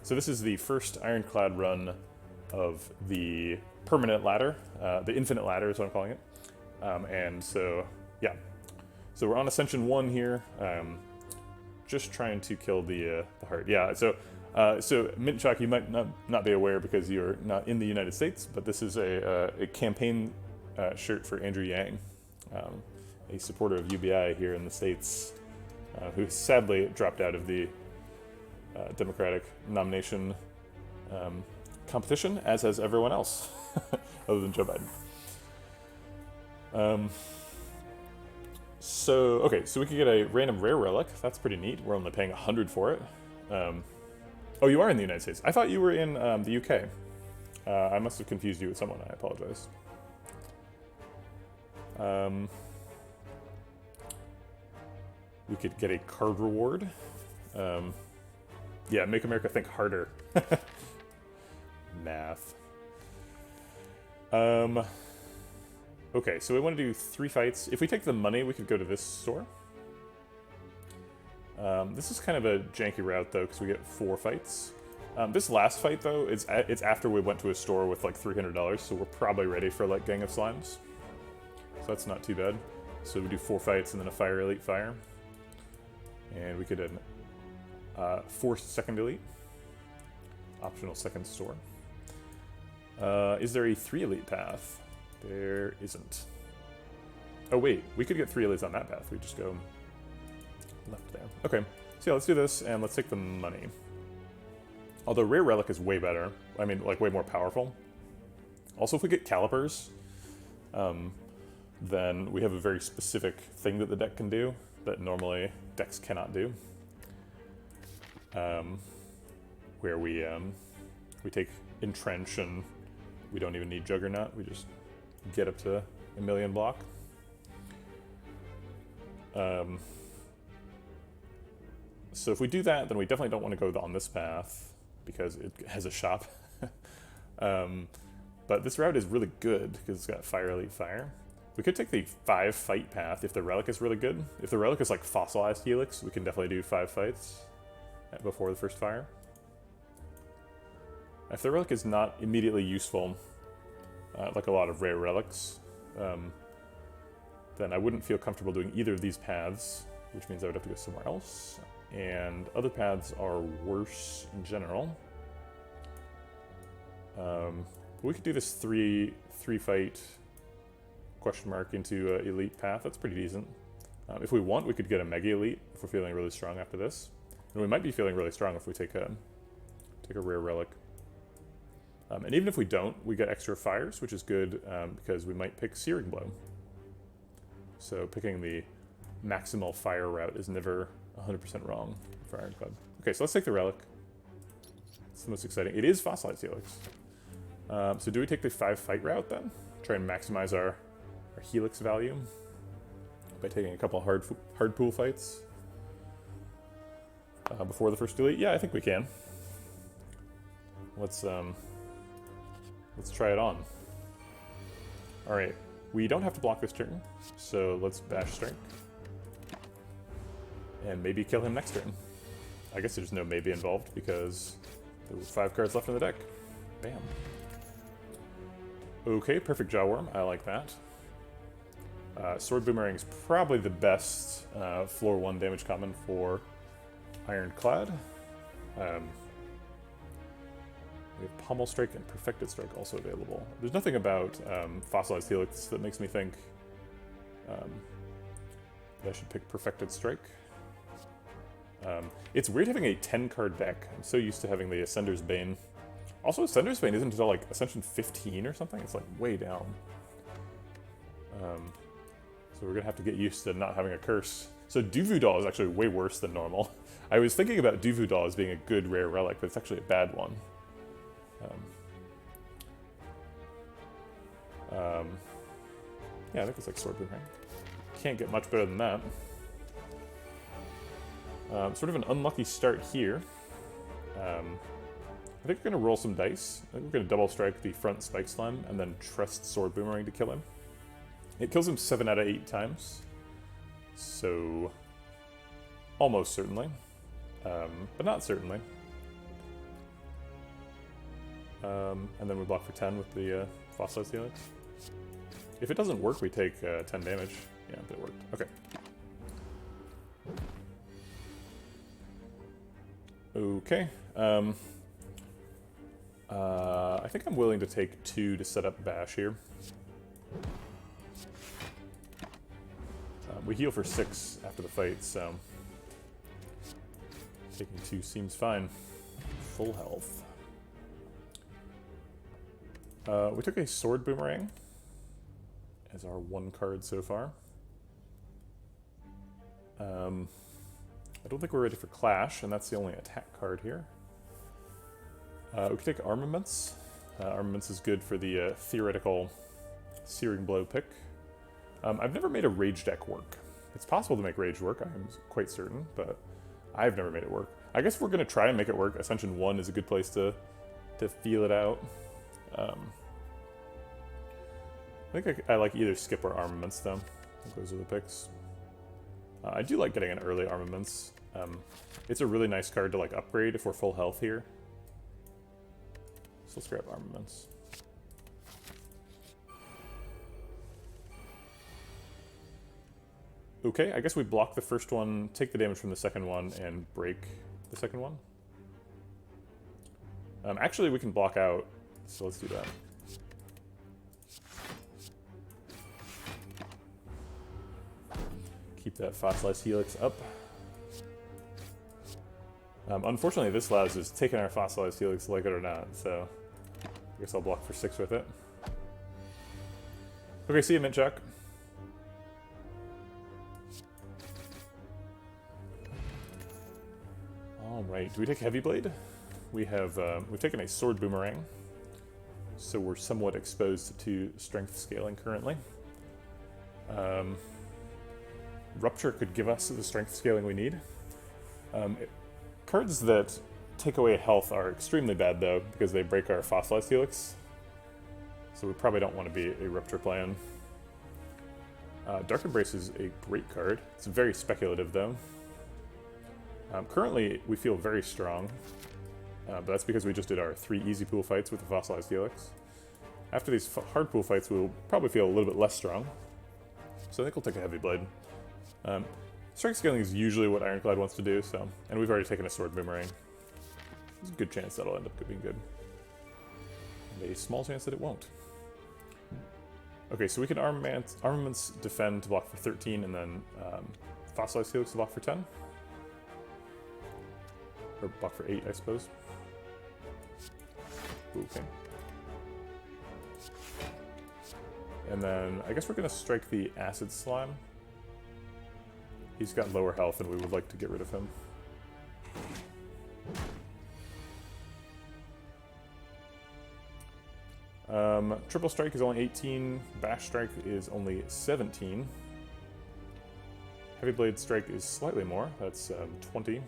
So this is the first Ironclad run of the permanent ladder. The infinite ladder is what I'm calling it. And so, yeah. So we're on Ascension 1 here. Just trying to kill the heart. Yeah, so Mint Shock, you might not be aware because you're not in the United States, but this is a campaign shirt for Andrew Yang, a supporter of UBI here in the States, who sadly dropped out of the Democratic nomination competition, as has everyone else, other than Joe Biden. So we could get a random rare relic. That's pretty neat. We're only paying 100 for it. Oh, you are in the United States. I thought you were in the UK. I must have confused you with someone. I apologize. We could get a card reward. Yeah, make America think harder. Math. Okay, so we want to do 3 fights. If we take the money, we could go to this store. This is kind of a janky route, though, because we get 4 fights. This last fight, though, it's after we went to a store with like $300, so we're probably ready for like Gang of Slimes. So that's not too bad. So we do 4 fights and then a Fire Elite Fire. And we could force second elite. Optional second store. Is there a 3 elite path? There isn't. Oh wait, we could get 3 elites on that path. We just go left there. Okay, so yeah, let's do this and let's take the money. Although Rare Relic is way better. I mean, like way more powerful. Also, if we get Calipers, then we have a very specific thing that the deck can do that normally decks cannot do. Where we take Entrench and we don't even need Juggernaut. We just get up to a million block. So if we do that, then we definitely don't want to go on this path because it has a shop. But this route is really good because it's got Fire Elite Fire. We could take the 5 fight path if the relic is really good. If the relic is like Fossilized Helix, we can definitely do 5 fights before the first fire. If the relic is not immediately useful, like a lot of rare relics, then I wouldn't feel comfortable doing either of these paths, which means I would have to go somewhere else. And other paths are worse in general. We could do this three fight question mark into elite path. That's pretty decent. If we want, we could get a mega elite if we're feeling really strong after this. And we might be feeling really strong if we take a rare relic. And even if we don't, we get extra fires, which is good because we might pick Searing Blow. So picking the maximal fire route is never 100% wrong for Ironclad. Okay, so let's take the relic. It's the most exciting. It is Fossilized Helix. So do we take the 5 fight route then? Try and maximize our Helix value by taking a couple hard pool fights before the first elite? Yeah, I think we can. Let's try it on. All right, we don't have to block this turn, so let's Bash Strike. And maybe kill him next turn. I guess there's no maybe involved because there's 5 cards left in the deck. Bam. Okay, perfect Jawworm, I like that. Sword Boomerang is probably the best floor 1 damage common for Ironclad. We have Pommel Strike and Perfected Strike also available. There's nothing about Fossilized Helix that makes me think that I should pick Perfected Strike. It's weird having a 10-card deck. I'm so used to having the Ascender's Bane. Also, Ascender's Bane isn't until like Ascension 15 or something. It's like way down. So we're gonna have to get used to not having a curse. So Duvu Doll is actually way worse than normal. I was thinking about Duvu Doll as being a good rare relic, but it's actually a bad one. Yeah, I think it's like Sword Boomerang. Can't get much better than that. Sort of an unlucky start here. I think we're going to roll some dice. I think we're going to double strike the front Spike Slime and then trust Sword Boomerang to kill him. It kills him 7 out of 8 times. So, almost certainly. But not certainly. And then we block for 10 with the Fossilized Helix. If it doesn't work, we take 10 damage. Yeah, but it worked. Okay. Okay. I think I'm willing to take 2 to set up Bash here. We heal for 6 after the fight, so taking 2 seems fine. Full health. We took a Sword Boomerang as our 1 card so far. I don't think we're ready for Clash, and that's the only attack card here. We can take Armaments. Armaments is good for the theoretical Searing Blow pick. I've never made a Rage deck work. It's possible to make Rage work, I'm quite certain, but I've never made it work. I guess we're going to try and make it work. Ascension 1 is a good place to feel it out. I think I like either Skip or Armaments, though. I think those are the picks. I do like getting an early Armaments. It's a really nice card to like upgrade if we're full health here. So let's grab Armaments. Okay, I guess we block the first one, take the damage from the second one, and break the second one. Actually, we can block out, so let's do that. Keep that Fossilized Helix up. Unfortunately, this allows us taking our Fossilized Helix, like it or not, so I guess I'll block for 6 with it. Okay, see you, Mint Chuck. Alright, do we take Heavy Blade? We've taken a Sword Boomerang, so we're somewhat exposed to strength scaling currently. Rupture could give us the strength scaling we need. Cards that take away health are extremely bad, though, because they break our Fossilized Helix. So we probably don't want to be a Rupture plan. Dark Embrace is a great card. It's very speculative, though. Currently, we feel very strong, but that's because we just did our 3 easy pool fights with the Fossilized Helix. After these hard pool fights, we'll probably feel a little bit less strong. So I think we'll take a Heavy Blade. Strength scaling is usually what Ironclad wants to do, so, and we've already taken a Sword Boomerang. There's a good chance that'll end up being good. And a small chance that it won't. Okay, so we can Armaments defend to block for 13, and then Fossilized Helix to block for 10. Or block for 8, I suppose. Okay. And then I guess we're going to strike the Acid Slime. He's got lower health and we would like to get rid of him. Triple Strike is only 18, Bash Strike is only 17. Heavy Blade Strike is slightly more, that's 20.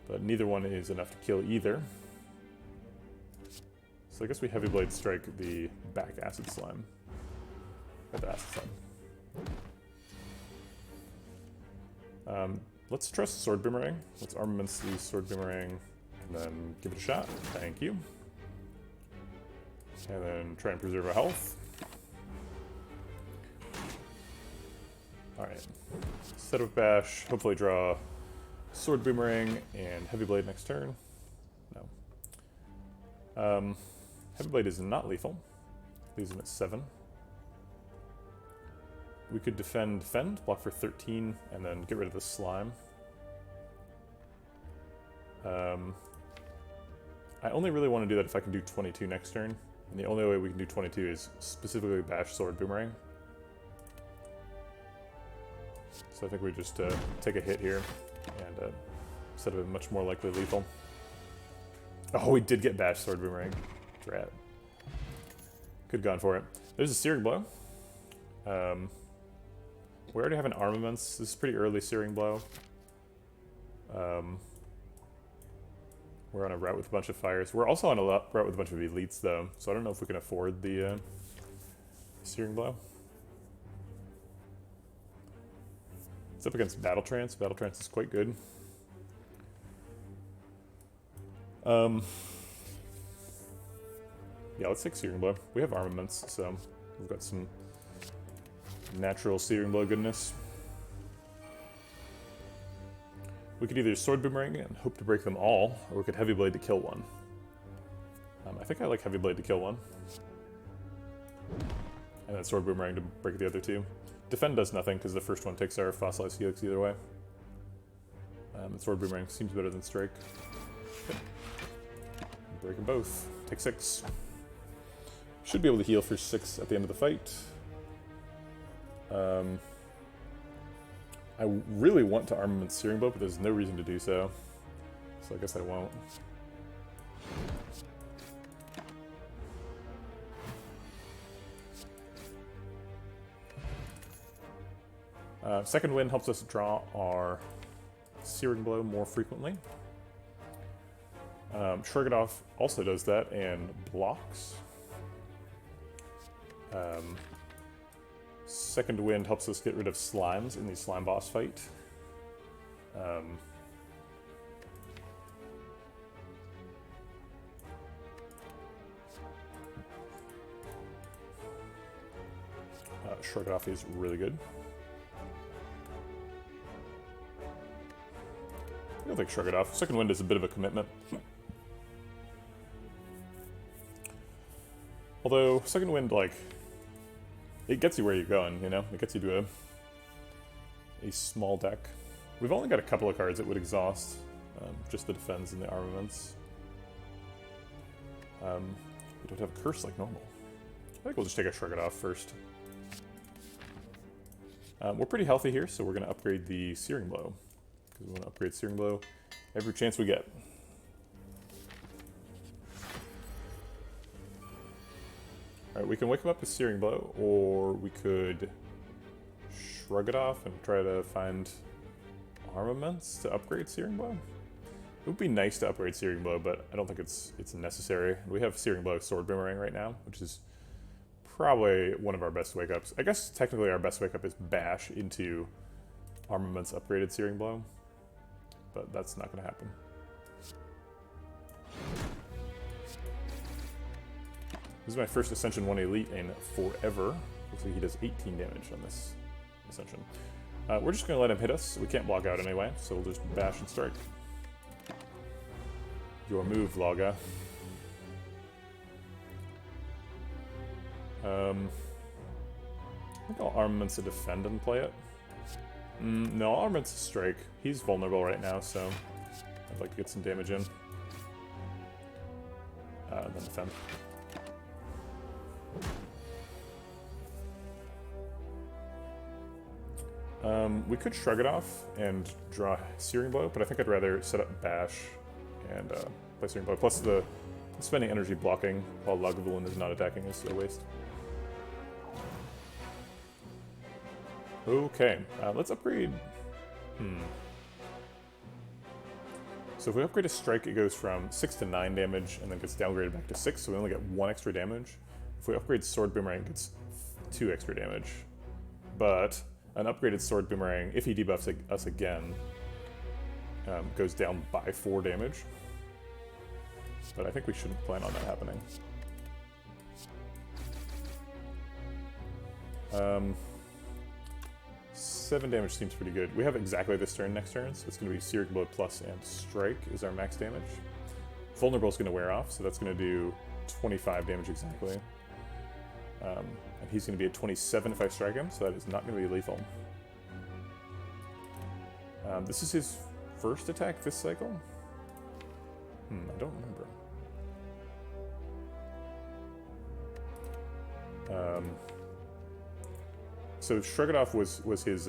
But neither one is enough to kill either. So I guess we Heavy Blade Strike the back Acid Slime. Or the Acid Slime. Let's trust Sword Boomerang. Let's Armaments the Sword Boomerang and then give it a shot. Thank you. And then try and preserve our health. Alright. Set up Bash, hopefully draw Sword Boomerang and Heavy Blade next turn. No. Heavy Blade is not lethal. Leaves him at 7. We could defend, block for 13, and then get rid of the slime. I only really want to do that if I can do 22 next turn, and the only way we can do 22 is specifically Bash Sword Boomerang. So I think we just take a hit here, and instead of a much more likely lethal. Oh, we did get Bash Sword Boomerang. Drat. Could have gone for it. There's a Searing Blow. We already have an Armaments. This is pretty early Searing Blow. We're on a route with a bunch of fires. We're also on a route with a bunch of elites, though, so I don't know if we can afford the Searing Blow. It's up against Battle Trance. Battle Trance is quite good. Yeah, let's take Searing Blow. We have armaments, so we've got some natural Searing Blow goodness. We could either Sword Boomerang and hope to break them all, or we could Heavy Blade to kill one. I think I like Heavy Blade to kill one. And then Sword Boomerang to break the other two. Defend does nothing, because the first one takes our Fossilized Helix either way. And Sword Boomerang seems better than Strike. Okay. Break them both. Take 6. Should be able to heal for 6 at the end of the fight. I really want to Armament Searing Blow, but there's no reason to do so. So I guess I won't. Second Wind helps us draw our Searing Blow more frequently. Shrug It Off also does that and blocks. Second Wind helps us get rid of slimes in the slime boss fight. Shrug It Off is really good. I don't think Shrug It Off. Second Wind is a bit of a commitment. Although, Second Wind, like, it gets you where you're going, you know? It gets you to a small deck. We've only got a couple of cards that would exhaust, just the defense and the armaments. We don't have a curse like normal. I think we'll just take a Shrug It Off first. We're pretty healthy here, so we're going to upgrade the Searing Blow. Because we want to upgrade Searing Blow every chance we get. Alright, we can wake him up with Searing Blow, or we could Shrug It Off and try to find armaments to upgrade Searing Blow. It would be nice to upgrade Searing Blow, but I don't think it's necessary. We have Searing Blow Sword Boomerang right now, which is probably one of our best wake-ups. I guess technically our best wake-up is Bash into Armaments upgraded Searing Blow, but that's not going to happen. This is my first Ascension 1 Elite in forever. Looks like he does 18 damage on this Ascension. We're just going to let him hit us. We can't block out anyway, so we'll just bash and strike. Your move, Laga. I think I'll Armaments to defend and play it. No, I'll Armaments to strike. He's vulnerable right now, so I'd like to get some damage in. And then defend. We could Shrug It Off and draw Searing Blow, but I think I'd rather set up Bash and play Searing Blow. Plus the spending energy blocking while Lagavulin is not attacking is a waste. Okay, let's upgrade... So if we upgrade a Strike, it goes from 6 to 9 damage and then gets downgraded back to 6, so we only get 1 extra damage. If we upgrade Sword Boomerang, it gets 2 extra damage. But an upgraded Sword Boomerang, if he debuffs us again, goes down by 4 damage. But I think we shouldn't plan on that happening. 7 damage seems pretty good. We have exactly this turn next turn, so it's going to be Searing Blow plus and Strike is our max damage. Vulnerable is going to wear off, so that's going to do 25 damage exactly. And he's going to be at 27 if I strike him, so that is not going to be lethal. This is his first attack this cycle? I don't remember. So Shrug It Off was his,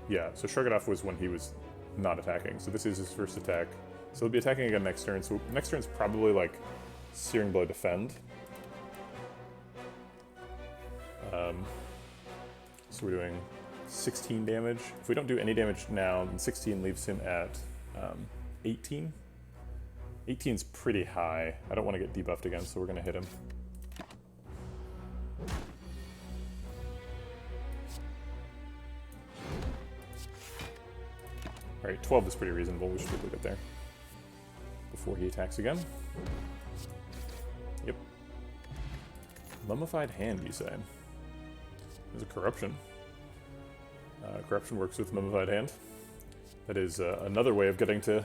yeah, so Shrug It Off was when he was not attacking. So this is his first attack. So he'll be attacking again next turn. So next turn's probably like Searing Blow defend. So we're doing 16 damage. If we don't do any damage now, then 16 leaves him at 18. 18's pretty high. I don't want to get debuffed again, so we're going to hit him. Alright, 12 is pretty reasonable. We should be able to get there before he attacks again. Yep. Mummified Hand, you say? There's a Corruption. Corruption works with Mummified Hand. That is another way of getting to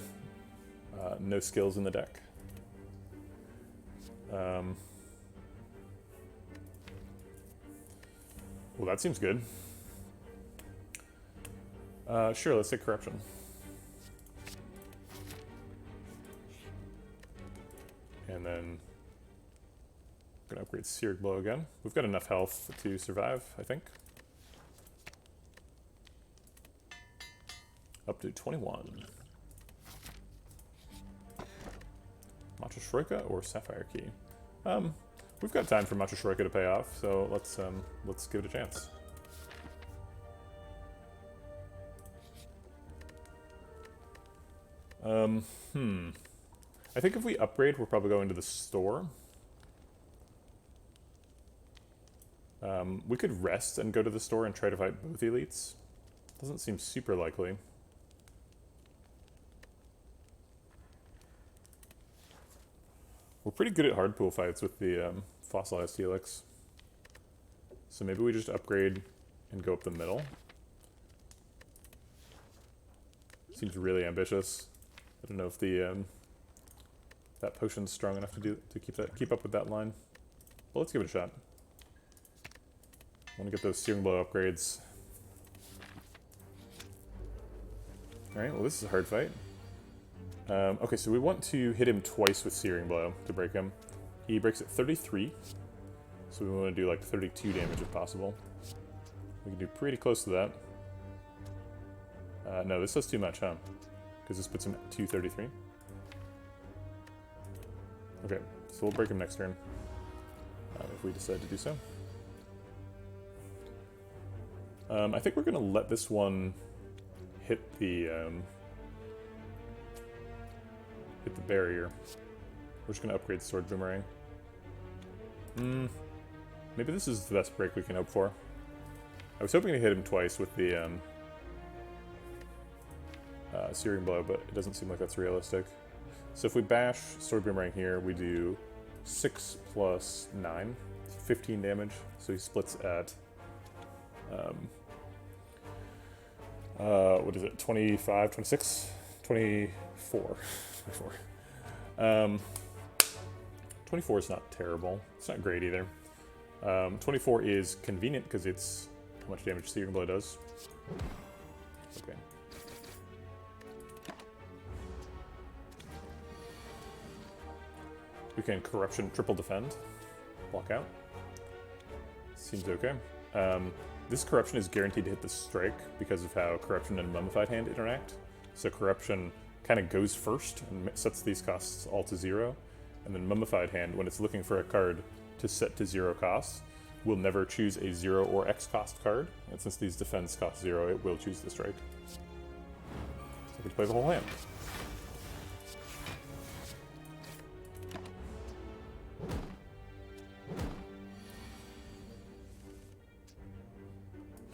no skills in the deck. Well, that seems good. Sure, let's take Corruption. And then I'm gonna upgrade Seared Blow again. We've got enough health to survive, I think. Up to 21. Matcha Shroika or Sapphire Key? We've got time for Matcha Shroika to pay off, so let's give it a chance. I think if we upgrade, we're probably going to the store. We could rest and go to the store and try to fight both elites. Doesn't seem super likely. We're pretty good at hard pool fights with the fossilized Helix. So maybe we just upgrade and go up the middle. Seems really ambitious. I don't know if the that potion's strong enough to keep up with that line. Well, let's give it a shot. I want to get those Searing Blow upgrades. Alright, well this is a hard fight. Okay, so we want to hit him twice with Searing Blow to break him. He breaks at 33, so we want to do like 32 damage if possible. We can do pretty close to that. No, this does too much, huh? Because this puts him at 233. Okay, so we'll break him next turn, if we decide to do so. I think we're going to let this one hit the barrier. We're just going to upgrade the Sword Boomerang. Maybe this is the best break we can hope for. I was hoping to hit him twice with the Searing Blow, but it doesn't seem like that's realistic. So if we bash Sword Boomerang here, we do 6 plus 9, 15 damage. So he splits at, what is it, 25, 26, 24. 24 is not terrible. It's not great either. 24 is convenient because it's how much damage Searing Blow does. Okay. We can Corruption triple defend. Block out. Seems okay. This Corruption is guaranteed to hit the strike because of how Corruption and Mummified Hand interact. So Corruption kind of goes first and sets these costs all to 0. And then Mummified Hand, when it's looking for a card to set to 0 costs, will never choose a 0 or X cost card. And since these defense cost 0, it will choose the strike. So we can play the whole hand.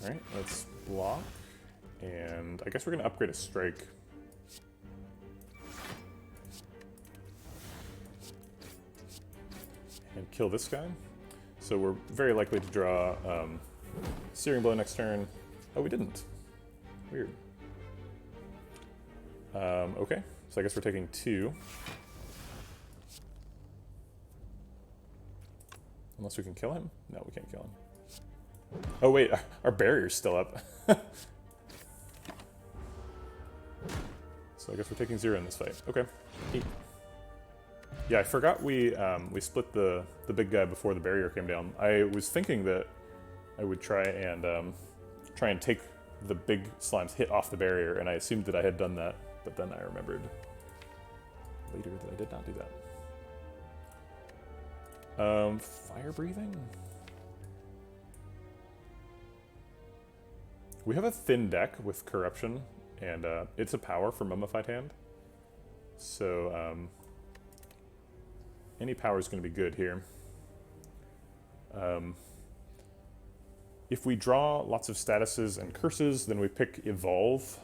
Alright, let's block. And I guess we're going to upgrade a strike. And kill this guy. So we're very likely to draw Searing Blow next turn. Oh, we didn't. Weird. Okay, so I guess we're taking 2. Unless we can kill him? No, we can't kill him. Oh wait, our barrier's still up. So I guess we're taking 0 in this fight. Okay. 8. Yeah, I forgot we split the big guy before the barrier came down. I was thinking that I would try and take the big slime's hit off the barrier, and I assumed that I had done that, but then I remembered later that I did not do that. Fire breathing? We have a thin deck with Corruption, and it's a power for Mummified Hand. So any power is going to be good here. If we draw lots of statuses and curses, then we pick Evolve,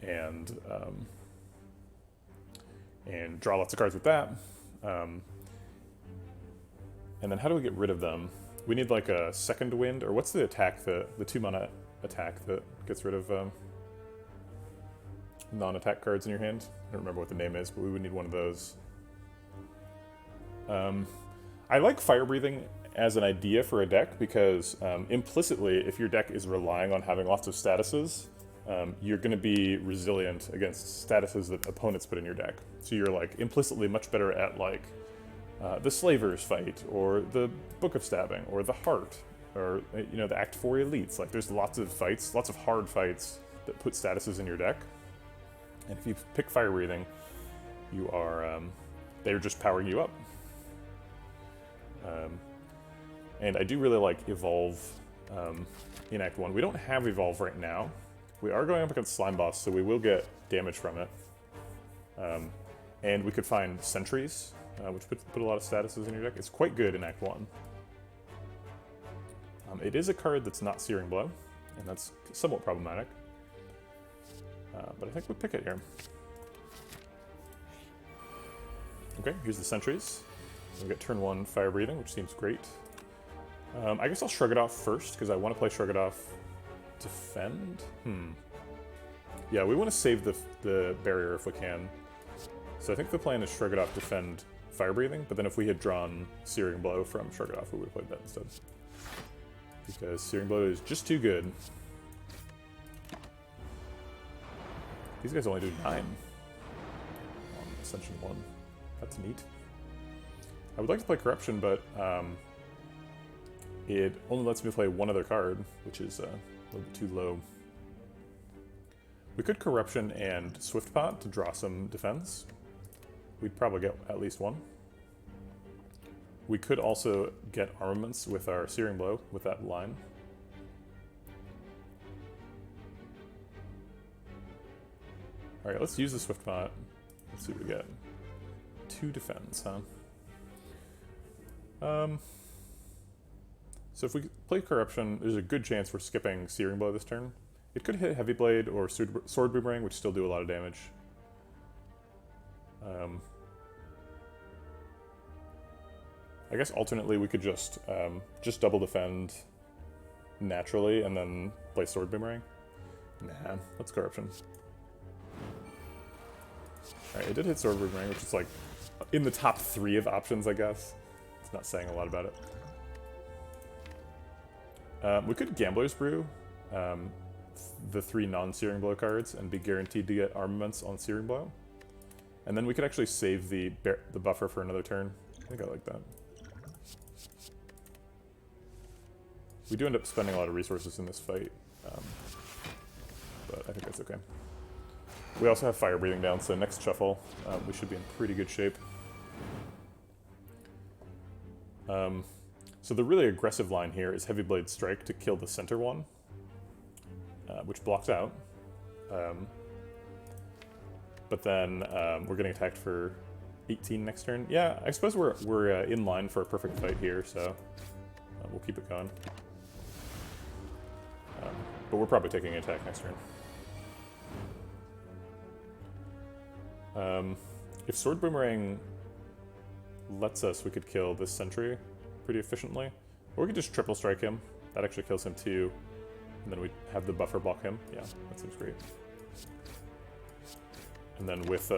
and draw lots of cards with that. And then how do we get rid of them? We need like a second wind, or what's the attack, the 2-mana attack that gets rid of non-attack cards in your hand? I don't remember what the name is, but we would need one of those. I like fire breathing as an idea for a deck because implicitly, if your deck is relying on having lots of statuses, you're going to be resilient against statuses that opponents put in your deck. So you're like implicitly much better at like the Slavers fight, or the Book of Stabbing, or the Heart, or you know, the Act 4 elites. Like there's lots of fights, lots of hard fights that put statuses in your deck. And if you pick fire breathing, you are they're just powering you up. And I do really like Evolve in Act 1. We don't have Evolve right now. We are going up against Slime Boss, so we will get damage from it. And we could find Sentries, which put a lot of statuses in your deck. It's quite good in Act 1. It is a card that's not Searing Blow, and that's somewhat problematic. But I think we pick it here. Okay, here's the Sentries. We get turn 1 Fire Breathing, which seems great. I guess I'll Shrug It Off first, because I want to play Shrug It Off Defend? Yeah, we want to save the barrier if we can. So I think the plan is Shrug It Off, Defend, Fire Breathing, but then if we had drawn Searing Blow from Shrug It Off, we would have played that instead. Because Searing Blow is just too good. These guys only do 9 on Ascension 1. That's neat. I would like to play Corruption, but it only lets me play one other card, which is a little bit too low. We could Corruption and Swiftpot to draw some defense. We'd probably get at least one. We could also get Armaments with our Searing Blow with that line. Alright, let's use the Swiftpot. Let's see what we get. 2 defense, huh? So if we play Corruption, there's a good chance we're skipping Searing Blow this turn. It could hit Heavy Blade or Sword Boomerang, which still do a lot of damage. I guess alternately we could just double defend naturally and then play Sword Boomerang. Nah, let's Corruption. Alright, it did hit Sword Boomerang, which is like in the top 3 of options, I guess. It's not saying a lot about it. We could Gambler's Brew the 3 non-Searing Blow cards and be guaranteed to get Armaments on Searing Blow. And then we could actually save the buffer for another turn. I think I like that. We do end up spending a lot of resources in this fight, but I think that's okay. We also have Fire Breathing down, so next shuffle we should be in pretty good shape. So the really aggressive line here is Heavy Blade Strike to kill the center one, which blocks out. But then we're getting attacked for 18 next turn. Yeah, I suppose we're in line for a perfect fight here, so we'll keep it going. But we're probably taking an attack next turn. If Sword Boomerang lets us, we could kill this sentry pretty efficiently. Or we could just triple strike him. That actually kills him too. And then we have the buffer block him. Yeah, that seems great. And then with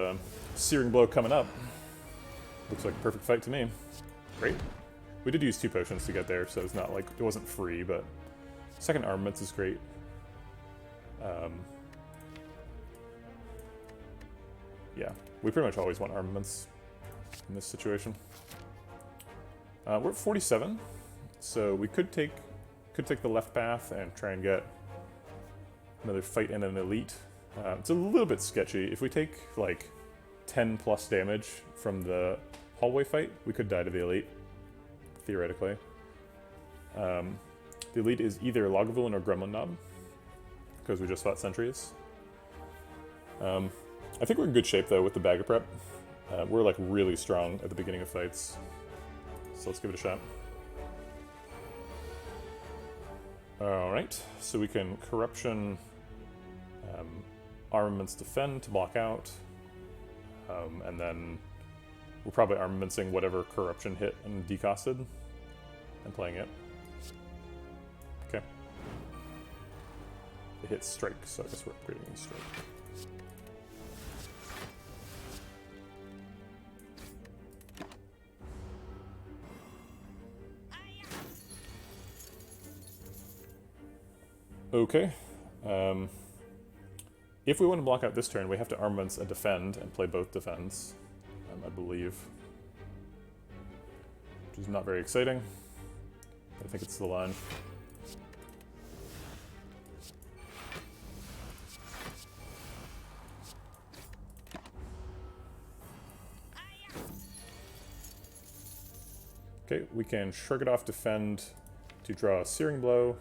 Searing Blow coming up, looks like a perfect fight to me. Great. We did use 2 potions to get there, so it's not like it wasn't free, but second Armaments is great. Yeah, we pretty much always want Armaments in this situation. We're at 47, so we could take the left path and try and get another fight and an elite. It's a little bit sketchy. If we take like 10 plus damage from the hallway fight, we could die to the elite, theoretically. The elite is either Lagavulin or Gremlin Knob, because we just fought sentries. I think we're in good shape though with the Bag of Prep. We're like really strong at the beginning of fights, so let's give it a shot. Alright, so we can Corruption, Armaments Defend to block out, and then we're probably Armamentsing whatever Corruption hit and decosted. and playing it. Okay. It hits strike, so I guess we're upgrading strike. Okay. If we want to block out this turn, we have to armaments and defend and play both defends, I believe. Which is not very exciting. But I think it's the line. Okay, we can shrug it off, defend to draw a Searing Blow,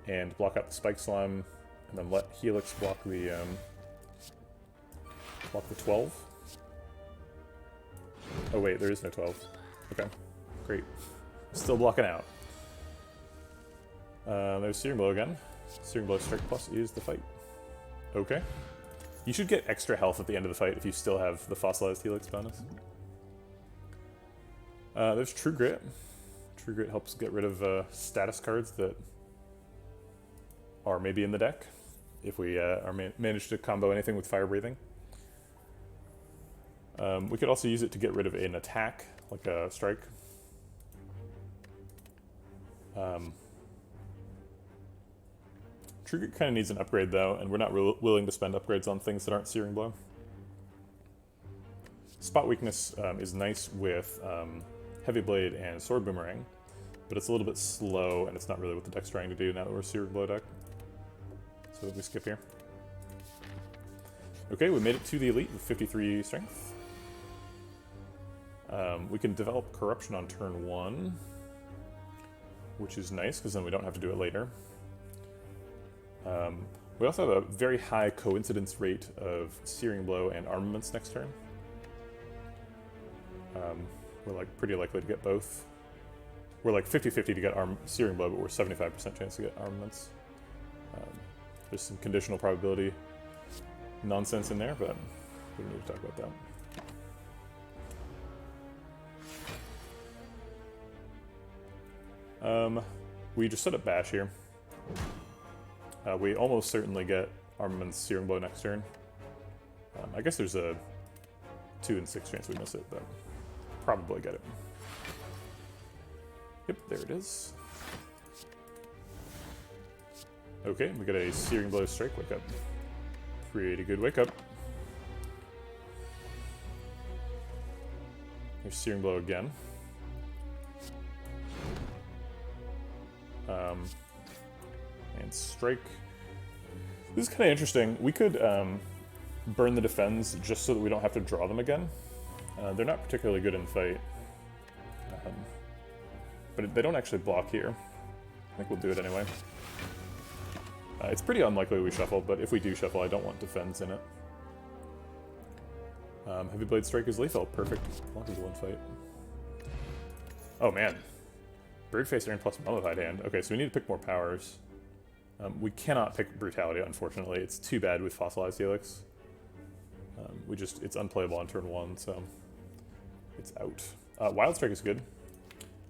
and block out the Spike Slime, and then let Helix block the 12. Oh wait, there is no 12. Okay, great. Still blocking out. There's Searing Blow again. Searing Blow Strike Plus is the fight. Okay. You should get extra health at the end of the fight if you still have the Fossilized Helix bonus. There's True Grit. True Grit helps get rid of status cards that are maybe in the deck, if we manage to combo anything with Fire Breathing. We could also use it to get rid of an attack, like a strike. True Grit kind of needs an upgrade though, and we're not willing to spend upgrades on things that aren't Searing Blow. Spot Weakness is nice with Heavy Blade and Sword Boomerang, but it's a little bit slow, and it's not really what the deck's trying to do now that we're a Searing Blow deck. So we skip here. Okay, we made it to the Elite with 53 strength. We can develop Corruption on turn 1, which is nice, because then we don't have to do it later. We also have a very high coincidence rate of Searing Blow and Armaments next turn. We're like pretty likely to get both. We're like 50-50 to get Searing Blow, but we're 75% chance to get Armaments. There's some conditional probability nonsense in there, but we don't need to talk about that. We just set up Bash here. We almost certainly get Armaments Searing Blow next turn. I guess there's a 2 in 6 chance we miss it, but probably get it. Yep, there it is. Okay, we got a Searing Blow Strike Wake Up. Pretty good wake up. There's Searing Blow again. And Strike. This is kind of interesting. We could burn the defends just so that we don't have to draw them again. They're not particularly good in fight. But they don't actually block here. I think we'll do it anyway. It's pretty unlikely we shuffle, but if we do shuffle, I don't want defense in it. Heavy Blade Strike is lethal. Perfect. Blockable in fight. Oh man. Birdface Iron plus Mummified Hand. Okay, so we need to pick more powers. We cannot pick Brutality, unfortunately. It's too bad with Fossilized Helix. It's unplayable on turn 1, so it's out. Wild Strike is good.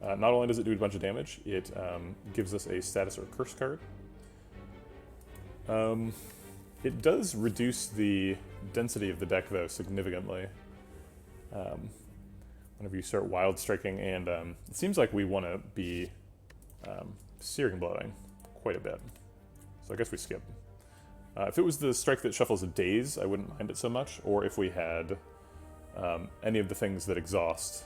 Not only does it do a bunch of damage, it gives us a status or curse card. It does reduce the density of the deck, though, significantly. Whenever you start Wild Striking, and it seems like we want to be Searing Blowing quite a bit. So I guess we skip. If it was the strike that shuffles a Daze, I wouldn't mind it so much, or if we had any of the things that exhaust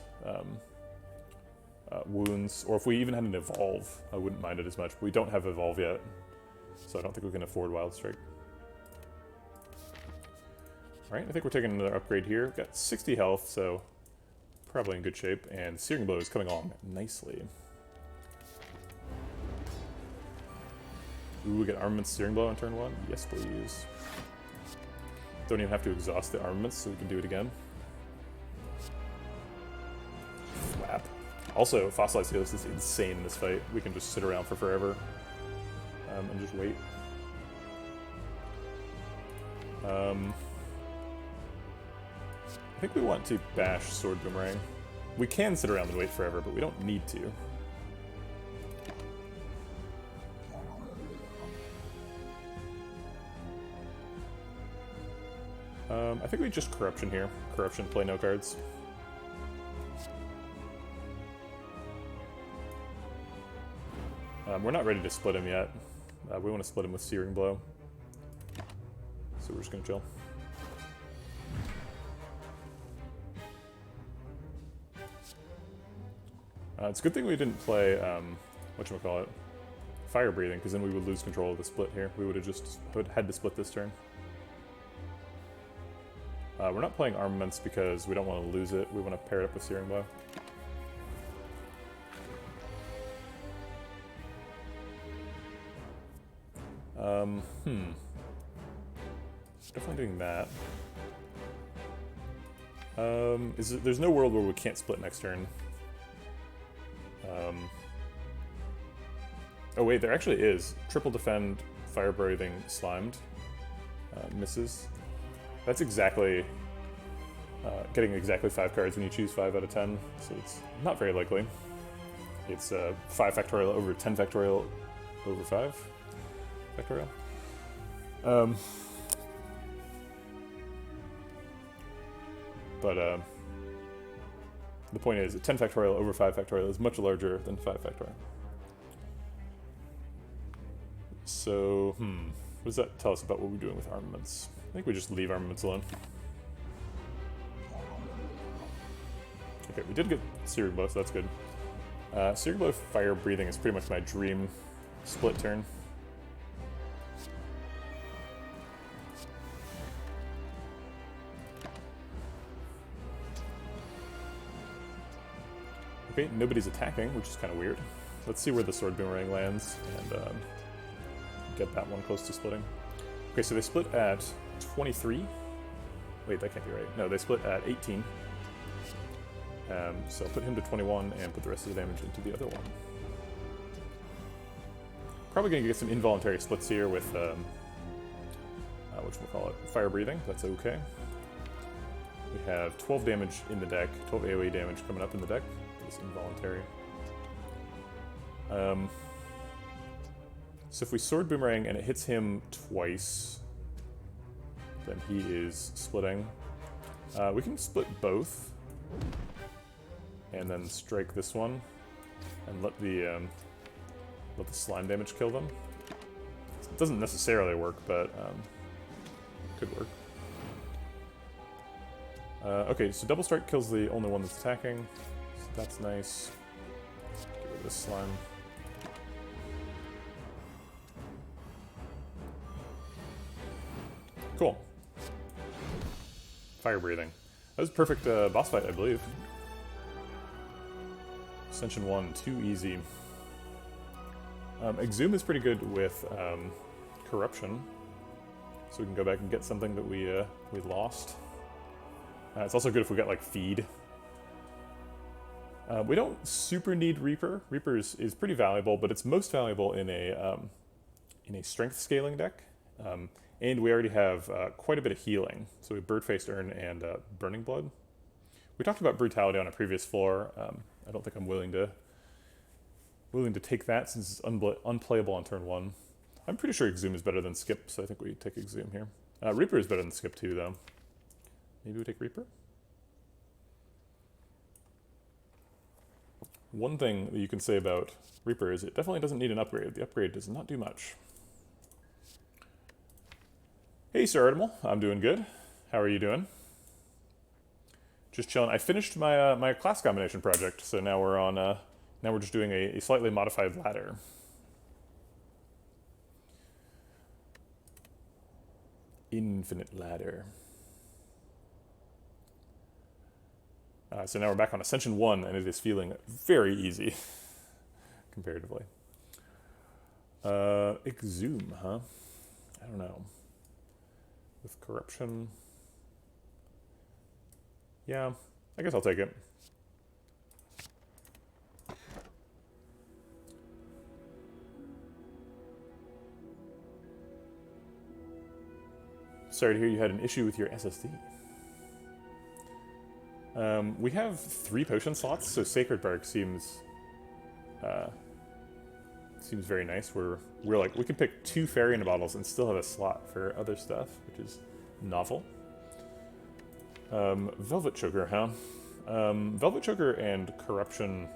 wounds, or if we even had an Evolve, I wouldn't mind it as much. But we don't have Evolve yet, so I don't think we can afford Wild Strike. Alright, I think we're taking another upgrade here. We've got 60 health, so probably in good shape, and Searing Blow is coming along nicely. Ooh, we get Armaments Searing Blow on turn 1? Yes, please. Don't even have to exhaust the Armaments, so we can do it again. Flap. Also, Fossilized Helix is insane in this fight. We can just sit around for forever and just wait. I think we want to bash Sword Boomerang. We can sit around and wait forever, but we don't need to. I think we just Corruption here. Corruption, play no cards. We're not ready to split him yet. We want to split him with Searing Blow. So we're just going to chill. It's a good thing we didn't play, whatchamacallit, Fire Breathing, because then we would lose control of the split here. We would have just had to split this turn. We're not playing Armaments because we don't want to lose it. We want to pair it up with Searing Blow. Definitely doing that. There's no world where we can't split next turn. Oh wait, there actually is. Triple Defend, Fire Breathing, Slimed. Misses. That's exactly... getting exactly 5 cards when you choose 5 out of 10, so it's not very likely. It's 5 factorial over 10 factorial over 5 factorial. But the point is, 10 factorial over 5 factorial is much larger than 5 factorial. So, what does that tell us about what we're doing with armaments? I think we just leave armaments alone. Okay, we did get Searing Blow, so that's good. Searing Blow Fire Breathing is pretty much my dream split turn. Okay, nobody's attacking, which is kind of weird. Let's see where the Sword Boomerang lands, and get that one close to splitting. Okay, so they split at 23. Wait, that can't be right. No, they split at 18. So I'll put him to 21 and put the rest of the damage into the other one. Probably going to get some involuntary splits here with, whatchamacallit, Fire Breathing. That's okay. We have 12 damage in the deck, 12 AoE damage coming up in the deck. It's involuntary. So if we Sword Boomerang and it hits him twice, then he is splitting. We can split both, and then strike this one, and let the slime damage kill them. It doesn't necessarily work, but could work. Okay, so Double Strike kills the only one that's attacking, so that's nice. Get rid of this slime. Cool. Fire Breathing. That was a perfect boss fight, I believe. Ascension 1, too easy. Exhume is pretty good with Corruption, so we can go back and get something that we lost. It's also good if we got like Feed. We don't super need Reaper. Reaper is pretty valuable, but it's most valuable in a strength scaling deck. And we already have quite a bit of healing. So we have Bird-Faced Urn and Burning Blood. We talked about Brutality on a previous floor. I don't think I'm willing to take that since it's unplayable on turn 1. I'm pretty sure Exhume is better than Skip, so I think we take Exhume here. Reaper is better than Skip too, though. Maybe we take Reaper? One thing that you can say about Reaper is it definitely doesn't need an upgrade. The upgrade does not do much. Hey, Sir Artemal. I'm doing good. How are you doing? Just chilling. I finished my my class combination project, so now we're on. Now we're just doing a slightly modified ladder. Infinite ladder. So now we're back on Ascension 1, and it is feeling very easy, comparatively. Exhume, huh? I don't know. With Corruption... Yeah, I guess I'll take it. Sorry to hear you had an issue with your SSD. We have 3 potion slots, so Sacred Bark seems very nice. We're like, we can pick 2 fairy in bottles and still have a slot for other stuff, which is novel. Velvet Choker, huh? Velvet Choker and Corruption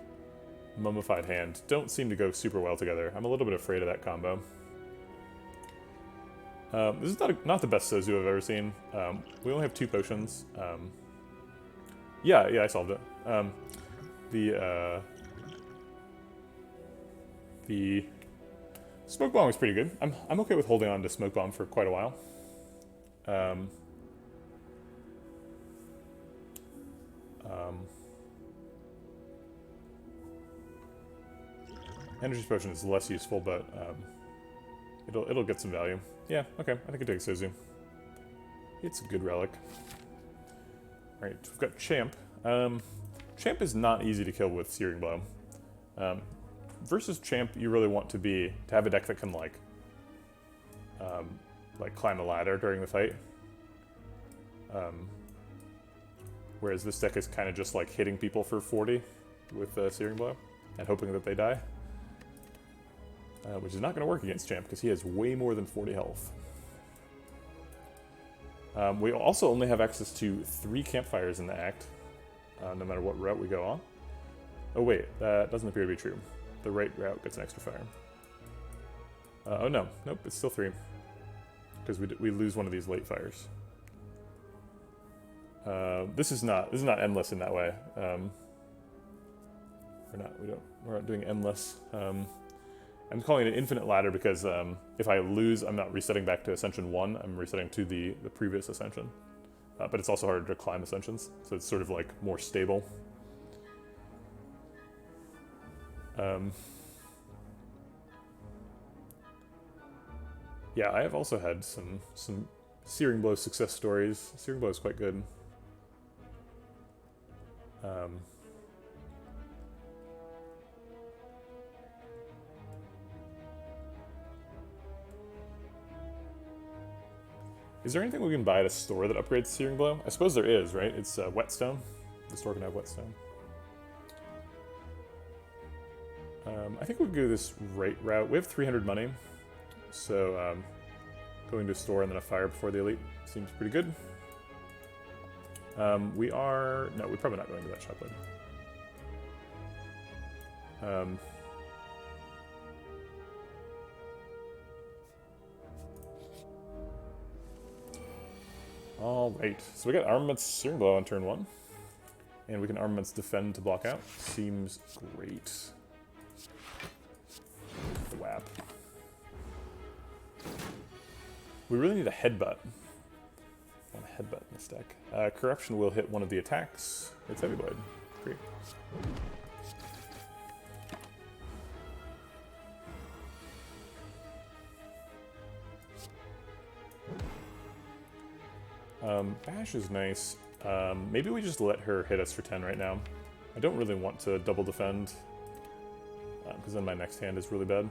Mummified Hand don't seem to go super well together. I'm a little bit afraid of that combo. This is not the best Sozu I've ever seen. We only have 2 potions. Yeah, I solved it. The Smoke Bomb is pretty good. I'm okay with holding on to Smoke Bomb for quite a while. Energy Potion is less useful, but it'll get some value. Yeah, okay, I think I take Sozu. It's a good relic. Alright, we've got Champ. Champ is not easy to kill with Searing Blow. Versus Champ, you really want to have a deck that can like climb a ladder during the fight. Whereas this deck is kind of just like hitting people for 40 with Searing Blow and hoping that they die. Which is not going to work against Champ because he has way more than 40 health. We also only have access to 3 campfires in the act, no matter what route we go on. Oh wait, that doesn't appear to be true. The right route gets an extra fire. Oh no, nope, it's still 3. Because we lose one of these late fires. This is not endless in that way. We're not doing endless. I'm calling it an infinite ladder because if I lose, I'm not resetting back to Ascension 1, I'm resetting to the previous Ascension. But it's also harder to climb Ascensions, so it's sort of like more stable. Yeah, I have also had some Searing Blow success stories. Searing Blow is quite good. Is there anything we can buy at a store that upgrades Searing Blow? I suppose there is, right? It's Whetstone. The store can have Whetstone. I think we'll go this right route. We have 300 money, so going to a store and then a fire before the elite seems pretty good. No, we're probably not going to that shop later. Alright, so we got Armaments Searing Blow on turn 1. And we can Armaments Defend to block out. Seems great. Thwap. We really need a Headbutt. I want a Headbutt in this deck. Corruption will hit one of the attacks. It's Heavy Blade. Great. Bash is nice. Maybe we just let her hit us for 10 right now. I don't really want to double defend, because then my next hand is really bad.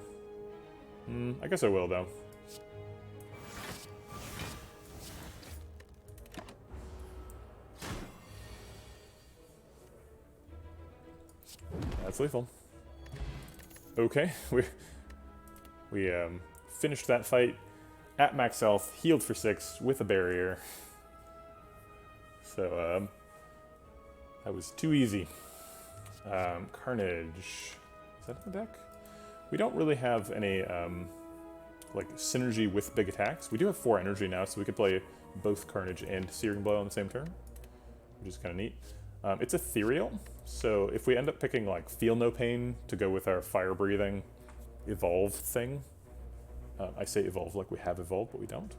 I guess I will, though. That's lethal. Okay, we finished that fight at max health, healed for 6 with a barrier. So, that was too easy. Carnage. Is that in the deck? We don't really have any, like, synergy with big attacks. We do have 4 energy now, so we could play both Carnage and Searing Blow on the same turn, which is kind of neat. It's ethereal, so if we end up picking, like, Feel No Pain to go with our fire-breathing evolve thing, I say evolve like we have evolved, but we don't,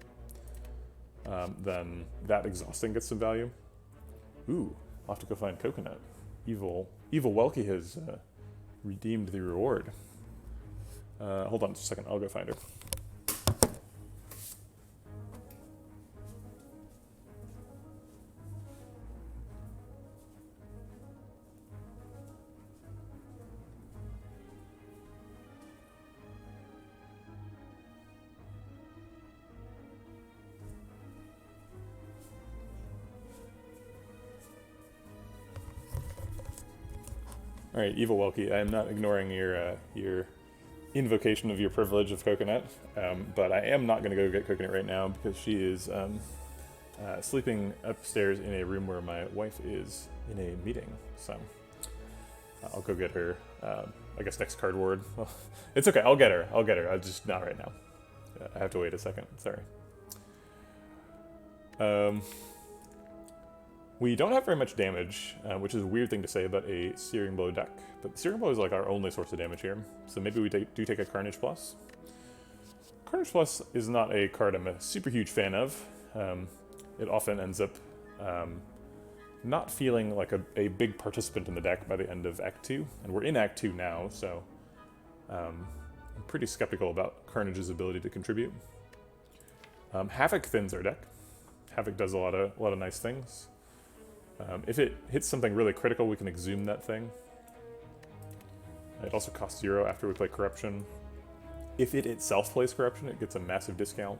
then that exhausting gets some value. Ooh, I'll have to go find Coconut. Evil Welky has redeemed the reward. Hold on just a second, I'll go find her. All right, Evil Welky, I am not ignoring your invocation of your privilege of Coconut, but I am not going to go get Coconut right now because she is sleeping upstairs in a room where my wife is in a meeting, so I'll go get her. I guess next card ward. Well, it's okay. I'll get her. I'll just not right now. I have to wait a second. Sorry. We don't have very much damage, which is a weird thing to say about a Searing Blow deck. But Searing Blow is like our only source of damage here, so maybe we do take a Carnage Plus. Carnage Plus is not a card I'm a super huge fan of. It often ends up not feeling like a big participant in the deck by the end of Act 2, and we're in Act 2 now, so I'm pretty skeptical about Carnage's ability to contribute. Havoc thins our deck. Havoc does a lot of nice things. If it hits something really critical, we can exhume that thing. It also costs 0 after we play Corruption. If it itself plays Corruption, it gets a massive discount.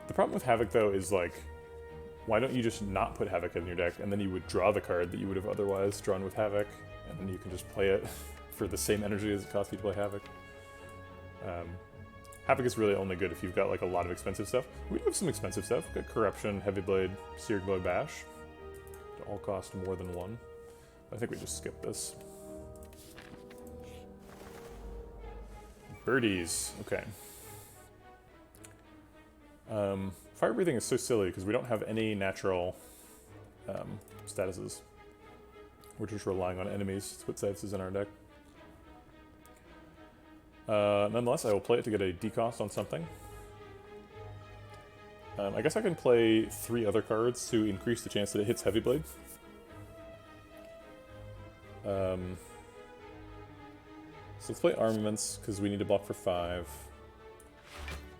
The problem with Havoc, though, is like, why don't you just not put Havoc in your deck, and then you would draw the card that you would have otherwise drawn with Havoc, and then you can just play it for the same energy as it costs you to play Havoc. Havoc is really only good if you've got like a lot of expensive stuff. We do have some expensive stuff. We've got Corruption, Heavy Blade, Seared Blade, Bash. They all cost more than 1. I think we just skip this. Birdies. Okay. Fire Breathing is so silly because we don't have any natural statuses. We're just relying on enemies to put statuses in our deck. Nonetheless, I will play it to get a decost on something. I guess I can play 3 other cards to increase the chance that it hits Heavy Blade. So let's play Armaments, because we need to block for 5.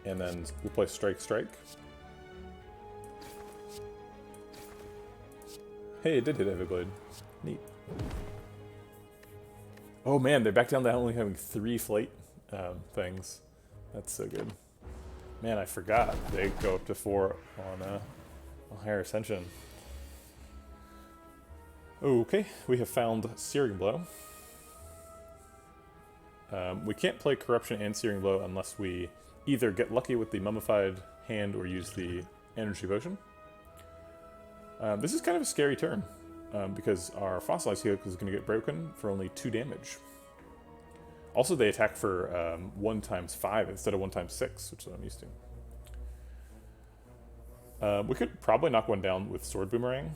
And then we'll play Strike. Hey, it did hit Heavy Blade. Neat. Oh man, they're back down to only having 3 flight things. That's so good. Man, I forgot they go up to 4 on higher ascension. Okay, we have found Searing Blow. We can't play Corruption and Searing Blow unless we either get lucky with the Mummified hand or use the Energy Potion. This is kind of a scary turn, because our Fossilized Helix is going to get broken for only 2 damage. Also, they attack for 1 times 5 instead of 1 times 6, which is what I'm used to. We could probably knock one down with Sword Boomerang.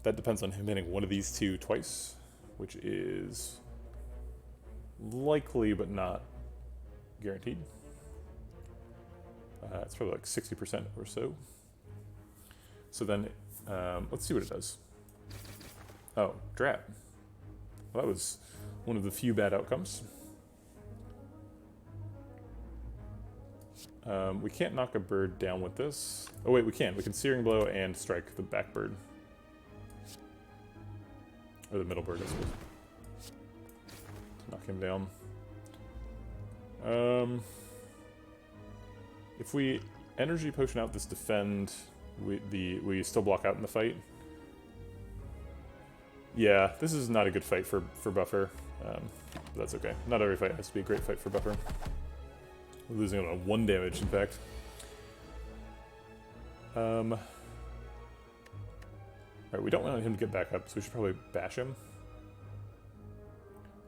That depends on him hitting one of these 2 twice, which is likely but not guaranteed. It's probably like 60% or so. So then, let's see what it does. Oh, Drat. Well, that was one of the few bad outcomes. We can't knock a bird down with this. Oh wait, we can. We can Searing Blow and strike the back bird. Or the middle bird, I suppose. Knock him down. If we Energy Potion out this defend, we still block out in the fight. Yeah, this is not a good fight for Buffer. But that's okay. Not every fight has to be a great fight for Buffer. We're losing it on 1 damage, in fact. Alright, we don't want him to get back up, so we should probably bash him.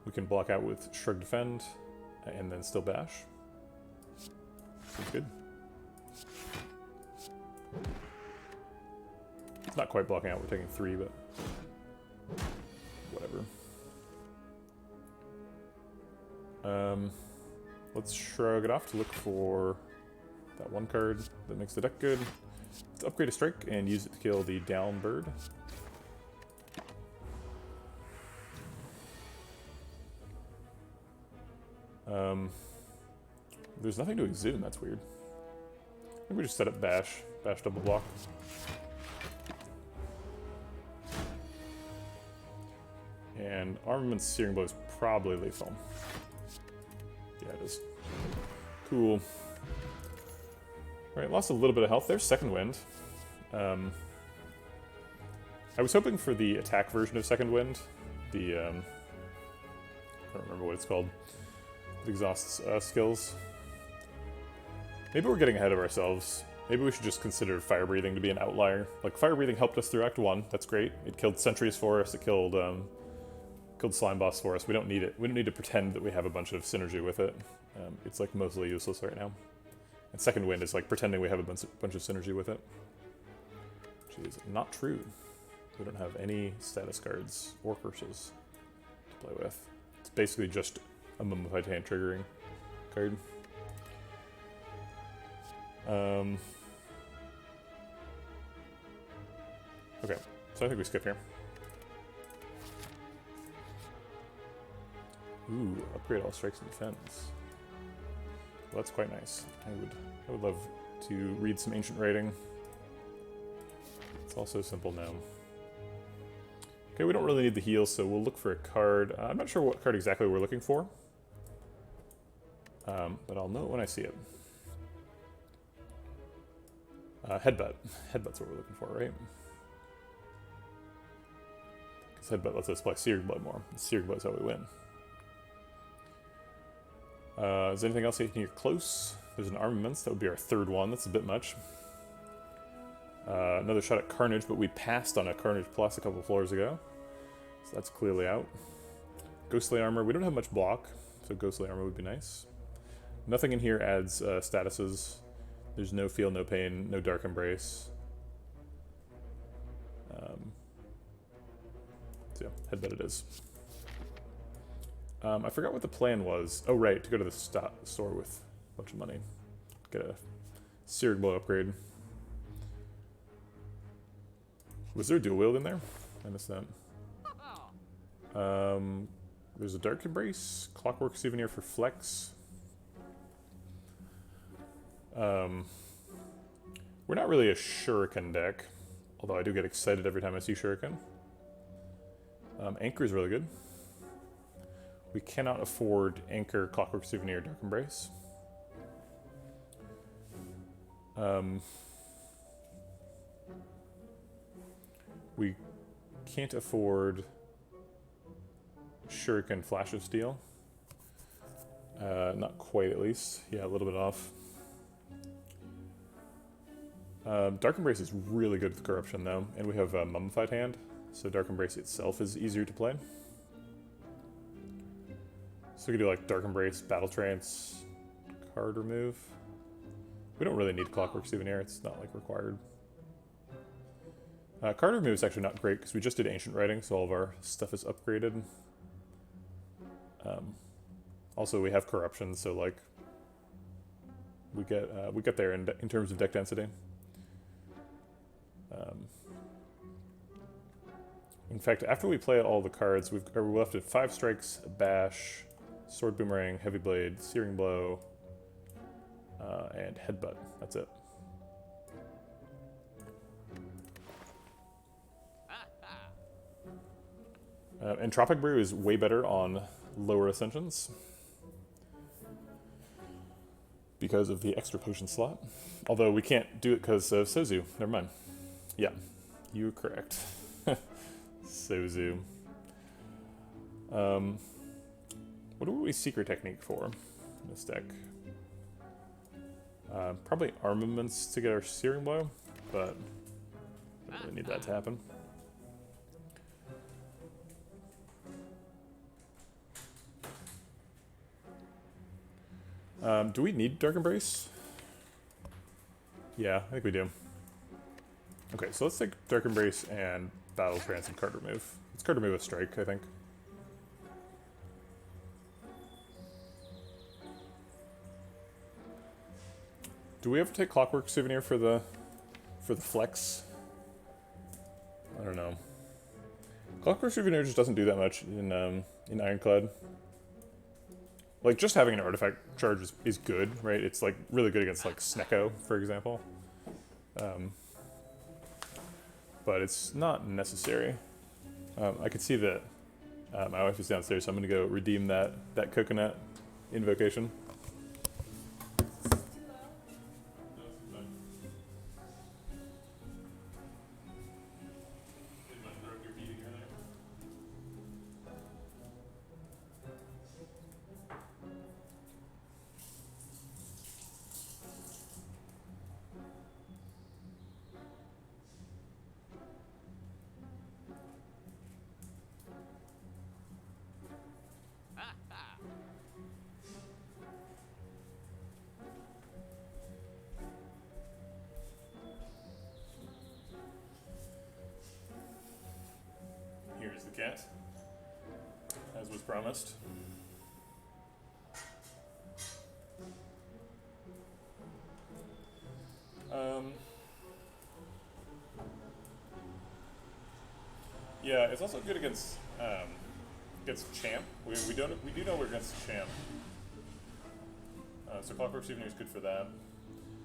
We can block out with Shrug Defend, and then still bash. Seems good. It's not quite blocking out, we're taking 3, but whatever. Let's shrug it off to look for that 1 card that makes the deck good. Let's upgrade a strike and use it to kill the down bird. There's nothing to exhume, that's weird. I think we just set up bash double block. And Armament's Searing Blow is probably lethal. Yeah, it is. Cool. Alright, lost a little bit of health. There's Second Wind. I was hoping for the attack version of Second Wind. The, I don't remember what it's called. It exhausts skills. Maybe we're getting ahead of ourselves. Maybe we should just consider fire breathing to be an outlier. Like, fire breathing helped us through Act 1. That's great. It killed sentries for us. It killed slime boss for us. We don't need it. We don't need to pretend that we have a bunch of synergy with it. It's like mostly useless right now. And second wind is like pretending we have a bunch of synergy with it. Which is not true. We don't have any status cards or curses to play with. It's basically just a mummified hand triggering card. Okay, so I think we skip here. Ooh, upgrade all strikes and defense. Well, that's quite nice. I would love to read some ancient writing. It's all so simple now. Okay, we don't really need the heal, so we'll look for a card. I'm not sure what card exactly we're looking for, but I'll know it when I see it. Headbutt. Headbutt's what we're looking for, right? Because Headbutt lets us play Searing Blood more. Searing Blood is how we win. Is there anything else you can get close? There's an Armaments. That would be our third one. That's a bit much. Another shot at Carnage, but we passed on a Carnage Plus a couple floors ago. So that's clearly out. Ghostly Armor. We don't have much block, so Ghostly Armor would be nice. Nothing in here adds statuses. There's no Feel, no Pain, no Dark Embrace. So yeah, Headbutt it is. I forgot what the plan was. Oh right, to go to the store with a bunch of money. Get a Searing Blow upgrade. Was there a dual wield in there? I missed that. There's a Dark Embrace, Clockwork Souvenir for Flex. We're not really a Shuriken deck, although I do get excited every time I see Shuriken. Anchor is really good. We cannot afford Anchor, Clockwork Souvenir, Dark Embrace. We can't afford Shuriken, Flash of Steel. Not quite, at least. Yeah, a little bit off. Dark Embrace is really good with Corruption, though, and we have a Mummified Hand, so Dark Embrace itself is easier to play. So we could do like Dark Embrace, Battle Trance, card remove. We don't really need Clockwork Souvenir, it's not like required. Card remove is actually not great because we just did Ancient Writing, so all of our stuff is upgraded. Also, we have Corruption, so like we get there in terms of deck density. In fact, after we play all the cards, we're left at 5 strikes, Bash, Sword Boomerang, Heavy Blade, Searing Blow, and Headbutt. That's it. Entropic Brew is way better on lower Ascensions because of the extra potion slot. Although we can't do it because of Sozu. Never mind. Yeah, you're correct. Sozu. What do we Secret Technique for in this deck? Probably Armaments to get our Searing Blow, but I don't really need that to happen. Do we need Dark Embrace? Yeah, I think we do. Okay, so let's take Dark Embrace and Battle Trance and card remove. It's card remove with Strike, I think. Do we ever take Clockwork Souvenir for the flex? I don't know. Clockwork Souvenir just doesn't do that much in Ironclad. Like, just having an artifact charge is good, right? It's, like, really good against, like, Snecko, for example. But it's not necessary. I could see that my wife is downstairs, so I'm going to go redeem that coconut invocation. can't, as was promised. Yeah, it's also good against champ. We do know we're against champ. So Clockwork Souvenir is good for that.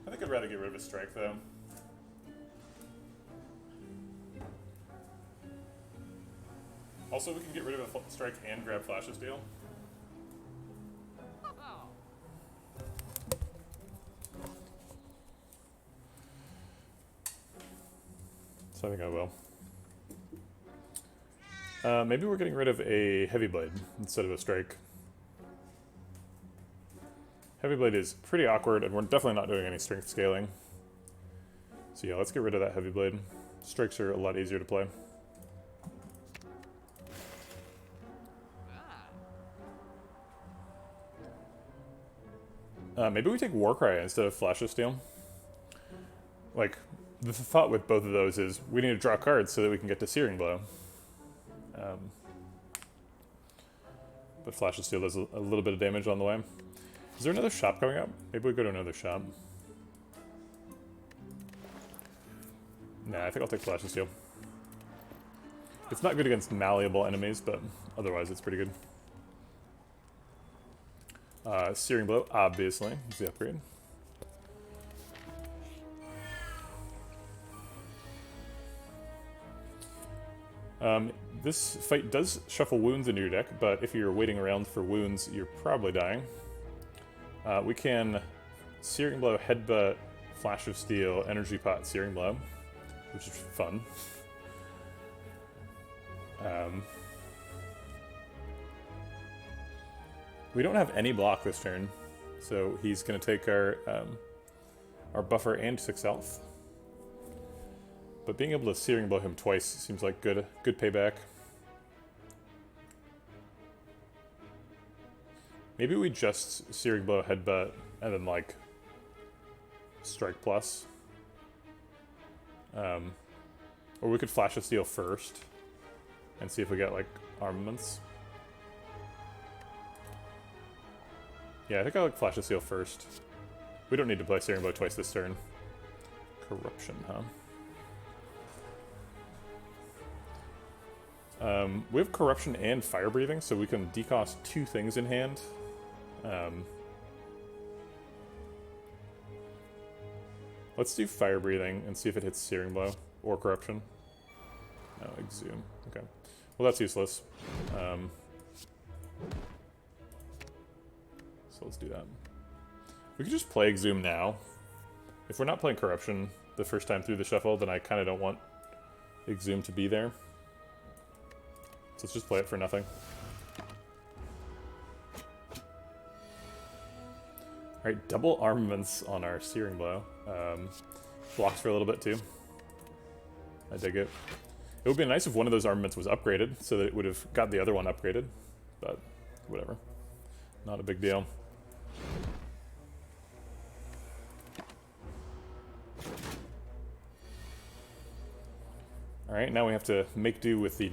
I think I'd rather get rid of a strike though. Also, we can get rid of a strike and grab Flash's deal. So I think I will. Maybe we're getting rid of a Heavy Blade instead of a strike. Heavy Blade is pretty awkward, and we're definitely not doing any strength scaling. So yeah, let's get rid of that Heavy Blade. Strikes are a lot easier to play. Maybe we take Warcry instead of Flash of Steel. Like, the thought with both of those is we need to draw cards so that we can get to Searing Blow. But Flash of Steel does a little bit of damage on the way. Is there another shop coming up? Maybe we go to another shop. Nah, I think I'll take Flash of Steel. It's not good against malleable enemies, but otherwise it's pretty good. Searing Blow, obviously, is the upgrade. This fight does shuffle wounds into your deck, but if you're waiting around for wounds, you're probably dying. We can Searing Blow, Headbutt, Flash of Steel, Energy Pot, Searing Blow, which is fun. We don't have any block this turn, so he's going to take our buffer and 6 health. But being able to Searing Blow him twice seems like good payback. Maybe we just Searing Blow, Headbutt, and then like Strike Plus. Or we could Flash of Steel first and see if we get like armaments. Yeah, I think I like Flash of Steel first. We don't need to play Searing Blow twice this turn. Corruption, huh? We have Corruption and Fire Breathing, so we can decost 2 things in hand. Let's do Fire Breathing and see if it hits Searing Blow or Corruption. No, Exhume. Okay. Well, that's useless. So let's do that. We could just play Exhume now. If we're not playing Corruption the first time through the shuffle, then I kind of don't want Exhume to be there. So let's just play it for nothing. Alright, double armaments on our Searing Blow. Blocks for a little bit too. I dig it. It would be nice if one of those armaments was upgraded, so that it would have got the other one upgraded. But, whatever. Not a big deal. Alright, now we have to make do with the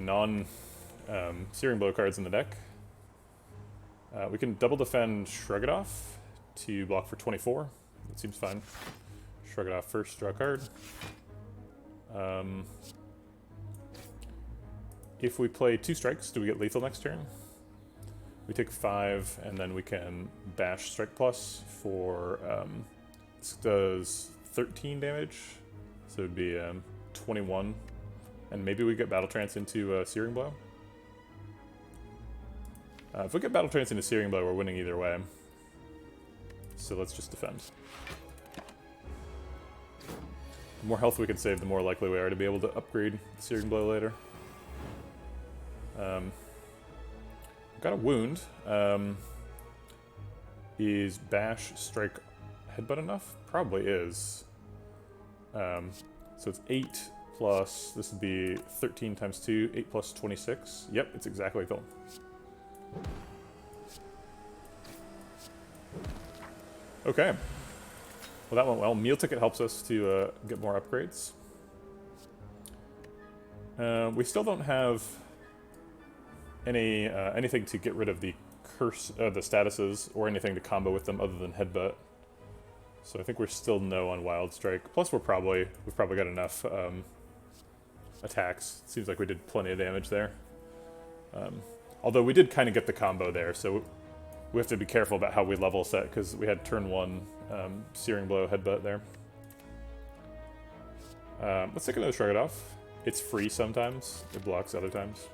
Searing Blow cards in the deck. We can double defend Shrug It Off to block for 24. That seems fine. Shrug It Off first, draw a card. If we play 2 strikes, do we get lethal next turn? We take 5, and then we can bash Strike Plus for, this does 13 damage, so it would be 21. And maybe we get Battle Trance into Searing Blow. If we get Battle Trance into Searing Blow, we're winning either way. So let's just defend. The more health we can save, the more likely we are to be able to upgrade Searing Blow later. Got a wound. Is Bash, Strike, Headbutt enough? Probably is. So it's 8 plus, this would be 13 times 2, 8 plus 26. Yep, it's exactly lethal. Okay. Well, that went well. Meal Ticket helps us to get more upgrades. We still don't have anything to get rid of the curse, the statuses, or anything to combo with them other than headbutt. So I think we're still no on Wild Strike. Plus we've probably got enough attacks. Seems like we did plenty of damage there. Although we did kind of get the combo there, so we have to be careful about how we level set, because we had turn 1 Searing Blow headbutt there. Let's take another Shrug It Off. It's free sometimes, it blocks other times.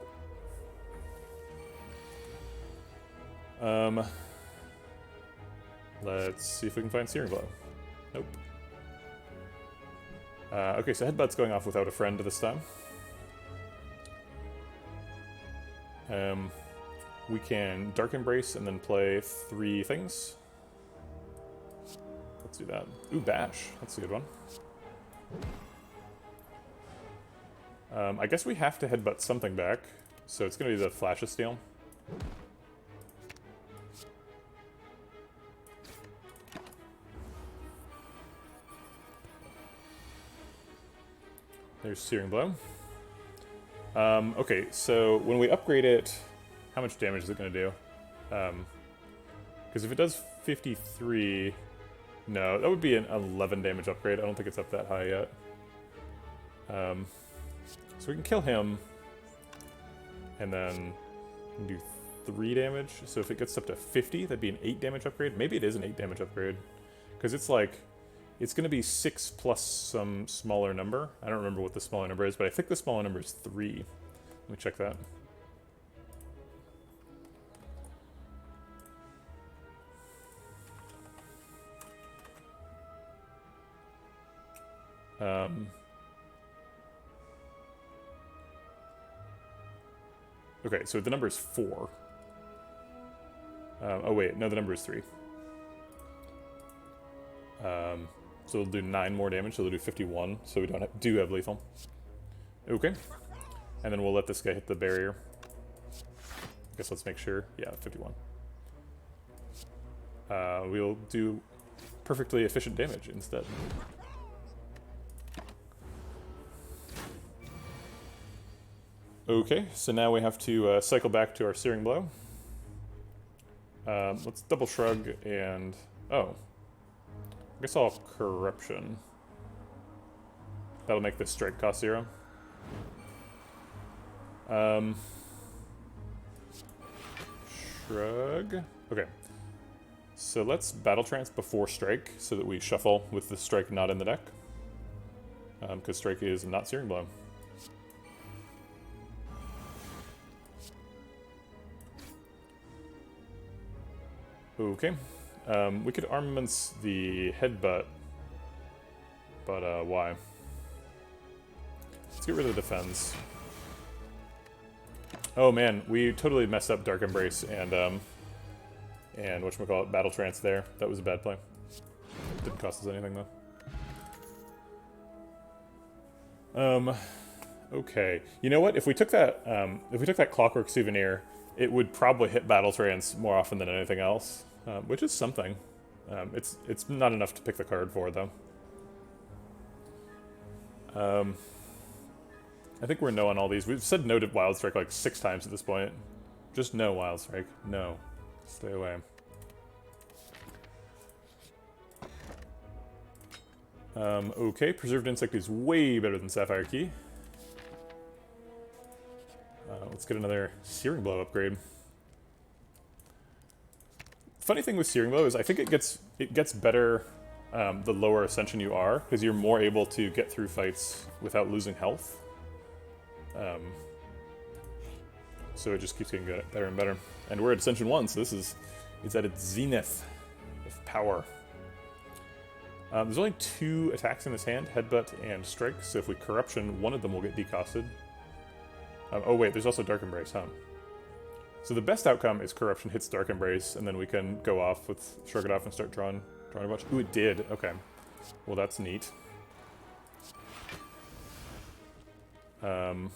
Let's see if we can find Searing Blow. Nope. Okay, so Headbutt's going off without a friend this time. We can Dark Embrace and then play 3 things. Let's do that. Ooh, Bash. That's a good one. I guess we have to Headbutt something back, so it's going to be the Flash of Steel. There's Searing Blow. Okay, so when we upgrade it, how much damage is it going to do? Because if it does 53... No, that would be an 11 damage upgrade. I don't think it's up that high yet. So we can kill him, and then do 3 damage. So if it gets up to 50, that'd be an 8 damage upgrade. Maybe it is an 8 damage upgrade. Because it's like... It's going to be 6 plus some smaller number. I don't remember what the smaller number is, but I think the smaller number is 3. Let me check that. Okay, so the number is 4. Oh wait, no, the number is 3. So it'll do 9 more damage, so it'll do 51, so we do have lethal. Okay. And then we'll let this guy hit the barrier. I guess let's make sure. Yeah, 51. We'll do perfectly efficient damage instead. Okay, so now we have to cycle back to our Searing Blow. Let's double shrug and... Oh. I guess I'll have Corruption. That'll make this strike cost 0. Shrug. Okay. So let's Battle Trance before strike so that we shuffle with the strike not in the deck. Because strike is not Searing Blow. Okay. We could armaments the headbutt, but why? Let's get rid of the defense. Oh man, we totally messed up Dark Embrace and whatchamacallit, Battle Trance there. That was a bad play. Didn't cost us anything though. Okay. You know what? If we took that Clockwork Souvenir, it would probably hit Battle Trance more often than anything else. Which is something. It's not enough to pick the card for, though. I think we're no on all these. We've said no to Wild Strike like 6 times at this point. Just no Wild Strike. No. Stay away. Okay, Preserved Insect is way better than Sapphire Key. Let's get another Searing Blow upgrade. Funny thing with Searing Blow is I think it gets better the lower Ascension you are, because you're more able to get through fights without losing health. So it just keeps getting better and better. And we're at Ascension 1, so it's at its zenith of power. There's only 2 attacks in this hand, Headbutt and Strike, so if we Corruption, one of them will get decosted. Oh wait, there's also Dark Embrace, huh? So the best outcome is Corruption hits Dark Embrace, and then we can go off with Shrug It Off and start drawing a bunch. Ooh, it did. Okay. Well, that's neat. We're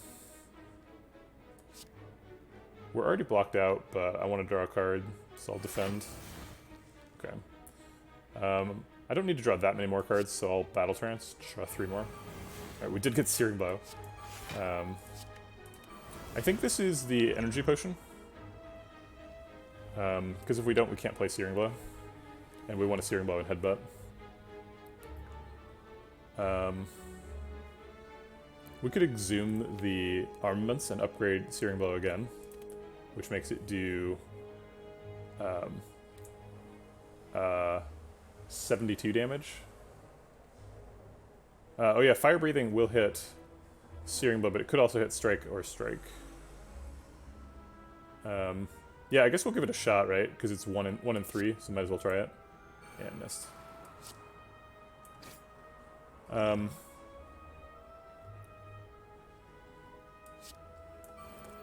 already blocked out, but I want to draw a card, so I'll defend. Okay. I don't need to draw that many more cards, so I'll Battle Trance, draw 3 more. Alright, we did get Searing Blow. I think this is the energy potion. Because if we don't, we can't play Searing Blow. And we want a Searing Blow and Headbutt. We could exhume the armaments and upgrade Searing Blow again, which makes it do 72 damage. Oh yeah, Fire Breathing will hit Searing Blow, but it could also hit Strike or Strike. Yeah, I guess we'll give it a shot, right? Because it's 1 in 3, so might as well try it. Yeah, missed.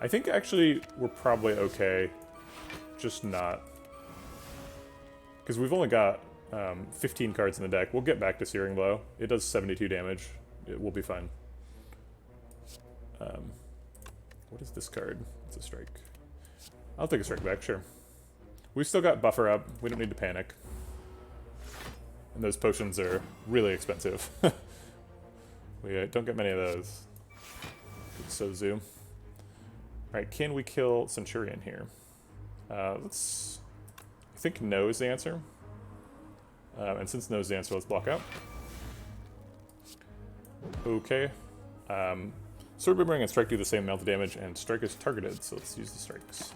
I think actually we're probably okay, just not. Because we've only got 15 cards in the deck. We'll get back to Searing Blow. It does 72 damage. It will be fine. What is this card? It's a strike. I'll take a strike back, sure. We've still got buffer up. We don't need to panic. And those potions are really expensive. We don't get many of those. So zoom. Alright, can we kill Centurion here? Let's... I think no is the answer. And since no is the answer, let's block out. Okay. Sword Boomerang and Strike do the same amount of damage, and Strike is targeted, so let's use the strikes.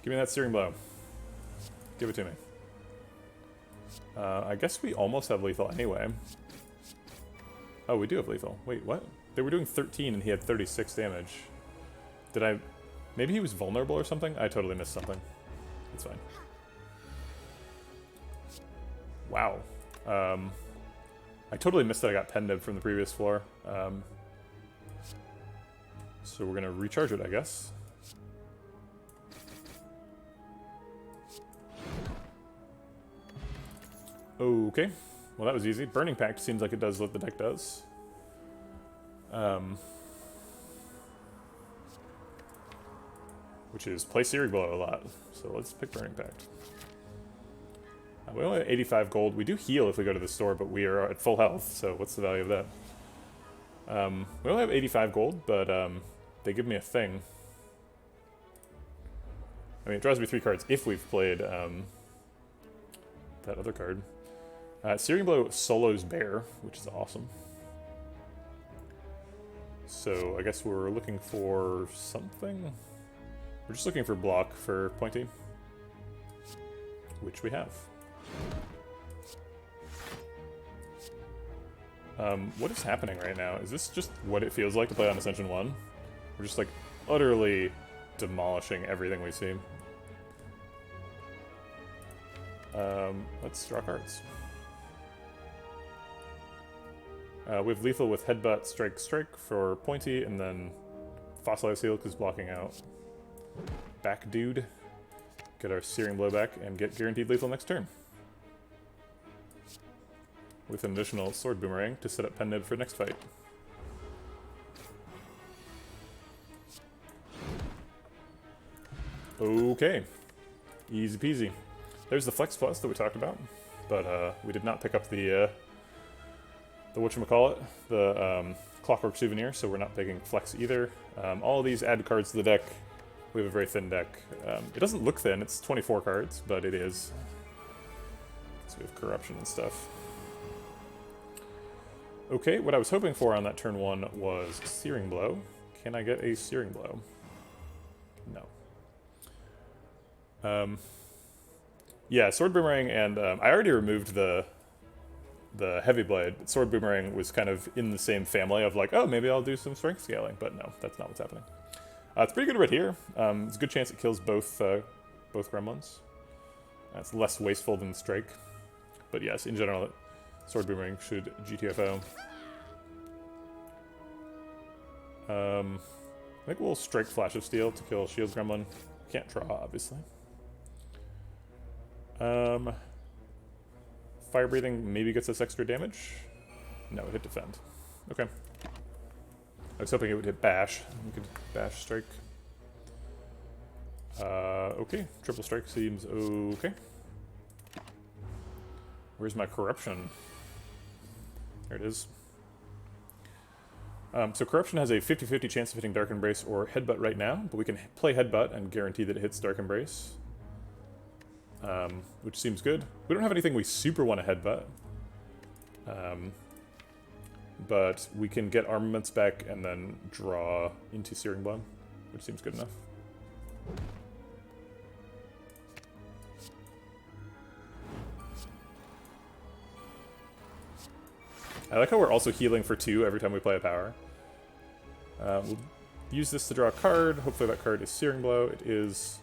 Give me that Searing Blow. Give it to me. I guess we almost have lethal anyway. Oh, we do have lethal. Wait, what? They were doing 13 and he had 36 damage. Did I... Maybe he was vulnerable or something? I totally missed something. It's fine. Wow. I totally missed that I got Pen Nib from the previous floor. So we're gonna recharge it, I guess. Okay. Well, that was easy. Burning Pact seems like it does what the deck does. Which is play Searing Blow a lot. So let's pick Burning Pact. We only have 85 gold. We do heal if we go to the store, but we are at full health, so what's the value of that? We only have 85 gold, but they give me a thing. I mean, it draws me 3 cards if we've played that other card. Searing Blow solos Bear, which is awesome. So I guess we're looking for something. We're just looking for block for Pointy, which we have. What is happening right now? Is this just what it feels like to play on Ascension 1? We're just like utterly demolishing everything we see. Let's draw cards. We have lethal with Headbutt, Strike, Strike for Pointy, and then Fossilized Heal because blocking out back dude. Get our Searing Blow back and get guaranteed lethal next turn. With an additional Sword Boomerang to set up Pen Nib for next fight. Okay. Easy peasy. There's the Flex Plus that we talked about, but we did not pick up the whatchamacallit, the Clockwork Souvenir, so we're not picking Flex either. All of these add cards to the deck. We have a very thin deck. It doesn't look thin, it's 24 cards, but it is. So we have Corruption and stuff. Okay, what I was hoping for on that turn 1 was Searing Blow. Can I get a Searing Blow? No. Yeah, Sword Boomerang and I already removed the Heavy Blade. Sword Boomerang was kind of in the same family of like, oh, maybe I'll do some strength scaling, but no, that's not what's happening. It's pretty good right here. It's a good chance it kills both gremlins. It's less wasteful than Strike. But yes, in general, Sword Boomerang should GTFO. I think we'll Strike Flash of Steel to kill Shield Gremlin. Can't draw, obviously. Fire Breathing maybe gets us extra damage. No, it hit Defend. Okay. I was hoping it would hit Bash. We could Bash Strike. Okay. Triple Strike seems okay. Where's my Corruption? There it is. So Corruption has a 50-50 chance of hitting Dark Embrace or Headbutt right now, but we can play Headbutt and guarantee that it hits Dark Embrace. Which seems good. We don't have anything we super want to Headbutt. But we can get armaments back and then draw into Searing Blow, which seems good enough. I like how we're also healing for 2 every time we play a power. We'll use this to draw a card. Hopefully that card is Searing Blow. It is...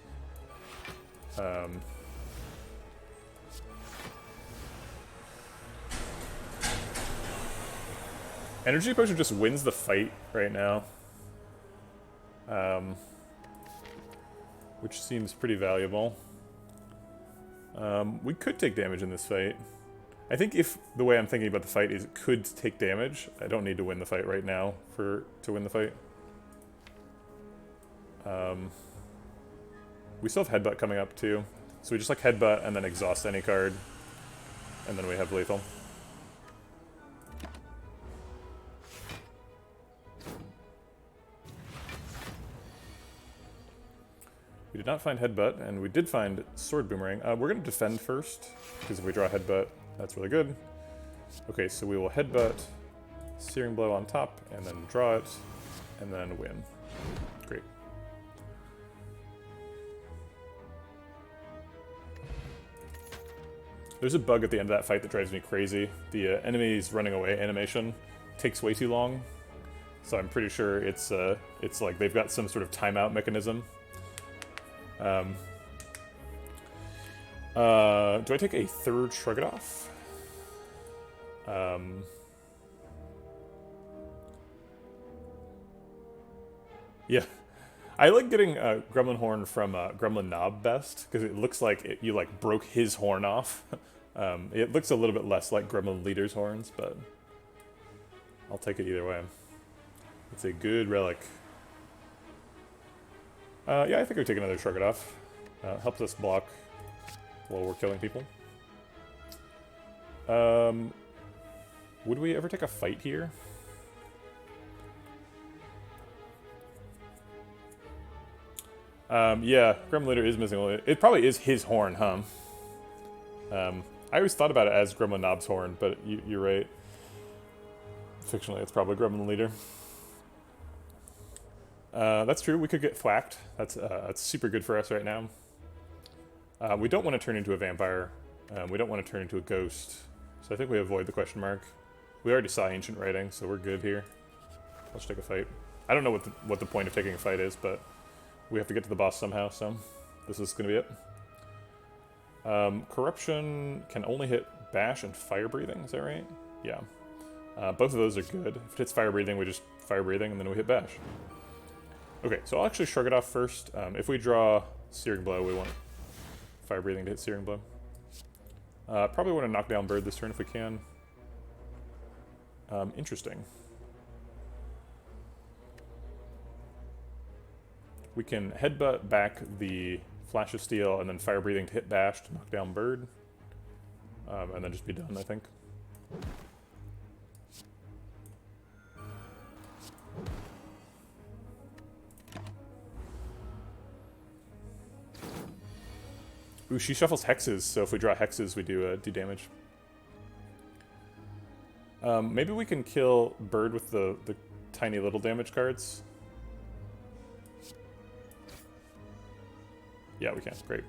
Energy Potion just wins the fight right now. Which seems pretty valuable. We could take damage in this fight. I think if the way I'm thinking about the fight is it could take damage, I don't need to win the fight right now to win the fight. We still have Headbutt coming up too. So we just like Headbutt and then exhaust any card. And then we have lethal. We did not find Headbutt, and we did find Sword Boomerang. We're going to defend first, because if we draw Headbutt, that's really good. Okay, so we will Headbutt, Searing Blow on top, and then draw it, and then win. Great. There's a bug at the end of that fight that drives me crazy. The enemy's running away animation takes way too long, so I'm pretty sure it's like they've got some sort of timeout mechanism. Do I take a third Shrug It Off? Yeah. I like getting Gremlin Horn from Gremlin Knob best, because it looks like you like broke his horn off. It looks a little bit less like Gremlin Leader's horns, but I'll take it either way. It's a good relic. Yeah, I think we take another Shrug It Off. Helps us block while we're killing people. Would we ever take a fight here? Yeah, Gremlin Leader is missing. It probably is his horn, huh? I always thought about it as Gremlin Knob's horn, but you're right. Fictionally, it's probably Gremlin Leader. That's true. We could get thwacked. That's super good for us right now. We don't want to turn into a vampire. We don't want to turn into a ghost. So I think we avoid the question mark. We already saw Ancient Writing, so we're good here. Let's take a fight. I don't know what the point of taking a fight is, but we have to get to the boss somehow, so this is going to be it. Corruption can only hit Bash and Fire Breathing, is that right? Yeah. Both of those are good. If it hits Fire Breathing, we just Fire Breathing, and then we hit Bash. Okay, so I'll actually Shrug It Off first. If we draw Searing Blow, we want Fire Breathing to hit Searing Blow. Probably want to knock down Bird this turn if we can. Interesting. We can Headbutt back the Flash of Steel and then Fire Breathing to hit Bash to knock down Bird. And then just be done, I think. Ooh, she shuffles hexes, so if we draw hexes, we do damage. Maybe we can kill Bird with the tiny little damage cards. Yeah, we can. Great.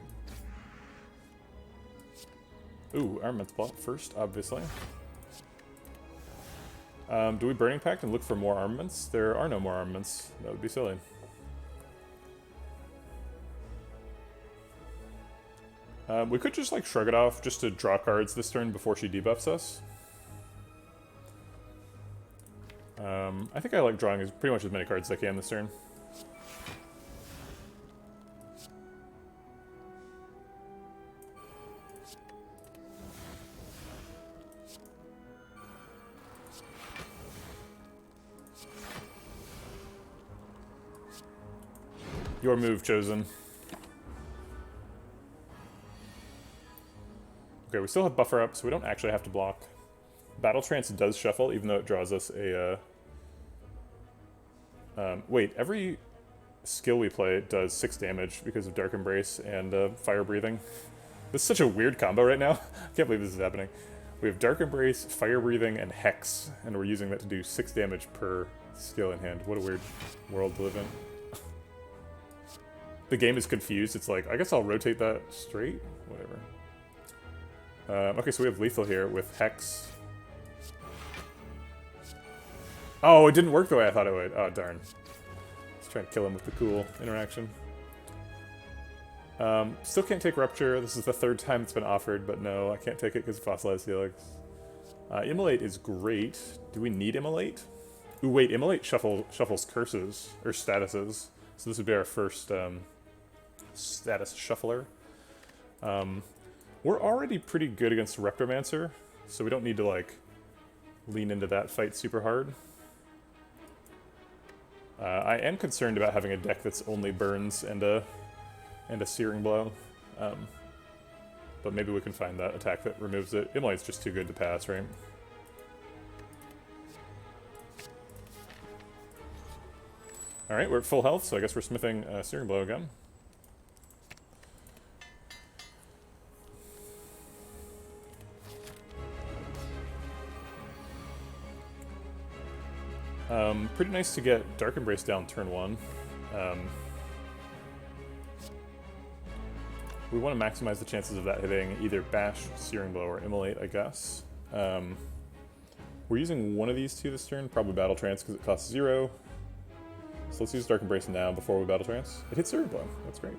Ooh, Armaments block first, obviously. Do we Burning Pact and look for more armaments? There are no more armaments. That would be silly. We could just like Shrug It Off just to draw cards this turn before she debuffs us. I think I like drawing pretty much as many cards as I can this turn. Your move, Chosen. Okay, we still have buffer up, so we don't actually have to block. Battle Trance does shuffle, even though it draws us a Wait, every skill we play does 6 damage because of Dark Embrace and Fire Breathing. This is such a weird combo right now. I can't believe this is happening. We have Dark Embrace, Fire Breathing, and Hex, and we're using that to do 6 damage per skill in hand. What a weird world to live in. The game is confused. It's like, I guess I'll rotate that straight? Whatever. Okay, so we have Lethal here with Hex. Oh, it didn't work the way I thought it would. Oh, darn. Let's try to kill him with the cool interaction. Still can't take Rupture. This is the 3rd time it's been offered, but no, I can't take it because of Fossilized Helix. Immolate is great. Do we need Immolate? Ooh, wait, Immolate shuffles curses, or statuses. So this would be our first status shuffler. We're already pretty good against Reptomancer, so we don't need to, like, lean into that fight super hard. I am concerned about having a deck that's only burns and a Searing Blow. But maybe we can find that attack that removes it. Immolate's just too good to pass, right? Alright, we're at full health, so I guess we're smithing Searing Blow again. Pretty nice to get Dark Embrace down turn 1. We want to maximize the chances of that hitting either Bash, Searing Blow, or Immolate, I guess. We're using one of these two this turn, probably Battle Trance because it costs 0. So let's use Dark Embrace now before we Battle Trance. It hits Searing Blow, that's great.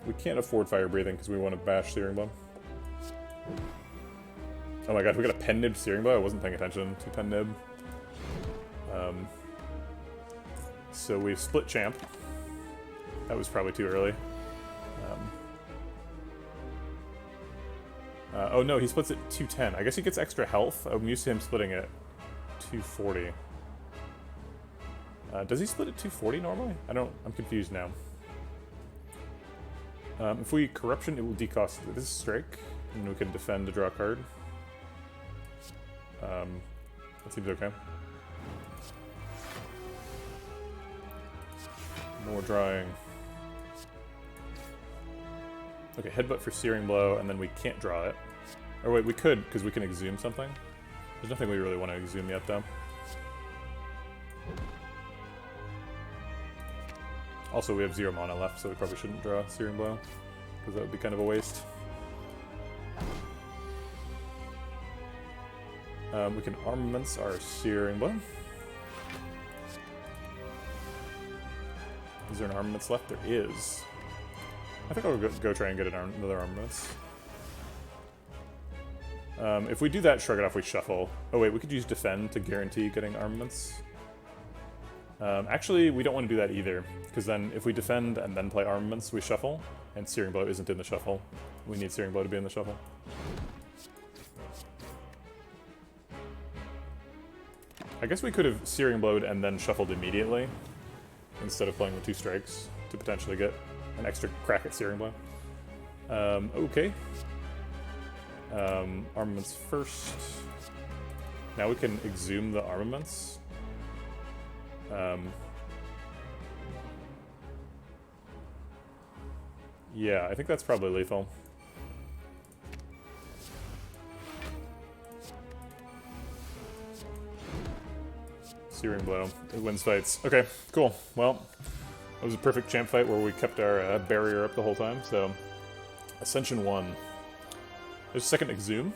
We can't afford Fire Breathing because we want to Bash Searing Blow. Oh my god, we got a Pen Nib Searing Blow? I wasn't paying attention to Pen Nib. So we've split Champ. That was probably too early. Oh no, he splits at 210. I guess he gets extra health. I'm used to him splitting at 240. Does he split at 240 normally? I'm confused now. If we Corruption, it will decost this strike, and we can defend to draw a card. That seems okay. More drawing. Okay, Headbutt for Searing Blow, and then we can't draw it. Or wait, we could, because we can exhume something. There's nothing we really want to exhume yet, though. Also, we have 0 mana left, so we probably shouldn't draw Searing Blow, because that would be kind of a waste. We can Armaments our Searing Blow. Is there an Armaments left? There is. I think I'll go try and get another Armaments. If we do that, Shrug It Off, we shuffle. Oh wait, we could use Defend to guarantee getting Armaments. Actually, we don't want to do that either, because then if we defend and then play Armaments, we shuffle, and Searing Blow isn't in the shuffle. We need Searing Blow to be in the shuffle. I guess we could have Searing Blowed and then shuffled immediately, instead of playing the 2 strikes, to potentially get an extra crack at Searing Blow. Okay. Armaments first. Now we can exhume the Armaments. Yeah, I think that's probably lethal. Searing Blow. It wins fights. Okay, cool. Well, that was a perfect champ fight where we kept our barrier up the whole time, so... Ascension 1. There's a second Exhume.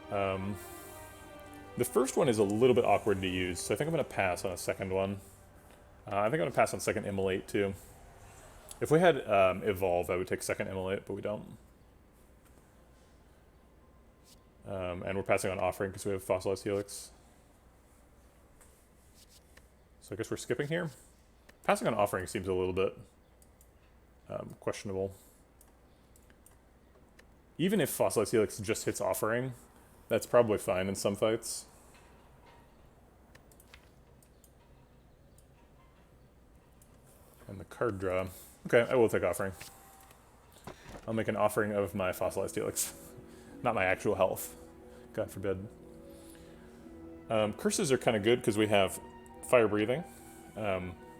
The first one is a little bit awkward to use, so I think I'm going to pass on a second one. I think I'm going to pass on second Immolate, too. If we had Evolve, I would take second Immolate, but we don't. And we're passing on Offering because we have Fossilized Helix. So I guess we're skipping here. Passing on Offering seems a little bit questionable. Even if Fossilized Helix just hits Offering, that's probably fine in some fights. And the card draw. Okay, I will take Offering. I'll make an offering of my Fossilized Helix. Not my actual health. God forbid. Curses are kind of good because we have fire breathing.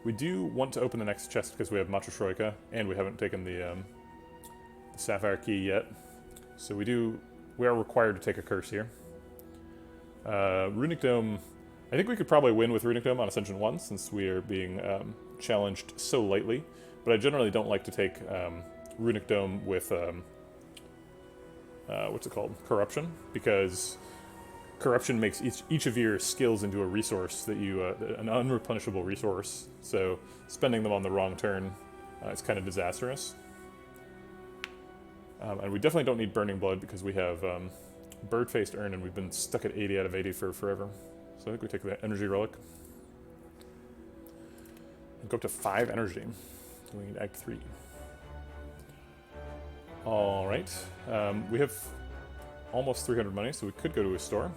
We do want to open the next chest because we have Macho Shroika, and we haven't taken the Sapphire Key yet. So we are required to take a curse here. Runic Dome, I think we could probably win with Runic Dome on Ascension 1 since we are being challenged so lightly, but I generally don't like to take Runic Dome with, what's it called? Corruption, because Corruption makes each of your skills into a resource that an unreplenishable resource, so spending them on the wrong turn is kind of disastrous. And we definitely don't need Burning Blood because we have Bird-Faced Urn and we've been stuck at 80 out of 80 for forever. So I think we take the Energy Relic. And go up to 5 energy. We need Act 3. Alright. We have almost 300 money, so we could go to a store.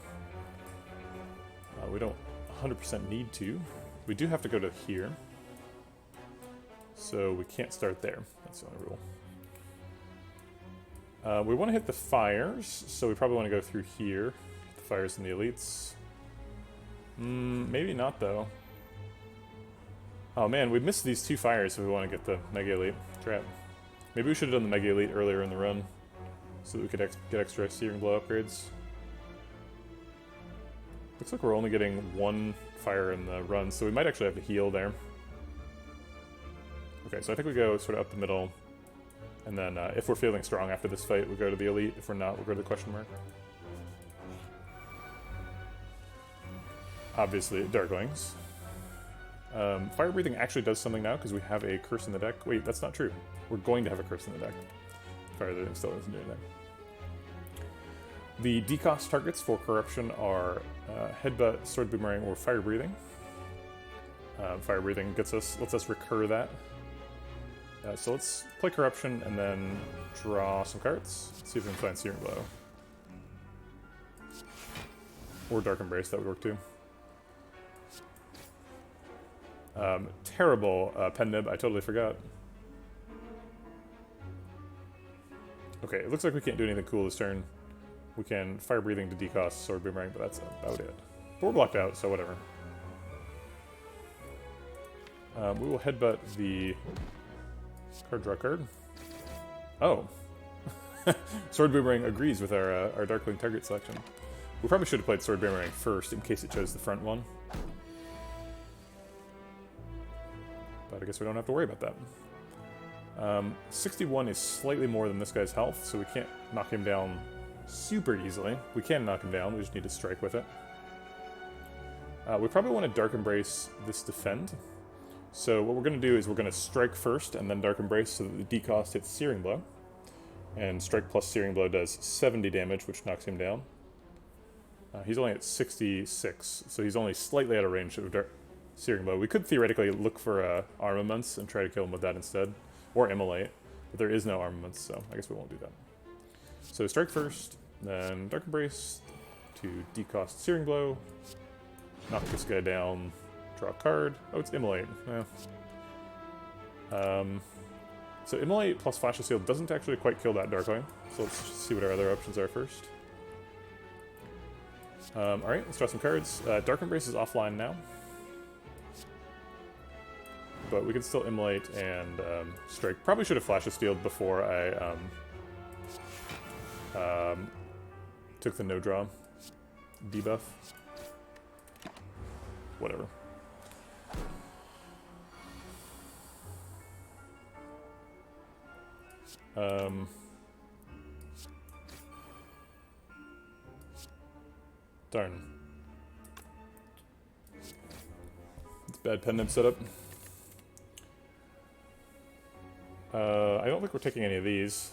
We don't 100% need to. We do have to go to here. So we can't start there. That's the only rule. We want to hit the fires, so we probably want to go through here. The fires and the elites. Maybe not, though. Oh man, we missed these 2 fires if we want to get the Mega Elite. Trap. Maybe we should have done the Mega Elite earlier in the run, so that we could get extra Searing Blow upgrades. Looks like we're only getting 1 fire in the run, so we might actually have to heal there. Okay, so I think we go sort of up the middle, and then if we're feeling strong after this fight, we go to the Elite. If we're not, we'll go to the question mark. Obviously, Darklings. Fire Breathing actually does something now because we have a curse in the deck. Wait, that's not true. We're going to have a curse in the deck. Fire Breathing still doesn't do anything. The decost targets for Corruption are Headbutt, Sword Boomerang, or Fire Breathing. Fire Breathing lets us recur that. So let's play Corruption and then draw some cards. Let's see if we can find Searing Blow. Or Dark Embrace, that would work too. Terrible pen nib, I totally forgot. Okay, it looks like we can't do anything cool this turn. We can Fire Breathing to decost Sword Boomerang, but that's about it. But we're blocked out, so whatever. We will headbutt the card draw card. Oh. Sword Boomerang agrees with our Darkling target selection. We probably should have played Sword Boomerang first in case it chose the front one. But I guess we don't have to worry about that. 61 is slightly more than this guy's health, so we can't knock him down super easily. We can knock him down, we just need to strike with it. We probably want to Dark Embrace this defend. So what we're going to do is we're going to strike first and then Dark Embrace so that the decost hits Searing Blow. And strike plus Searing Blow does 70 damage, which knocks him down. He's only at 66, so he's only slightly out of range of Searing Blow. We could theoretically look for Armaments and try to kill him with that instead. Or Immolate, but there is no Armaments, so I guess we won't do that. So strike first, then Dark Embrace to decost Searing Blow, knock this guy down, draw a card. Oh, it's Immolate. So Immolate plus Flash of Steel doesn't actually quite kill that Darkling, so let's see what our other options are first. Alright, let's draw some cards. Dark Embrace is offline now, but we can still Immolate and strike. Probably should have Flash of Steel before I took the no draw debuff. Whatever. Darn. It's bad pen nib setup. I don't think we're taking any of these.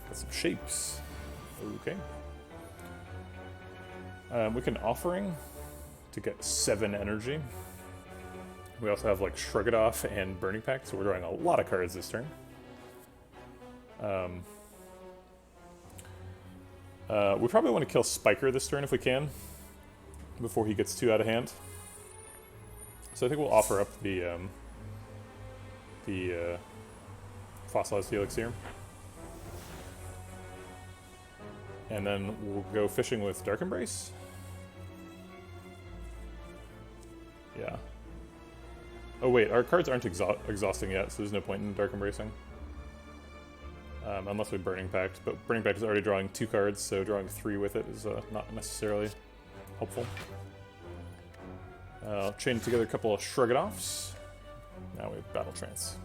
Got some shapes. Okay. We can Offering to get 7 energy. We also have like Shrug It Off and Burning Pact, so we're drawing a lot of cards this turn. We probably want to kill Spiker this turn if we can, before he gets too out of hand. So I think we'll offer up the fossilized Helix here. And then we'll go fishing with Dark Embrace. Yeah. Oh wait, our cards aren't exhausting yet, so there's no point in Dark Embracing. Unless we Burning Pact, but Burning Pact is already drawing 2 cards, so drawing 3 with it is not necessarily helpful. Chain together a couple of Shrug-It-Offs. Now we have Battle Trance.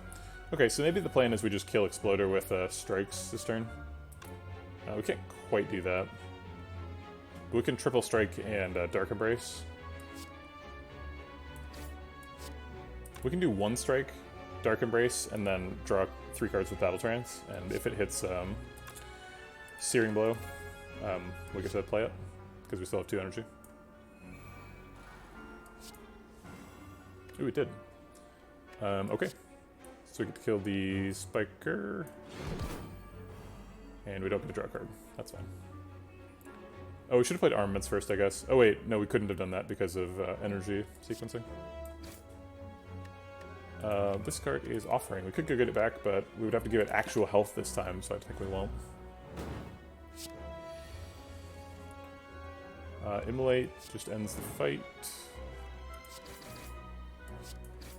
Okay, so maybe the plan is we just kill Exploder with Strikes this turn. We can't quite do that. We can Triple Strike and Dark Embrace. We can do 1 strike, Dark Embrace, and then draw 3 cards with Battle Trance, and if it hits Searing Blow, we get to play it, because we still have 2 energy. Ooh, we did. Okay. So we get to kill the Spiker, and we don't get to draw a card. That's fine. Oh, we should have played Armaments first, I guess. Oh wait, no, we couldn't have done that because of energy sequencing. This card is Offering. We could go get it back, but we would have to give it actual health this time, so I think we won't. Immolate just ends the fight.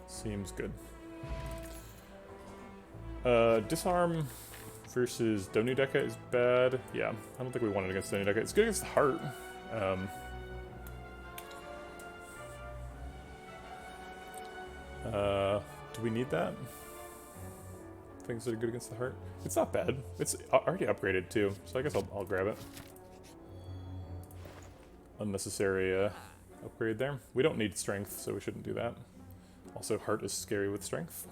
Seems good. Disarm versus Donudeka is bad. Yeah, I don't think we want it against Donudeka. It's good against the Heart. Do we need that? Things that are good against the Heart? It's not bad. It's already upgraded too, so I guess I'll grab it. Unnecessary upgrade there. We don't need Strength, so we shouldn't do that. Also, Heart is scary with Strength.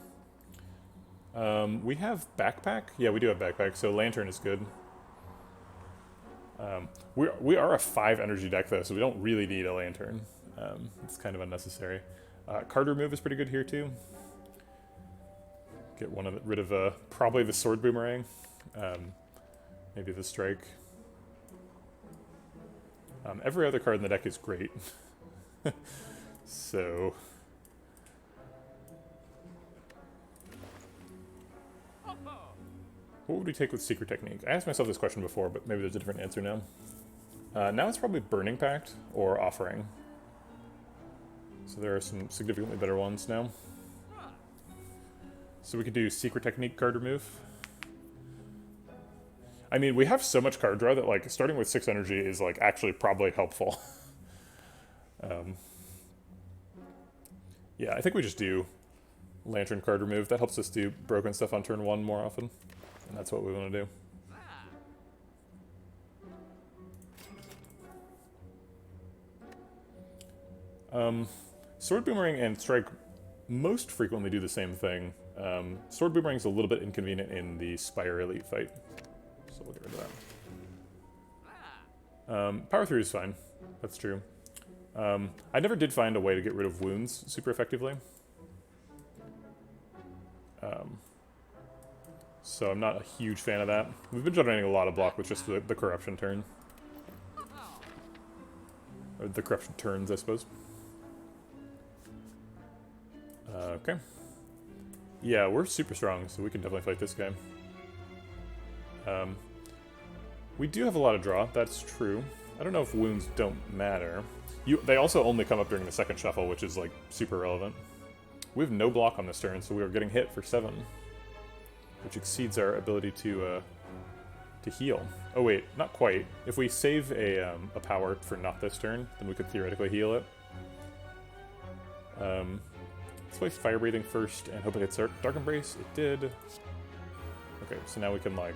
We have Backpack? Yeah, we do have Backpack, so Lantern is good. We are a 5 energy deck though, so we don't really need a Lantern. It's kind of unnecessary. Card Remove is pretty good here too. Get rid of probably the Sword Boomerang. Maybe the Strike. Every other card in the deck is great. So... what would we take with Secret Technique? I asked myself this question before, but maybe there's a different answer now. Now it's probably Burning Pact or Offering. So there are some significantly better ones now. So we could do Secret Technique card remove. I mean, we have so much card draw that, like, starting with 6 energy is, like, actually probably helpful. Yeah, I think we just do Lantern card remove. That helps us do broken stuff on turn 1 more often. And that's what we want to do. Sword Boomerang and Strike most frequently do the same thing. Sword Boomerang is a little bit inconvenient in the Spire Elite fight. So we'll get rid of that. Power Through is fine. That's true. I never did find a way to get rid of wounds super effectively. So I'm not a huge fan of that. We've been generating a lot of block with just the Corruption turn. Or the Corruption turns, I suppose. Okay. Yeah, we're super strong, so we can definitely fight this guy. We do have a lot of draw, that's true. I don't know if wounds don't matter. They also only come up during the second shuffle, which is, like, super relevant. We have no block on this turn, so we are getting hit for 7. Which exceeds our ability to heal. Oh wait, not quite. If we save a power for not this turn, then we could theoretically heal it. Let's play Fire Breathing first and hope it hits Dark Embrace. It did. Okay, so now we can, like,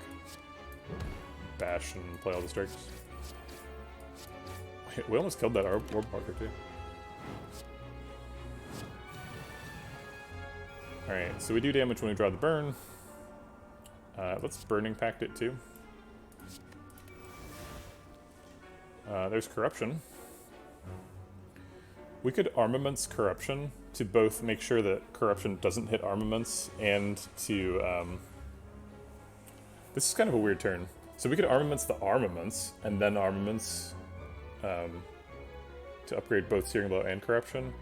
bash and play all the strikes. Wait, we almost killed that Orb Walker too. Alright, so we do damage when we draw the burn. Let's Burning Pact it too. There's Corruption. We could Armaments Corruption to both make sure that Corruption doesn't hit Armaments and to... This is kind of a weird turn. So we could Armaments the Armaments, and then Armaments to upgrade both Searing Blow and Corruption.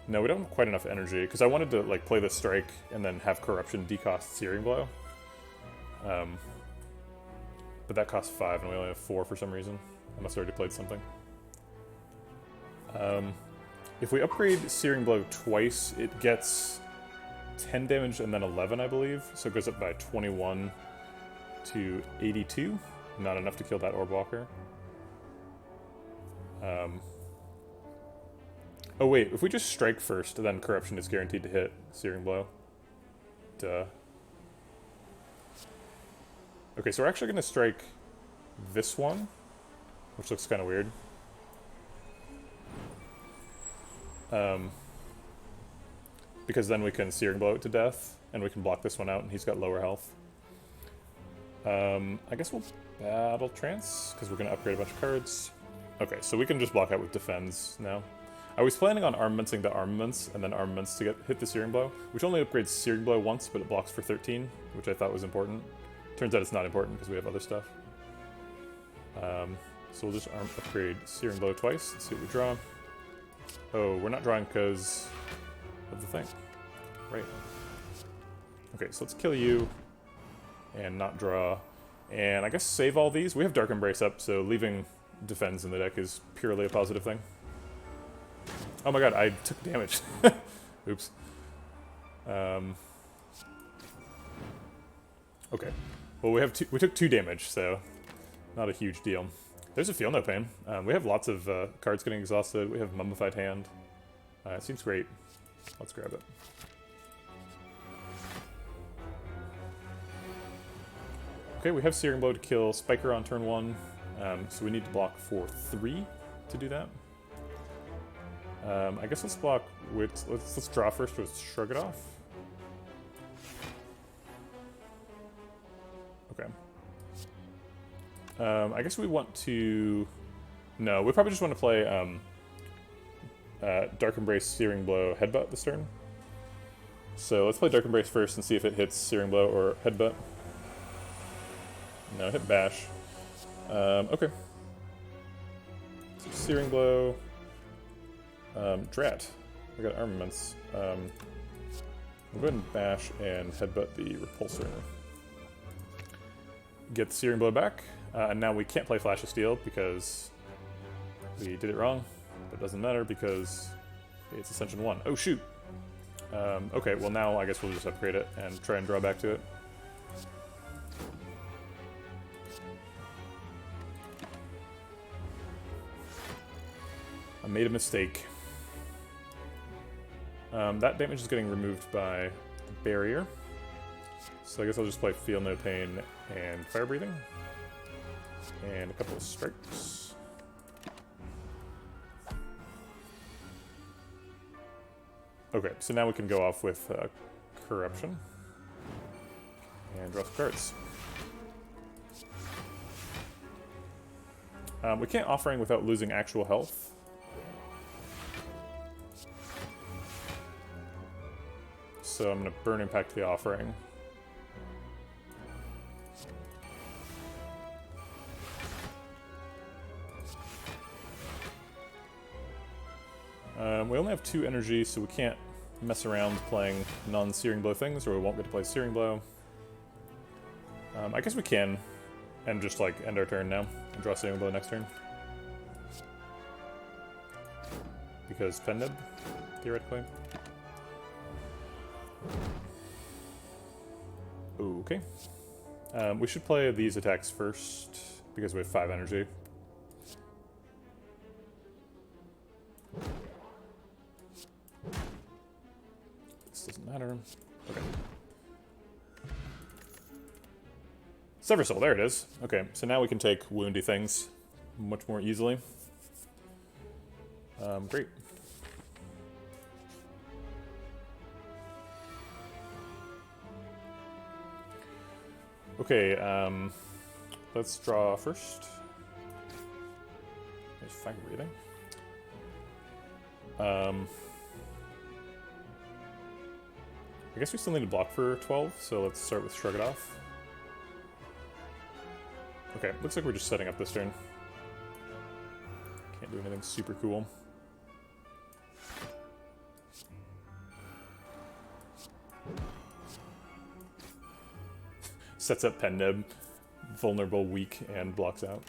No, we don't have quite enough energy, because I wanted to like play the strike and then have corruption decost Searing Blow. But that costs 5 and we only have 4 for some reason. I must have already played something. If we upgrade Searing Blow twice, it gets 10 damage and then 11, I believe. So it goes up by 21 to 82. Not enough to kill that Orb Walker. Oh wait, if we just strike first, then Corruption is guaranteed to hit Searing Blow. Duh. Okay, so we're actually going to strike this one, which looks kind of weird. Because then we can Searing Blow it to death, and we can block this one out, and he's got lower health. I guess we'll Battle Trance, because we're going to upgrade a bunch of cards. Okay, so we can just block out with Defends now. I was planning on armamentsing the armaments, and then armaments to hit the Searing Blow, which only upgrades Searing Blow once, but it blocks for 13, which I thought was important. Turns out it's not important, because we have other stuff. So we'll just upgrade Searing Blow twice. Let's see what we draw. Oh, we're not drawing because of the thing. Right. Okay, so let's kill you and not draw. And I guess save all these. We have Dark Embrace up, so leaving Defends in the deck is purely a positive thing. Oh my god, I took damage. Oops. Okay. Well, we took 2 damage, so not a huge deal. There's a Feel No Pain. We have lots of cards getting exhausted. We have Mummified Hand. It seems great. Let's grab it. Okay, we have Searing Blow to kill Spiker on turn 1, so we need to block for 3 to do that. I guess let's block with let's draw first with Shrug It Off. Okay. I guess we want to. No, we probably just want to play Dark Embrace, Searing Blow, Headbutt this turn. So let's play Dark Embrace first and see if it hits Searing Blow or Headbutt. No, hit Bash. Okay. So Searing Blow. Drat. We got armaments. We'll go ahead and Bash and Headbutt the Repulsor. Get the Searing Blow back. And now we can't play Flash of Steel because we did it wrong. But it doesn't matter because it's Ascension 1. Oh, shoot! Okay, well now I guess we'll just upgrade it and try and draw back to it. I made a mistake. That damage is getting removed by the barrier. So I guess I'll just play Feel No Pain and Fire Breathing. And a couple of strikes. Okay, so now we can go off with Corruption. And draw some cards. We can't Offering without losing actual health. So I'm going to Burn Impact the Offering. We only have 2 energy, so we can't mess around playing non-Searing Blow things, or we won't get to play Searing Blow. I guess we can, and just like end our turn now, and draw Searing Blow next turn. Because Fended, theoretically. Okay. We should play these attacks first, because we have 5 energy. This doesn't matter. Okay. Sever Soul, there it is. Okay, so now we can take woundy things much more easily. Great. Okay, let's draw first. There's Fire Breathing. I guess we still need to block for 12, so let's start with Shrug It Off. Okay, looks like we're just setting up this turn. Can't do anything super cool. Sets up Pen Nib, vulnerable, weak, and blocks out.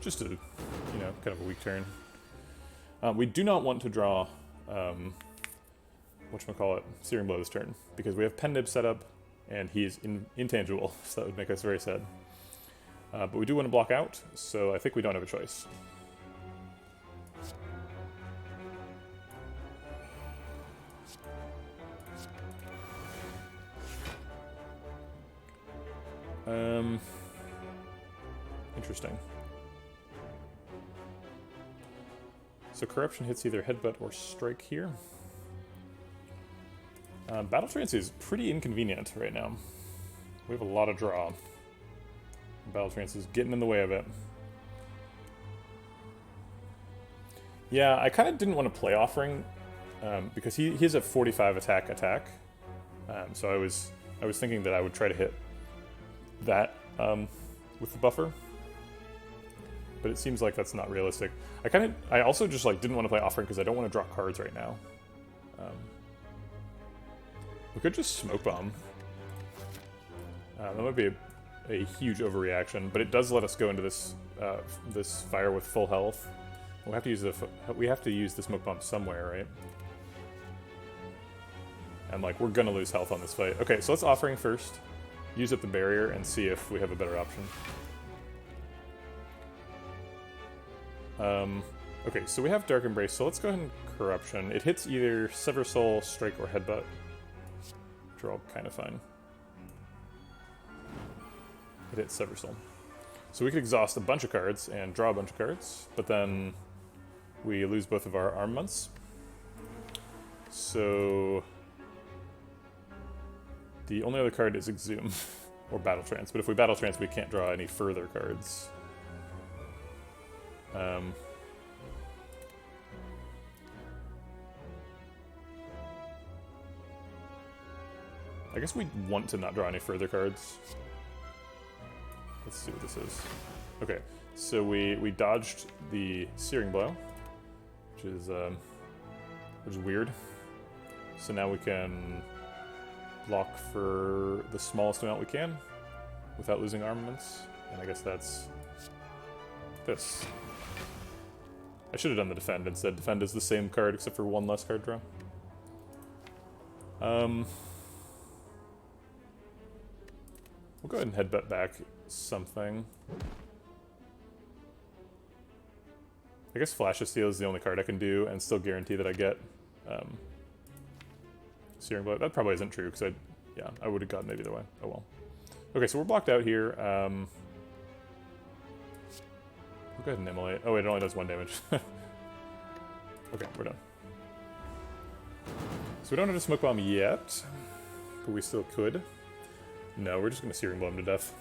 Just a, you know, kind of a weak turn. We do not want to draw, whatchamacallit, Searing Blow this turn, because we have Pen Nib set up, and he's intangible, so that would make us very sad. But we do want to block out, so I think we don't have a choice. Interesting. So Corruption hits either Headbutt or Strike here. Battle Trance is pretty inconvenient right now. We have a lot of draw. Battle Trance is getting in the way of it. Yeah, I kind of didn't want to play Offering because he has a 45 attack. So I was thinking that I would try to hit that with the buffer, but it seems like that's not realistic. I also just like didn't want to play Offering because I don't want to draw cards right now. We could just Smoke Bomb. That might be a huge overreaction, but it does let us go into this this fire with full health. We have to use the Smoke Bomb somewhere, right? And like we're gonna lose health on this fight. Okay, so let's Offering first. Use up the barrier and see if we have a better option. Okay, so we have Dark Embrace, so let's go ahead and Corruption. It hits either Sever Soul, Strike, or Headbutt, which are all kind of fine. It hits Sever Soul. So we could exhaust a bunch of cards and draw a bunch of cards, but then we lose both of our armaments. So the only other card is Exhume, or Battle Trance, but if we Battle Trance, we can't draw any further cards. I guess we want to not draw any further cards. Let's see what this is. Okay, so we dodged the Searing Blow, which is weird. So now we can block for the smallest amount we can without losing armaments, and I guess that's this. I should have done the Defend instead. Defend is the same card except for one less card draw. We'll go ahead and Headbutt back something. I guess Flash of Steel is the only card I can do and still guarantee that I get Searing Blow. That probably isn't true because I would have gotten it either way. Oh well. Okay, so we're blocked out here. We'll go ahead and Immolate. Oh wait, it only does 1 damage. Okay, we're done. So we don't have a Smoke Bomb yet, but we still could. No, we're just going to Searing Blow him to death.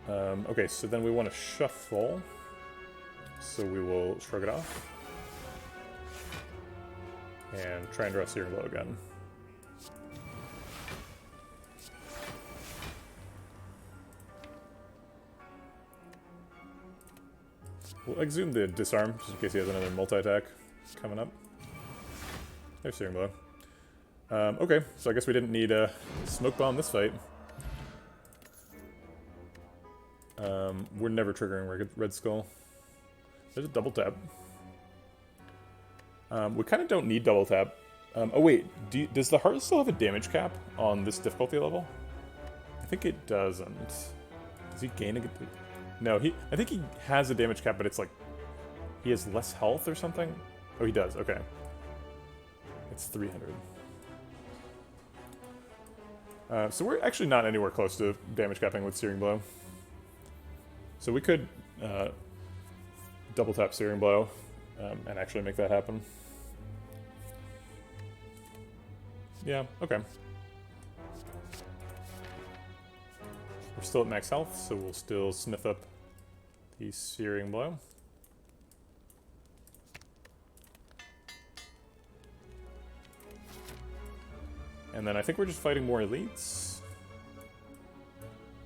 Okay, so then we want to shuffle. So we will shrug it off. And try and draw Searing Blow again. We'll Exhume the Disarm, just in case he has another multi-attack coming up. There's Searing Blow. Okay, so I guess we didn't need a Smoke Bomb this fight. We're never triggering Red Skull. There's a double tap. We kind of don't need double tap. Oh wait, does the Heart still have a damage cap on this difficulty level? I think it doesn't. Does he gain a... No, I think he has a damage cap, but it's like... He has less health or something? Oh, he does, okay. It's 300. So we're actually not anywhere close to damage capping with Searing Blow. So we could double tap Searing Blow and actually make that happen. Yeah, okay. We're still at max health, so we'll still sniff up the Searing Blow. And then I think we're just fighting more elites.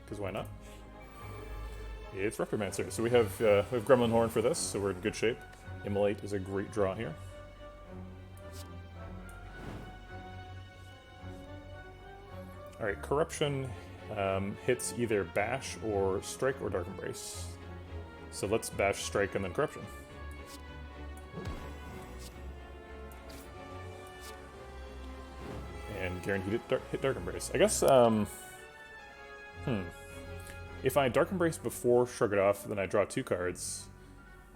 Because why not? It's Reptimancer. So we have Gremlin Horn for this, so we're in good shape. Immolate is a great draw here. Alright, Corruption hits either Bash or Strike or Dark Embrace. So let's Bash, Strike, and then Corruption. And guaranteed hit Dark Embrace. I guess, if I Dark Embrace before Shrug It Off, then I draw 2 cards.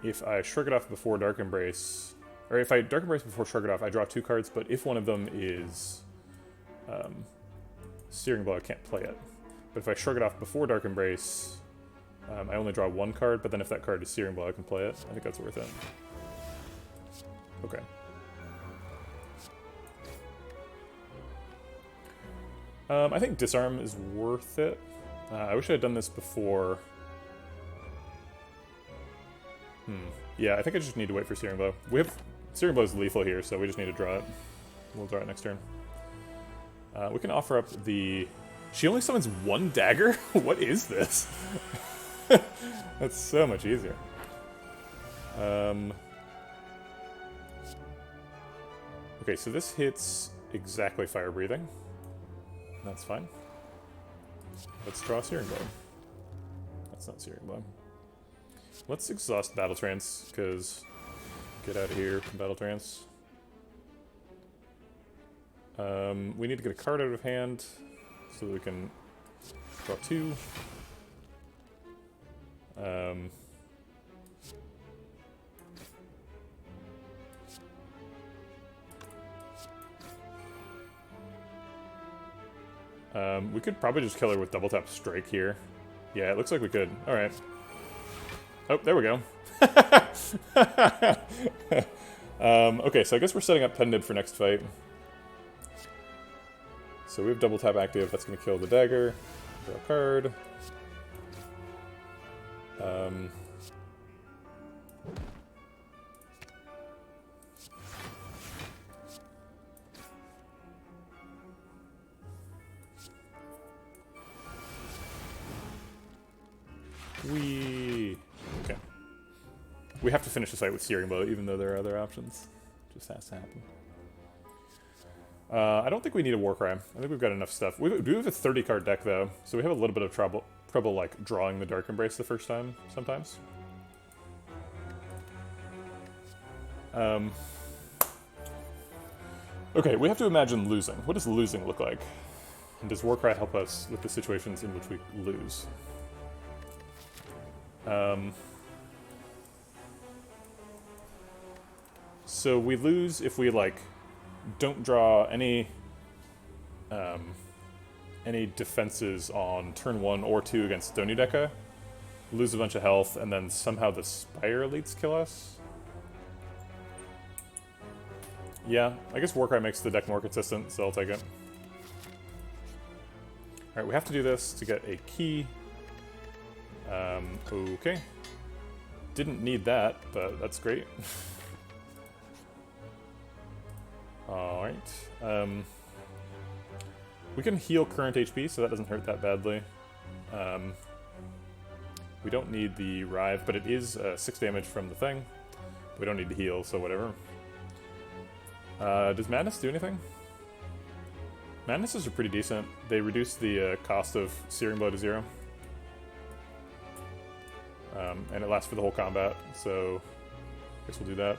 If I Shrug It Off before Dark Embrace, or if I Dark Embrace before Shrug It Off, I draw 2 cards, but if one of them is Searing Blow, I can't play it. But if I Shrug It Off before Dark Embrace, I only draw 1 card, but then if that card is Searing Blow, I can play it. I think that's worth it. Okay. I think Disarm is worth it. I wish I had done this before. Yeah, I think I just need to wait for Searing Blow. Searing Blow is lethal here, so we just need to draw it. We'll draw it next turn. We can offer up the... She only summons 1 dagger? What is this? That's so much easier. Okay, so this hits exactly Fire Breathing. That's fine. Let's draw Searing Blow. That's not Searing Blow. Let's exhaust Battle Trance, because get out of here from Battle Trance. We need to get a card out of hand so that we can draw 2. We could probably just kill her with double tap Strike here. Yeah, it looks like we could. Alright. Oh, there we go. Okay, so I guess we're setting up Pendant for next fight. So we have double tap active. That's going to kill the dagger. Draw a card. Okay. We have to finish the fight with Searing Blow, even though there are other options. Just has to happen. I don't think we need a Warcry. I think we've got enough stuff. We do have a 30-card deck, though, so we have a little bit of trouble like, drawing the Dark Embrace the first time, sometimes. Okay, we have to imagine losing. What does losing look like? And does Warcry help us with the situations in which we lose? So we lose if we, like, don't draw any defenses on turn 1 or 2 against Donudeka, lose a bunch of health, and then somehow the Spire elites kill us. Yeah, I guess Warcry makes the deck more consistent, so I'll take it. Alright, we have to do this to get a key. Okay. Didn't need that, but that's great. Alright. We can heal current HP, so that doesn't hurt that badly. We don't need the Rive, but it is 6 damage from the thing. We don't need to heal, so whatever. Does Madness do anything? Madnesses are pretty decent. They reduce the cost of Searing Blow to 0. And it lasts for the whole combat, so I guess we'll do that.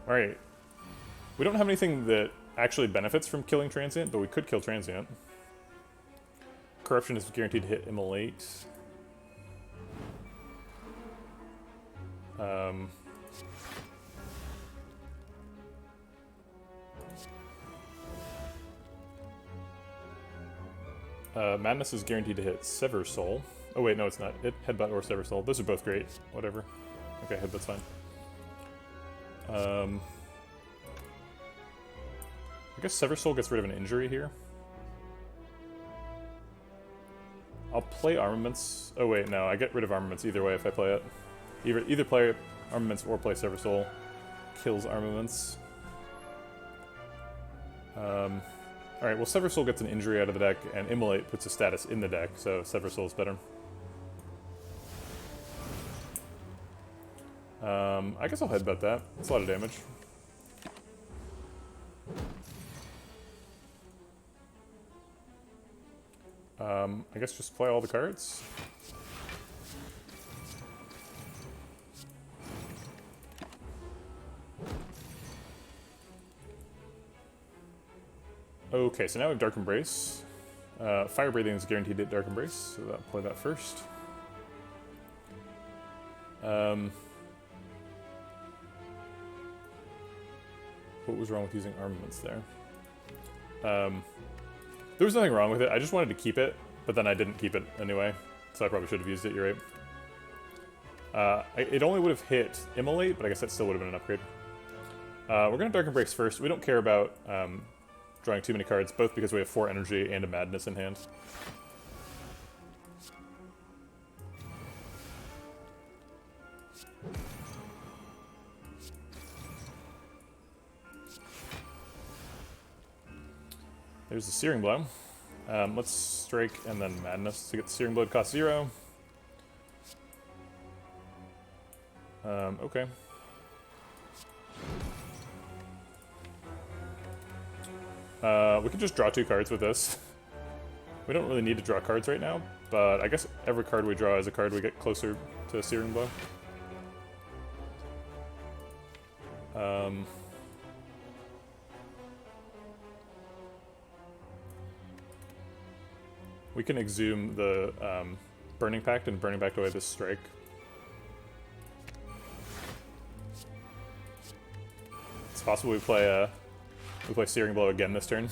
Alright. We don't have anything that actually benefits from killing Transient, but we could kill Transient. Corruption is guaranteed to hit Immolate. Madness is guaranteed to hit Sever Soul. Oh wait, no it's not. Hit Headbutt or Sever Soul. Those are both great. Whatever. Okay, Headbutt's fine. I guess Sever Soul gets rid of an injury here. I'll play Armaments. Oh wait, no, I get rid of Armaments either way if I play it. Either play Armaments or play Sever Soul. Kills Armaments. Alright, well Sever Soul gets an injury out of the deck, and Immolate puts a status in the deck, so Sever Soul is better. I guess I'll headbutt that. That's a lot of damage. I guess just play all the cards. Okay, so now we have Dark Embrace. Fire Breathing is guaranteed at Dark Embrace, so I'll play that first. What was wrong with using armaments there? There was nothing wrong with it. I just wanted to keep it, but then I didn't keep it anyway, so I probably should have used it, you're right. It only would have hit Immolate, but I guess that still would have been an upgrade. We're going to Dark Embrace first. We don't care about drawing too many cards, both because we have 4 energy and a Madness in hand. There's the Searing Blow. Let's strike and then Madness to get the Searing Blow to cost 0. Okay. We can just draw 2 cards with this. We don't really need to draw cards right now, but I guess every card we draw is a card we get closer to Searing Blow. We can exhume the Burning Pact and Burning Pact away this strike. It's possible we play Searing Blow again this turn.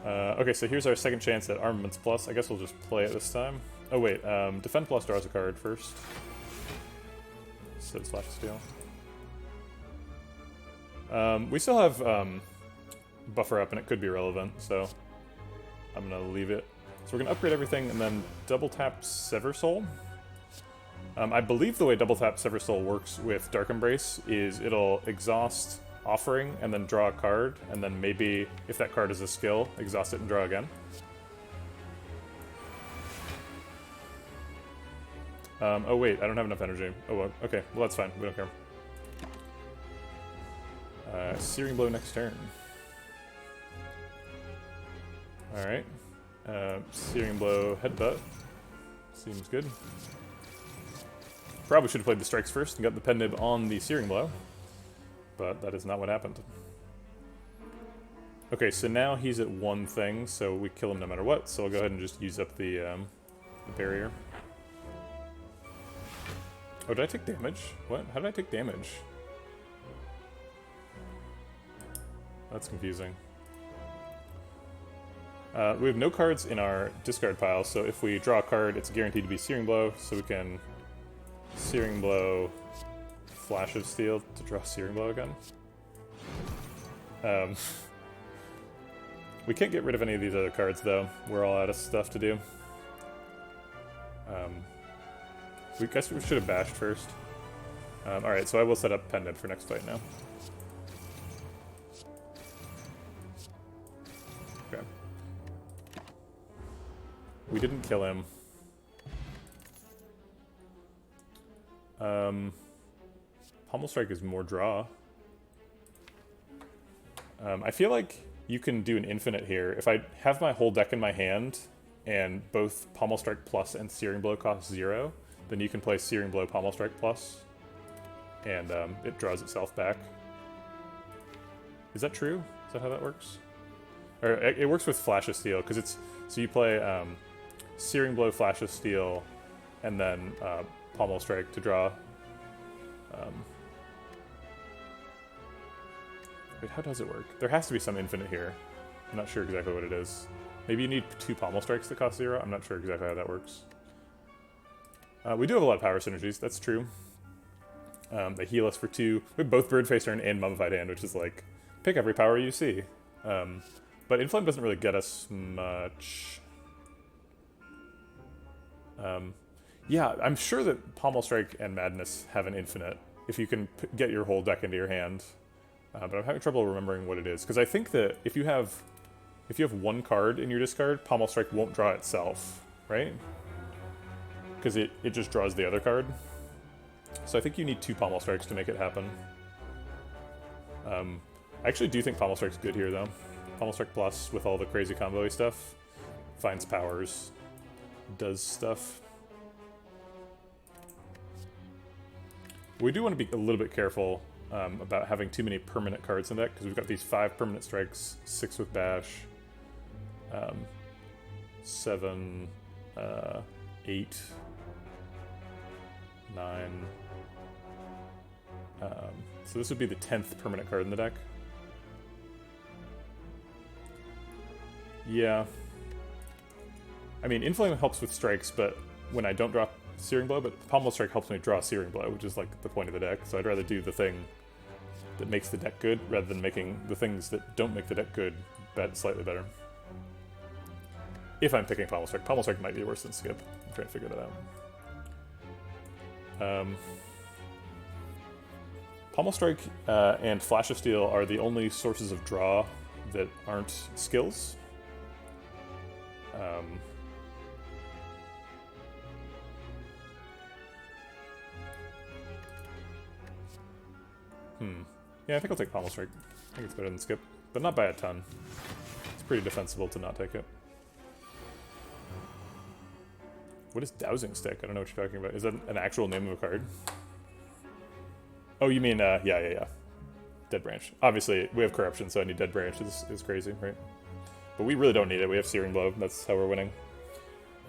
Okay, so here's our second chance at Armaments Plus. I guess we'll just play it this time. Oh wait, Defend Plus draws a card first. So it's Flash of Steel. We still have Buffer up and it could be relevant, so I'm gonna leave it. So we're gonna upgrade everything and then double tap Sever Soul. I believe the way double tap Sever Soul works with Dark Embrace is it'll exhaust Offering and then draw a card, and then maybe, if that card is a skill, exhaust it and draw again. Oh wait, I don't have enough energy. Oh well, okay, well that's fine, we don't care. Searing Blow next turn. Alright. Searing Blow Headbutt. Seems good. Probably should have played the strikes first and got the pen nib on the Searing Blow. But that is not what happened. Okay, so now he's at 1 thing, so we kill him no matter what, so I'll go ahead and just use up the barrier. Oh, did I take damage? What? How did I take damage? That's confusing. We have no cards in our discard pile, so if we draw a card, it's guaranteed to be Searing Blow, so we can Searing Blow, Flash of Steel to draw Searing Blow again. We can't get rid of any of these other cards, though. We're all out of stuff to do. We guess we should have bashed first. Alright, so I will set up Pendant for next fight now. Okay. We didn't kill him. Pommel Strike is more draw. I feel like you can do an infinite here. If I have my whole deck in my hand, and both Pommel Strike Plus and Searing Blow cost 0, then you can play Searing Blow Pommel Strike Plus, and it draws itself back. Is that true? Is that how that works? Or it works with Flash of Steel, because it's... So you play Searing Blow, Flash of Steel, and then Pommel Strike to draw... Wait, how does it work? There has to be some infinite here. I'm not sure exactly what it is. Maybe you need 2 Pommel Strikes that cost 0? I'm not sure exactly how that works. We do have a lot of power synergies, that's true. They heal us for 2. We have both Birdface Urn and Mummified Hand, which is like, pick every power you see. But Inflame doesn't really get us much. Yeah, I'm sure that Pommel Strike and Madness have an infinite, if you can get your whole deck into your hand. But I'm having trouble remembering what it is, because I think that if you have 1 card in your discard, Pommel Strike won't draw itself, right? Because it just draws the other card. So I think you need 2 Pommel Strikes to make it happen. I actually do think Pommel Strike's good here, though. Pommel Strike Plus with all the crazy combo-y stuff. Finds powers, does stuff. We do want to be a little bit careful about having too many permanent cards in the deck, because we've got these 5 permanent strikes, 6 with bash, 7, 8, 9. So this would be the 10th permanent card in the deck. Yeah. I mean, Inflame helps with strikes, but when I don't draw Searing Blow, but Pommel Strike helps me draw Searing Blow, which is like the point of the deck, so I'd rather do the thing that makes the deck good, rather than making the things that don't make the deck good slightly better. If I'm picking Pommel Strike. Pommel Strike might be worse than Skip. I'm trying to figure that out. Pommel Strike and Flash of Steel are the only sources of draw that aren't skills. Yeah, I think I'll take Pommel Strike. I think it's better than Skip, but not by a ton. It's pretty defensible to not take it. What is Dowsing Stick? I don't know what you're talking about. Is that an actual name of a card? Oh, you mean, yeah. Dead Branch. Obviously, we have Corruption, so I need Dead Branch. Is crazy, right? But we really don't need it. We have Searing Blow. That's how we're winning.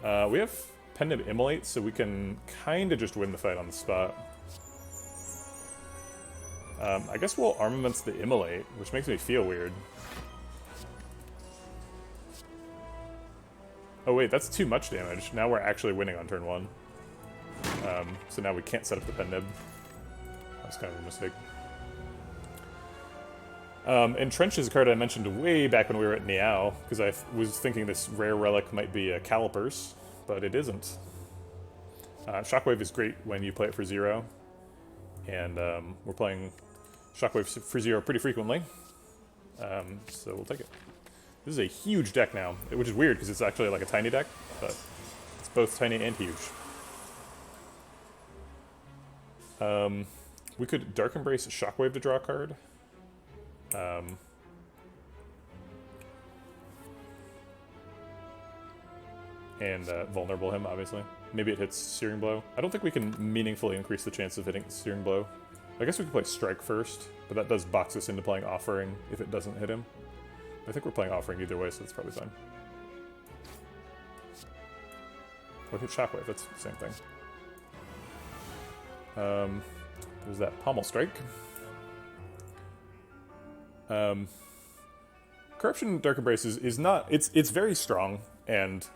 We have Pendant Immolate, so we can kind of just win the fight on the spot. I guess we'll Armaments the Immolate, which makes me feel weird. Oh wait, that's too much damage. Now we're actually winning on turn 1. So now we can't set up the Pen Nib. That's kind of a mistake. Entrench is a card I mentioned way back when we were at Niao, because I was thinking this rare relic might be a Calipers, but it isn't. Shockwave is great when you play it for 0, and we're playing Shockwave for 0 pretty frequently, so we'll take it. This is a huge deck now, which is weird because it's actually like a tiny deck, but it's both tiny and huge. We could Dark Embrace Shockwave to draw a card. And vulnerable him, obviously. Maybe it hits Searing Blow. I don't think we can meaningfully increase the chance of hitting Searing Blow. I guess we could play Strike first, but that does box us into playing Offering if it doesn't hit him. I think we're playing Offering either way, so that's probably fine. Or hit Shockwave, that's the same thing. There's that Pommel Strike. Corruption Dark Embrace is not... It's very strong, and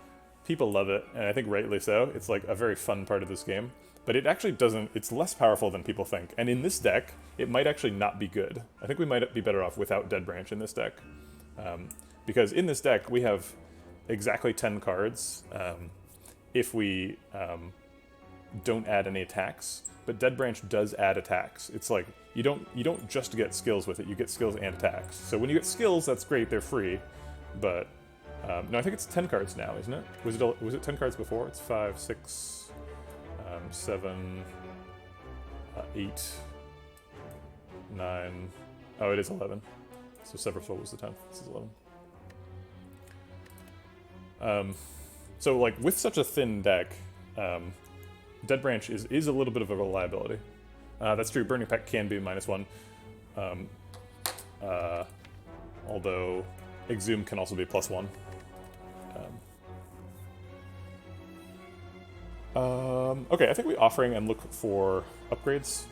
people love it, and I think rightly so. It's like a very fun part of this game. But it actually doesn't... It's less powerful than people think. And in this deck, it might actually not be good. I think we might be better off without Dead Branch in this deck. Because in this deck, we have exactly 10 cards if we don't add any attacks. But Dead Branch does add attacks. It's like, you don't just get skills with it, you get skills and attacks. So when you get skills, that's great, they're free. But, no, I think it's 10 cards now, isn't it? Was it 10 cards before? It's 5, 6... 7, 8, 9, oh, it is 11. So Severus Soul was the 10th, this is 11. So, like, with such a thin deck, Dead Branch is a little bit of a reliability. That's true, Burning Peck can be -1. Although, Exhume can also be +1. Okay, I think we Offering and look for upgrades.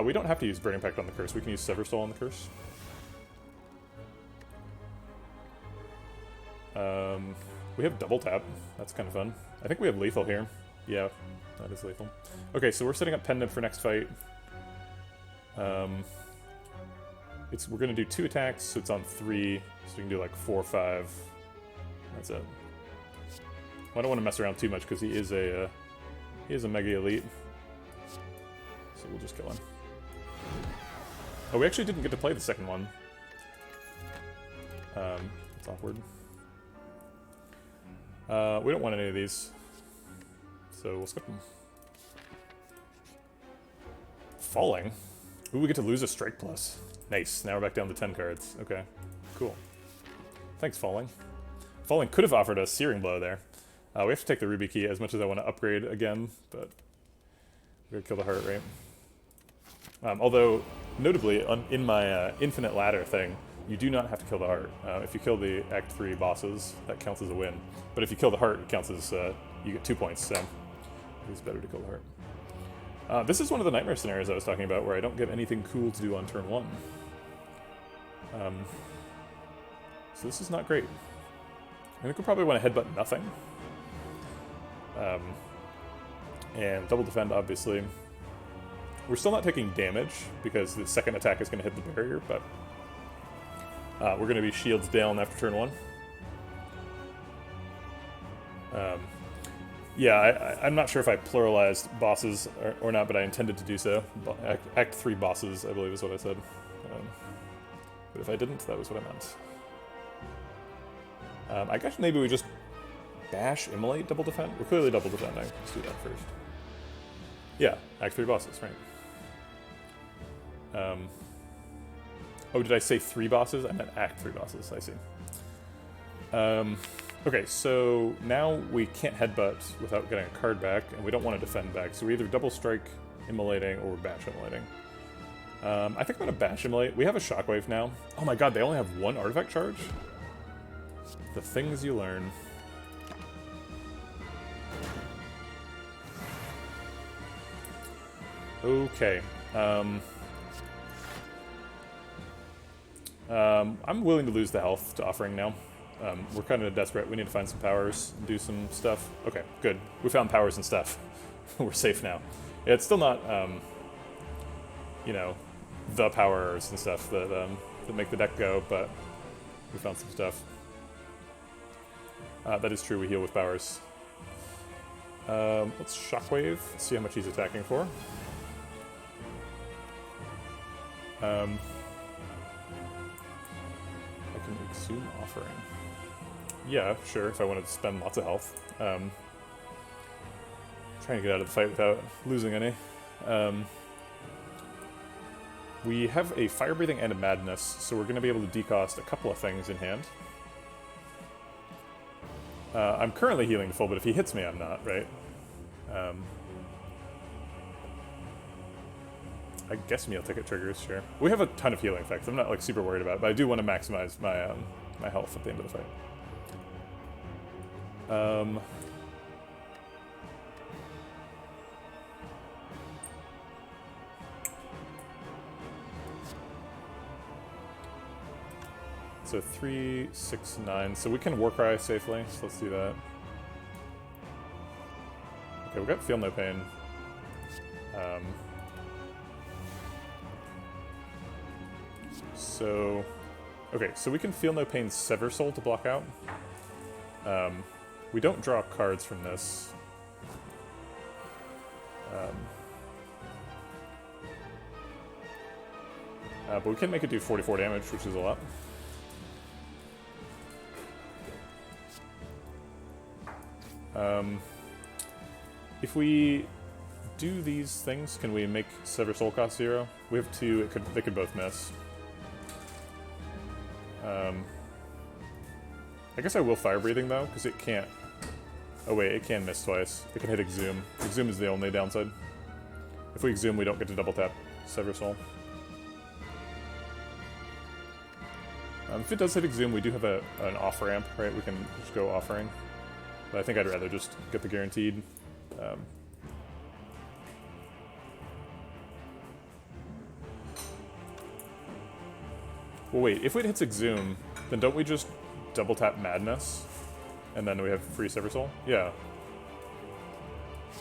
We don't have to use Burning Pact on the curse, we can use Sever Soul on the curse. We have Double Tap, that's kind of fun. I think we have Lethal here. Yeah, that is lethal. Okay, so we're setting up Pen Nib for next fight. We're gonna do 2 attacks, so it's on 3, so we can do like 4, 5. That's it. I don't want to mess around too much because he is a Mega Elite. So we'll just kill him. Oh, we actually didn't get to play the second one. That's awkward. We don't want any of these. So we'll skip them. Falling? Ooh, we get to lose a Strike Plus. Nice. Now we're back down to 10 cards. Okay. Cool. Thanks, Falling. Falling could have offered us Searing Blow there. We have to take the Ruby Key as much as I want to upgrade again, but we're going to kill the heart, right? Although, notably, in my Infinite Ladder thing, you do not have to kill the heart. If you kill the Act 3 bosses, that counts as a win. But if you kill the heart, it counts as, you get 2 points, so it's better to kill the heart. This is one of the nightmare scenarios I was talking about, where I don't get anything cool to do on turn 1. So this is not great. I think we probably want to headbutt nothing. And double defend, obviously. We're still not taking damage, because the second attack is going to hit the barrier, but we're going to be shields down after turn 1. Yeah, I'm not sure if I pluralized bosses or not, but I intended to do so. Act 3 bosses, I believe is what I said. But if I didn't, that was what I meant. I guess maybe we just bash, immolate, double defend? We're clearly double defending. Let's do that first. Yeah, Act 3 bosses, right. Oh, did I say 3 bosses? I meant Act 3 bosses, I see. Okay, so now we can't headbutt without getting a card back, and we don't want to defend back, so we either double strike immolating or bash immolating. I think I'm going to bash immolate. We have a shockwave now. Oh my god, they only have 1 artifact charge? The things you learn. Okay. I'm willing to lose the health to offering now. We're kind of desperate. We need to find some powers and do some stuff. Okay, good. We found powers and stuff. We're safe now. Yeah, it's still not, you know, the powers and stuff that make the deck go, but we found some stuff. That is true, we heal with powers. Let's Shockwave, see how much he's attacking for. I can Exhume Offering. Yeah, sure, if I wanted to spend lots of health. Trying to get out of the fight without losing any. We have a Fire Breathing and a Madness, so we're going to be able to decost a couple of things in hand. I'm currently healing to full, but if he hits me, I'm not, right? I guess meal ticket triggers, sure. We have a ton of healing effects. I'm not like super worried about it, but I do want to maximize my my health at the end of the fight. So 3, 6, 9. So we can Warcry safely, so let's do that. Okay, we got Feel No Pain. So, okay, so we can Feel No Pain Sever Soul to block out. We don't draw cards from this. But we can make it do 44 damage, which is a lot. If we do these things, can we make Sever Soul cost 0? We have 2, they could both miss. I guess I will Fire Breathing though, because it can't... Oh wait, it can miss twice. It can hit Exhume. Exhume is the only downside. If we Exhume, we don't get to double tap Sever Soul. If it does hit Exhume, we do have an off-ramp, right? We can just go Offering. But I think I'd rather just get the guaranteed. Well, wait, if it hits Exhume, then don't we just double tap Madness? And then we have free Sever Soul? Yeah.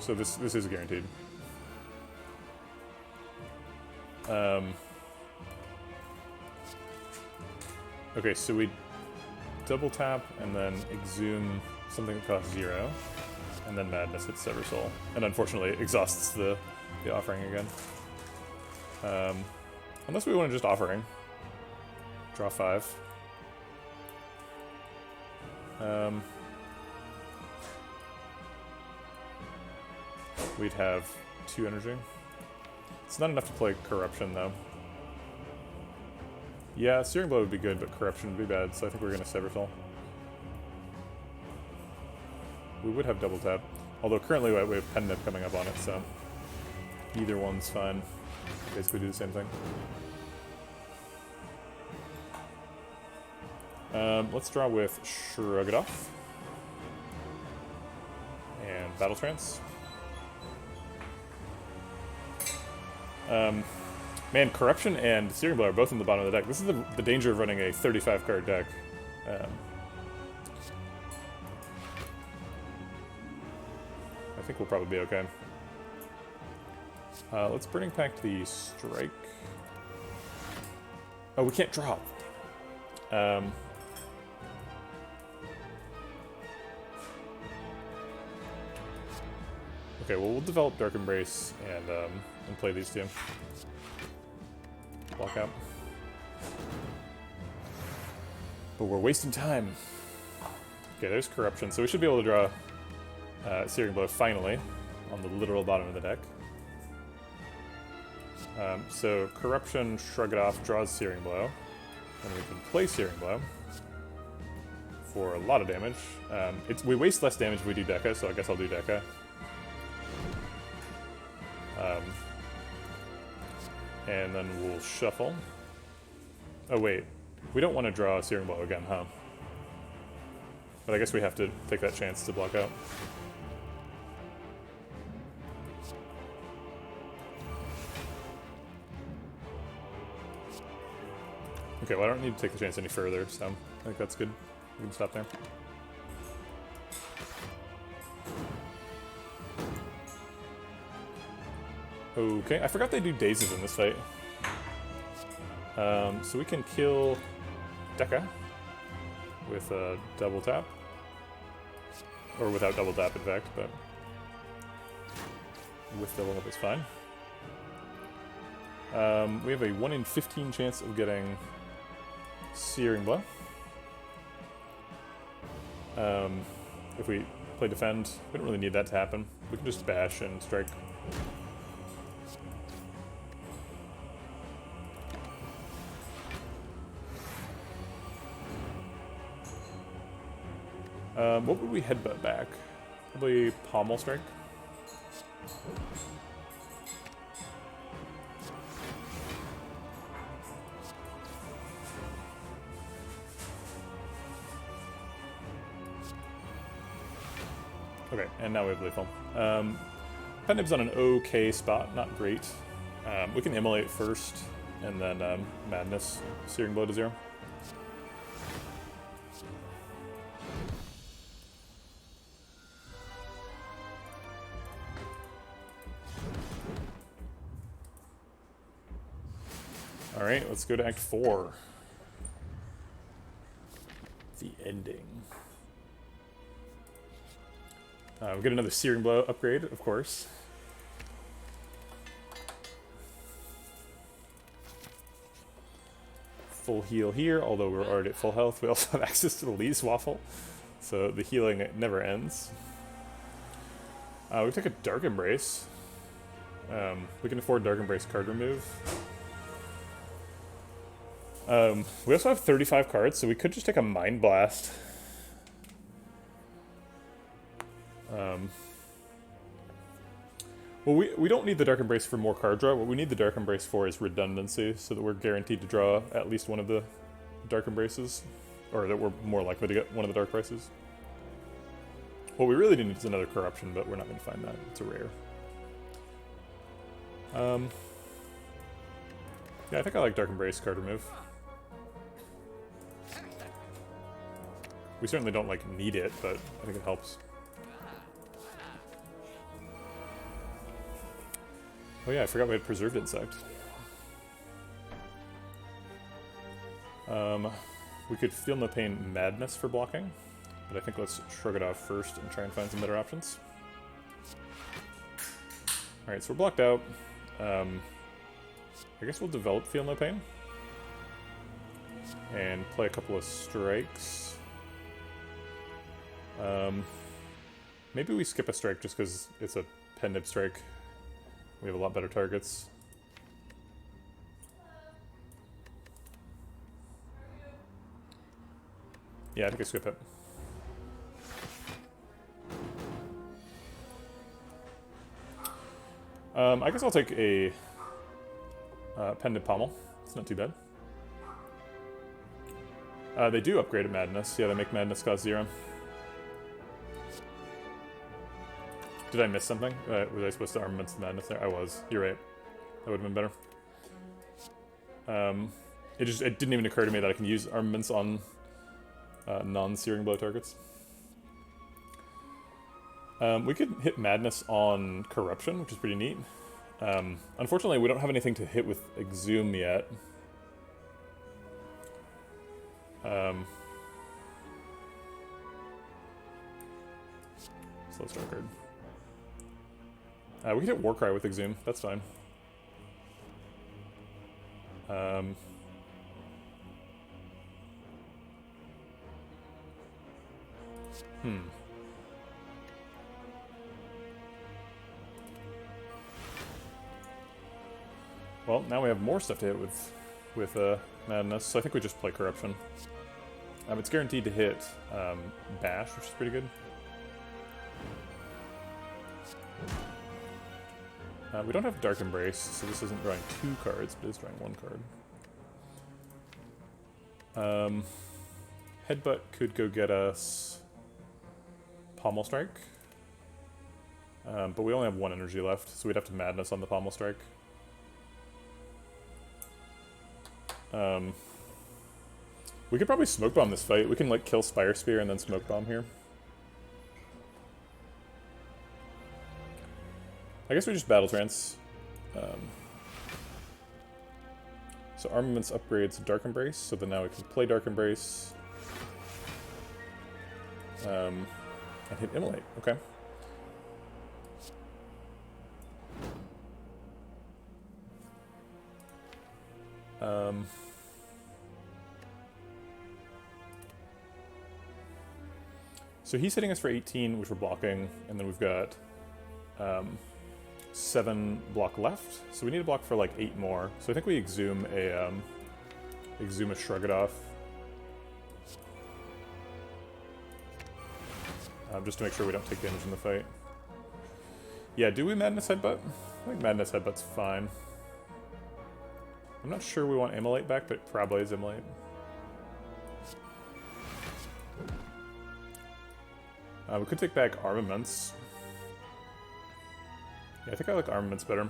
So this is guaranteed. Okay, so we double tap and then Exhume something that costs 0, and then Madness hits Sever Soul, and unfortunately exhausts the Offering again. Unless we want to just Offering. Draw 5. We'd have 2 energy. It's not enough to play Corruption, though. Yeah, Searing Blow would be good, but Corruption would be bad, so I think we're going to Sever Soul. We would have double tap. Although currently we have Pen Nip coming up on it, so either one's fine. Basically do the same thing. Let's draw with Shrug It Off. And Battle Trance. Man, Corruption and Searing Blow are both in the bottom of the deck. This is the danger of running a 35-card deck. I think we'll probably be okay. Let's Burning Pact the Strike. Oh, we can't drop. Okay, well, we'll develop Dark Embrace and play these two. Block out. But we're wasting time. Okay, there's Corruption, so we should be able to draw Searing Blow finally on the literal bottom of the deck. So Corruption, Shrug It Off, draws Searing Blow, and we can play Searing Blow for a lot of damage. We waste less damage if we do Deca, so I guess I'll do Deca. And then we'll shuffle. Oh wait, we don't want to draw Searing Blow again, huh? But I guess we have to take that chance to block out. Okay, well I don't need to take the chance any further, so I think that's good. We can stop there. Okay, I forgot they do dazes in this fight. So we can kill Deca with a double tap. Or without double tap, in fact, but with double tap is fine. We have a 1 in 15 chance of getting Searing Blow. If we play Defend, we don't really need that to happen. We can just bash and strike. What would we headbutt back? Probably Pommel Strike. Okay, and now we have Lethal. Pen Nib's on an okay spot, not great. We can Immolate first, and then Madness, Searing Blow to 0. Alright, let's go to Act 4. The ending. We get another Searing Blow upgrade, of course. Full heal here, although we're already at full health. We also have access to the Lee's Waffle, so the healing never ends. We take a Dark Embrace. We can afford Dark Embrace card remove. We also have 35 cards, so we could just take a Mind Blast. Well, we don't need the Dark Embrace for more card draw. What we need the Dark Embrace for is redundancy, so that we're guaranteed to draw at least one of the Dark Embraces, or that we're more likely to get one of the Dark Embraces. What we really need is another Corruption, but we're not going to find that. It's a rare. Yeah, I think I like Dark Embrace card remove. We certainly don't, like, need it, but I think it helps. Oh yeah, I forgot we had Preserved Insect. We could Feel No Pain Madness for blocking, but I think let's Shrug It Off first and try and find some better options. Alright, so we're blocked out. I guess we'll develop Feel No Pain. And play a couple of strikes. Maybe we skip a strike just because it's a Pen Nib strike. We have a lot better targets. Yeah, I think I skip it. I guess I'll take a Pendant Pommel. It's not too bad. They do upgrade at Madness. Yeah, they make Madness cost 0. Did I miss something? Was I supposed to Armaments the Madness there? I was. You're right. That would have been better. It didn't even occur to me that I can use Armaments on non-Searing Blow targets. We could hit Madness on Corruption, which is pretty neat. Unfortunately, we don't have anything to hit with Exhume yet. So let's draw a card. We could hit Warcry with Exhume. That's fine. Well, now we have more stuff to hit with Madness, so I think we just play Corruption. It's guaranteed to hit Bash, which is pretty good. We don't have Dark Embrace, so this isn't drawing 2 cards, but it's drawing 1 card. Headbutt could go get us Pommel Strike. But we only have 1 energy left, so we'd have to Madness on the Pommel Strike. We could probably Smoke Bomb this fight. We can like kill Spire Spear and then Smoke Bomb here. I guess we just Battle Trance. So Armaments upgrades Dark Embrace, so then now we can play Dark Embrace. And hit Immolate, okay. So he's hitting us for 18, which we're blocking, and then we've got 7 block left. So we need to block for like 8 more. So I think we Exhume a Shrug It Off. Just to make sure we don't take damage in the fight. Yeah, do we Madness Headbutt? I think Madness Headbutt's fine. I'm not sure we want Immolate back, but it probably is Immolate. We could take back Armaments. Yeah, I think I like Armaments better.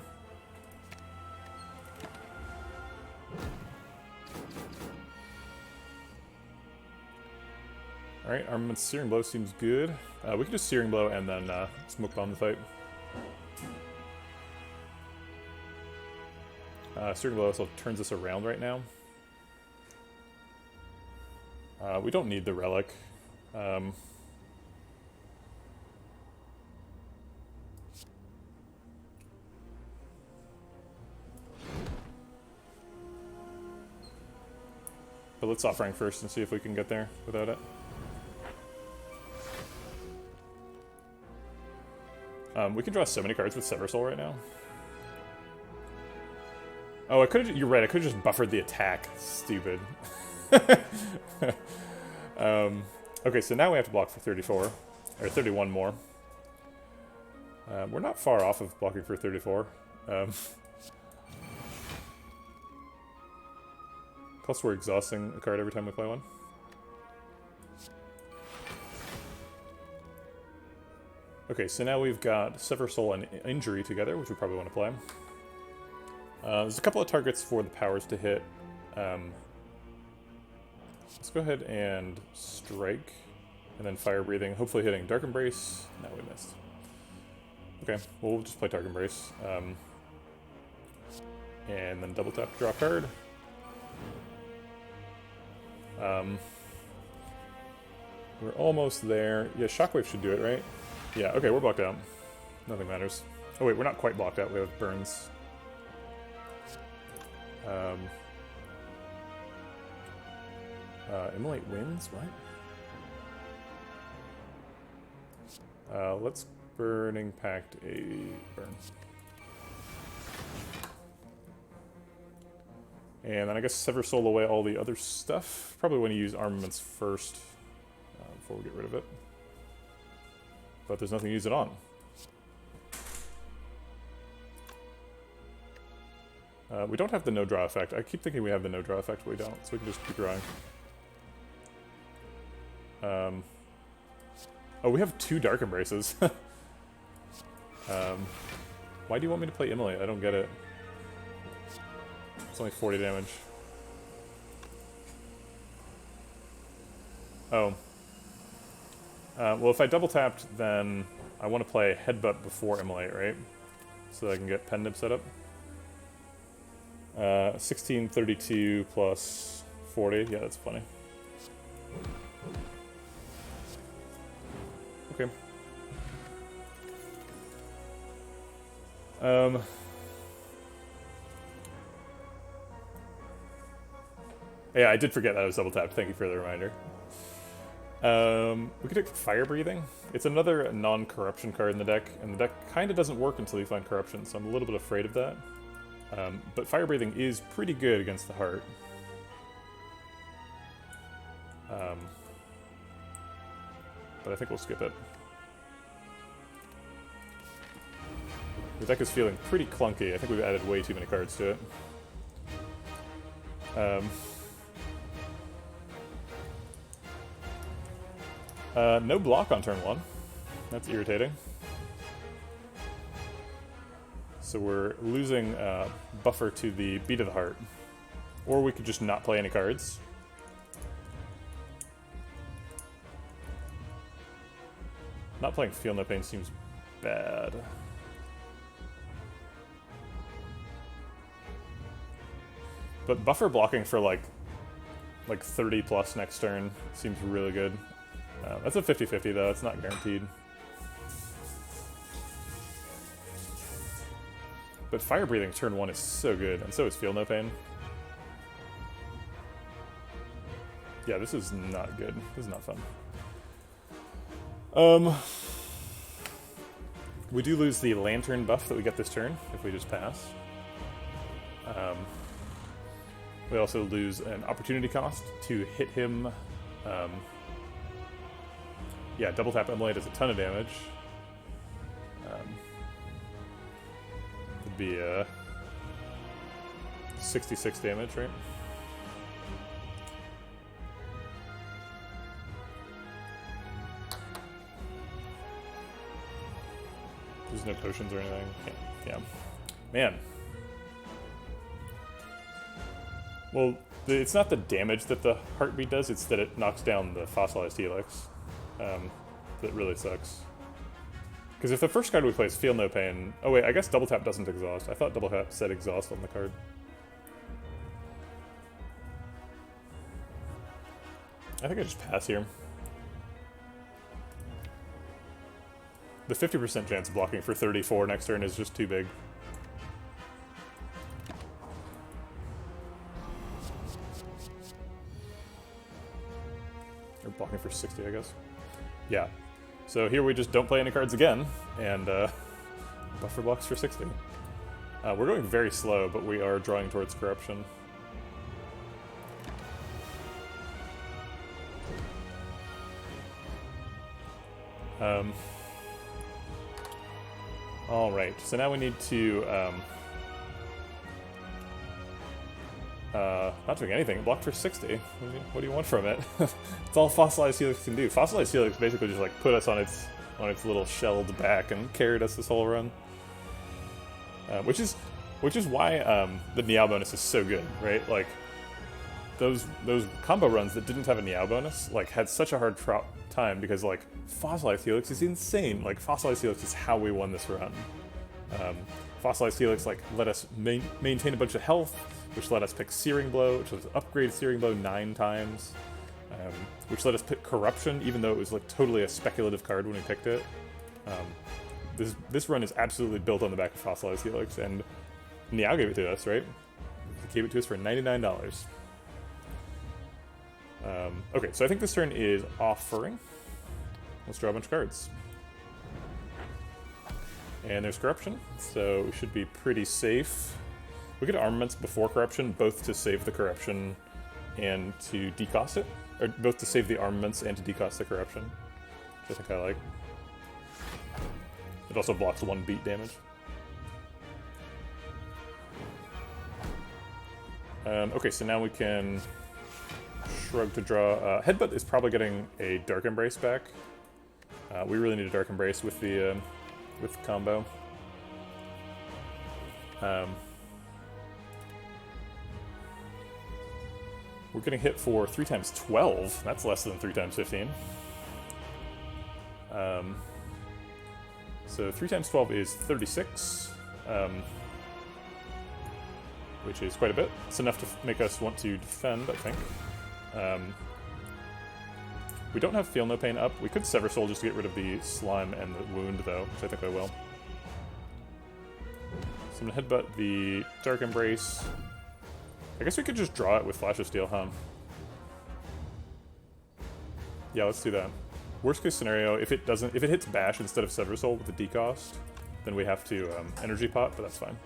Alright, Armaments Searing Blow seems good. We can just Searing Blow and then Smoke Bomb the fight. Searing Blow also turns us around right now. We don't need the Relic. But let's Offering first and see if we can get there without it. We can draw so many cards with Sever Soul right now. Oh, I could have. You're right. I could have just buffered the attack. Stupid. Okay, so now we have to block for 34 or 31 more. We're not far off of blocking for 34. Plus, we're exhausting a card every time we play one. Okay, so now we've got Sever Soul and Injury together, which we probably want to play. There's a couple of targets for the powers to hit. Let's go ahead and Strike, and then Fire Breathing, hopefully hitting Dark Embrace. No, we missed. Okay, well, we'll just play Dark Embrace. And then double tap, draw a card. We're almost there. Yeah, Shockwave should do it, right? Yeah, okay, we're blocked out. Nothing matters. Oh wait, we're not quite blocked out. We have Burns. Immolate wins? What? Let's Burning Pact a burn. And then I guess Sever Soul away all the other stuff. Probably want to use Armaments first. before we get rid of it. But there's nothing to use it on. We don't have the no-draw effect. I keep thinking we have the no-draw effect, but we don't, so we can just keep drawing. Oh, we have 2 Dark Embraces. Why do you want me to play Immolate? I don't get it. It's only 40 damage. Oh. Well, if I double tapped, then I want to play Headbutt before Immolate, right? So that I can get Pen Nib set up. 1632 plus 40. Yeah, that's plenty. Okay. Yeah, I did forget that I was double tapped. Thank you for the reminder. We could take Fire Breathing. It's another non-corruption card in the deck, and the deck kind of doesn't work until you find corruption, so I'm a little bit afraid of that. But Fire Breathing is pretty good against the heart. But I think we'll skip it. The deck is feeling pretty clunky. I think we've added way too many cards to it. No block on turn 1. That's irritating. So we're losing buffer to the Beat of the Heart. Or we could just not play any cards. Not playing Feel No Pain seems bad. But buffer blocking for like 30 plus next turn seems really good. That's a 50-50 though, it's not guaranteed. But Fire Breathing turn 1 is so good, and so is Feel No Pain. Yeah, this is not good. This is not fun. We do lose the Lantern buff that we get this turn, if we just pass. We also lose an opportunity cost to hit him. Yeah, double tap Immolate does a ton of damage. Would be 66 damage, right? There's no potions or anything. Yeah. Man. Well, it's not the damage that the Heartbeat does, it's that it knocks down the Fossilized Helix. That really sucks. Because if the first card we play is Feel No Pain... Oh wait, I guess Double Tap doesn't exhaust. I thought Double Tap said exhaust on the card. I think I just pass here. The 50% chance of blocking for 34 next turn is just too big. Or blocking for 60, I guess. Yeah. So here we just don't play any cards again, and buffer blocks for 60. We're going very slow, but we are drawing towards corruption. Alright, so now we need to, not doing anything, blocked for 60. What do you want from it? It's all Fossilized Helix can do. Fossilized Helix basically just like put us on its little shelled back and carried us this whole run. Which is why the Niao bonus is so good, right? Like those combo runs that didn't have a Niao bonus like had such a hard time because like Fossilized Helix is insane. Like Fossilized Helix is how we won this run. Fossilized Helix like let us maintain a bunch of health, which let us pick Searing Blow, which was upgrade Searing Blow 9 times, which let us pick Corruption, even though it was like totally a speculative card when we picked it. This run is absolutely built on the back of Fossilized Helix, and Niao gave it to us, right? He gave it to us for $99. Okay, so I think this turn is Offering. Let's draw a bunch of cards. And there's Corruption, so we should be pretty safe. We get Armaments before Corruption, both to save the Corruption and to decost it, or both to save the armaments and to decost the corruption, which I think I like. It also blocks 1 beat damage. Okay, so now we can shrug to draw. Headbutt is probably getting a Dark Embrace back. We really need a Dark Embrace with the combo. We're getting hit for 3 times 12. That's less than 3 times 15. So 3 times 12 is 36, which is quite a bit. It's enough to make us want to defend, I think. We don't have Feel No Pain up. We could Sever Soul just to get rid of the slime and the wound, though, which I think I will. So I'm going to headbutt the Dark Embrace. I guess we could just draw it with Flash of Steel, huh? Yeah, let's do that. Worst case scenario, if it hits Bash instead of Sever Soul with the decost, then we have to Energy Pot, but that's fine.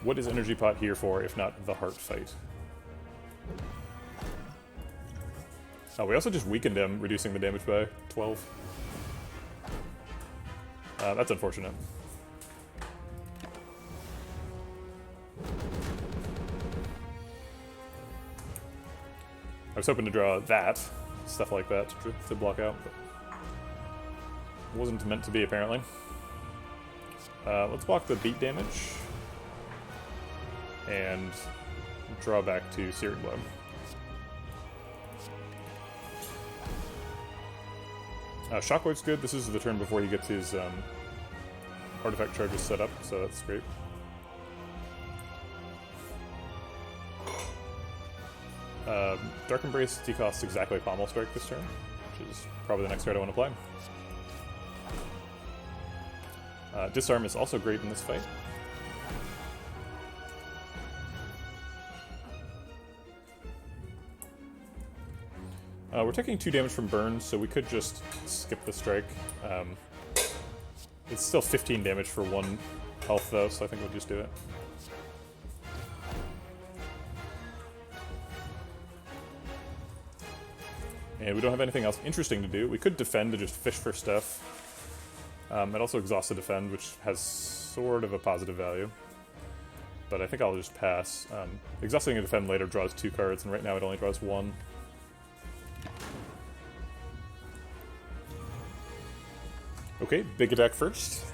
What is Energy Pot here for, if not the Heart Fight? Oh, we also just weakened him, reducing the damage by 12. That's unfortunate. I was hoping to draw that, stuff like that, to block out, but it wasn't meant to be, apparently. Let's block the beat damage, and draw back to Searing Blow. Shockwave's good. This is the turn before he gets his artifact charges set up, so that's great. Dark Embrace decosts exactly Pommel Strike this turn, which is probably the next card I want to play. Disarm is also great in this fight. We're taking 2 damage from burn, so we could just skip the strike. It's still 15 damage for 1 health, though, so I think we'll just do it. And we don't have anything else interesting to do. We could defend to just fish for stuff. And also exhaust to defend, which has sort of a positive value. But I think I'll just pass. Exhausting to defend later draws 2 cards, and right now it only draws 1. Okay, big attack first.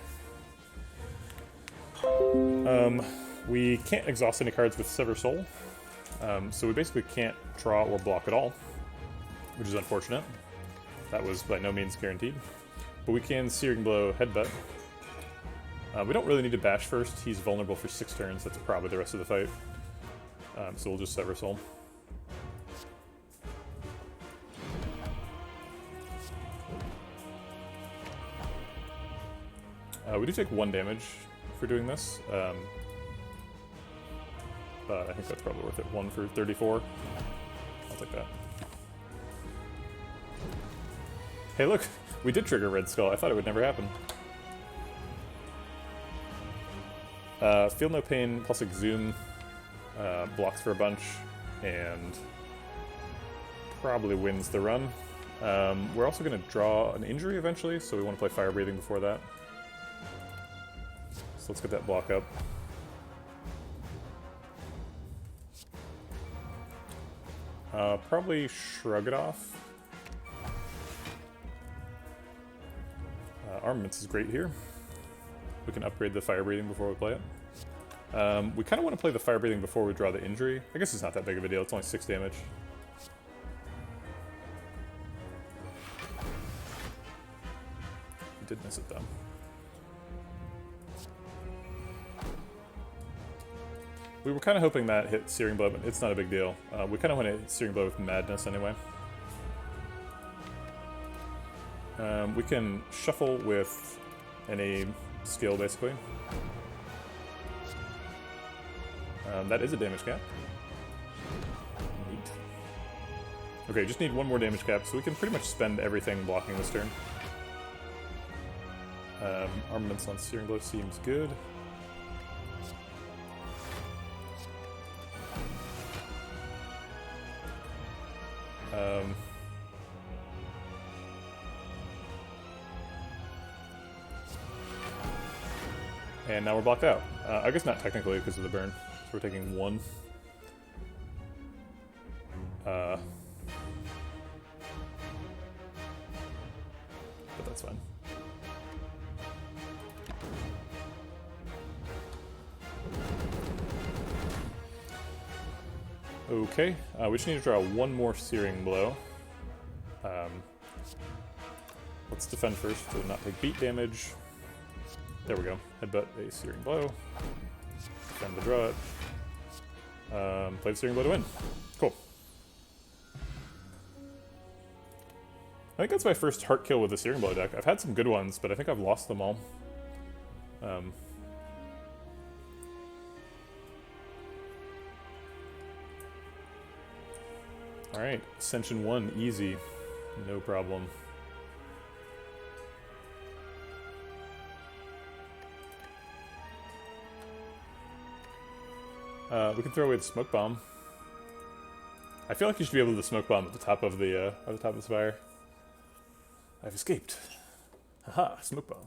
We can't exhaust any cards with Sever Soul, so we basically can't draw or block at all, which is unfortunate. That was by no means guaranteed. But we can Searing Blow Headbutt. We don't really need to bash first. He's vulnerable for 6 turns. That's probably the rest of the fight. So we'll just Sever Soul. We do take 1 damage for doing this, but I think that's probably worth it. 1 for 34. I'll take that. Hey look, we did trigger Red Skull. I thought it would never happen. Feel No Pain plus Exhume blocks for a bunch, and probably wins the run. We're also going to draw an injury eventually, so we want to play Fire Breathing before that. So let's get that block up. Probably shrug it off. Armaments is great here. We can upgrade the Fire Breathing before we play it. We kind of want to play the Fire Breathing before we draw the injury. I guess it's not that big of a deal. It's only 6 damage. We did miss it though. We were kind of hoping that hit Searing Blow, but it's not a big deal. We kind of want to hit Searing Blow with Madness anyway. We can shuffle with any skill, basically. That is a damage cap. Neat. Okay, just need 1 more damage cap, so we can pretty much spend everything blocking this turn. Armaments on Searing Blow seems good. And now we're blocked out. I guess not technically because of the burn. So we're taking 1. But that's fine. Okay, we just need to draw 1 more Searing Blow. Let's defend first to not take beat damage. There we go. Headbutt a Searing Blow. Defend to draw it. Play the Searing Blow to win. Cool. I think that's my first heart kill with the Searing Blow deck. I've had some good ones, but I think I've lost them all. Alright, Ascension 1, easy. No problem. We can throw away the Smoke Bomb. I feel like you should be able to Smoke Bomb at the top of the spire. I've escaped. Haha, Smoke Bomb.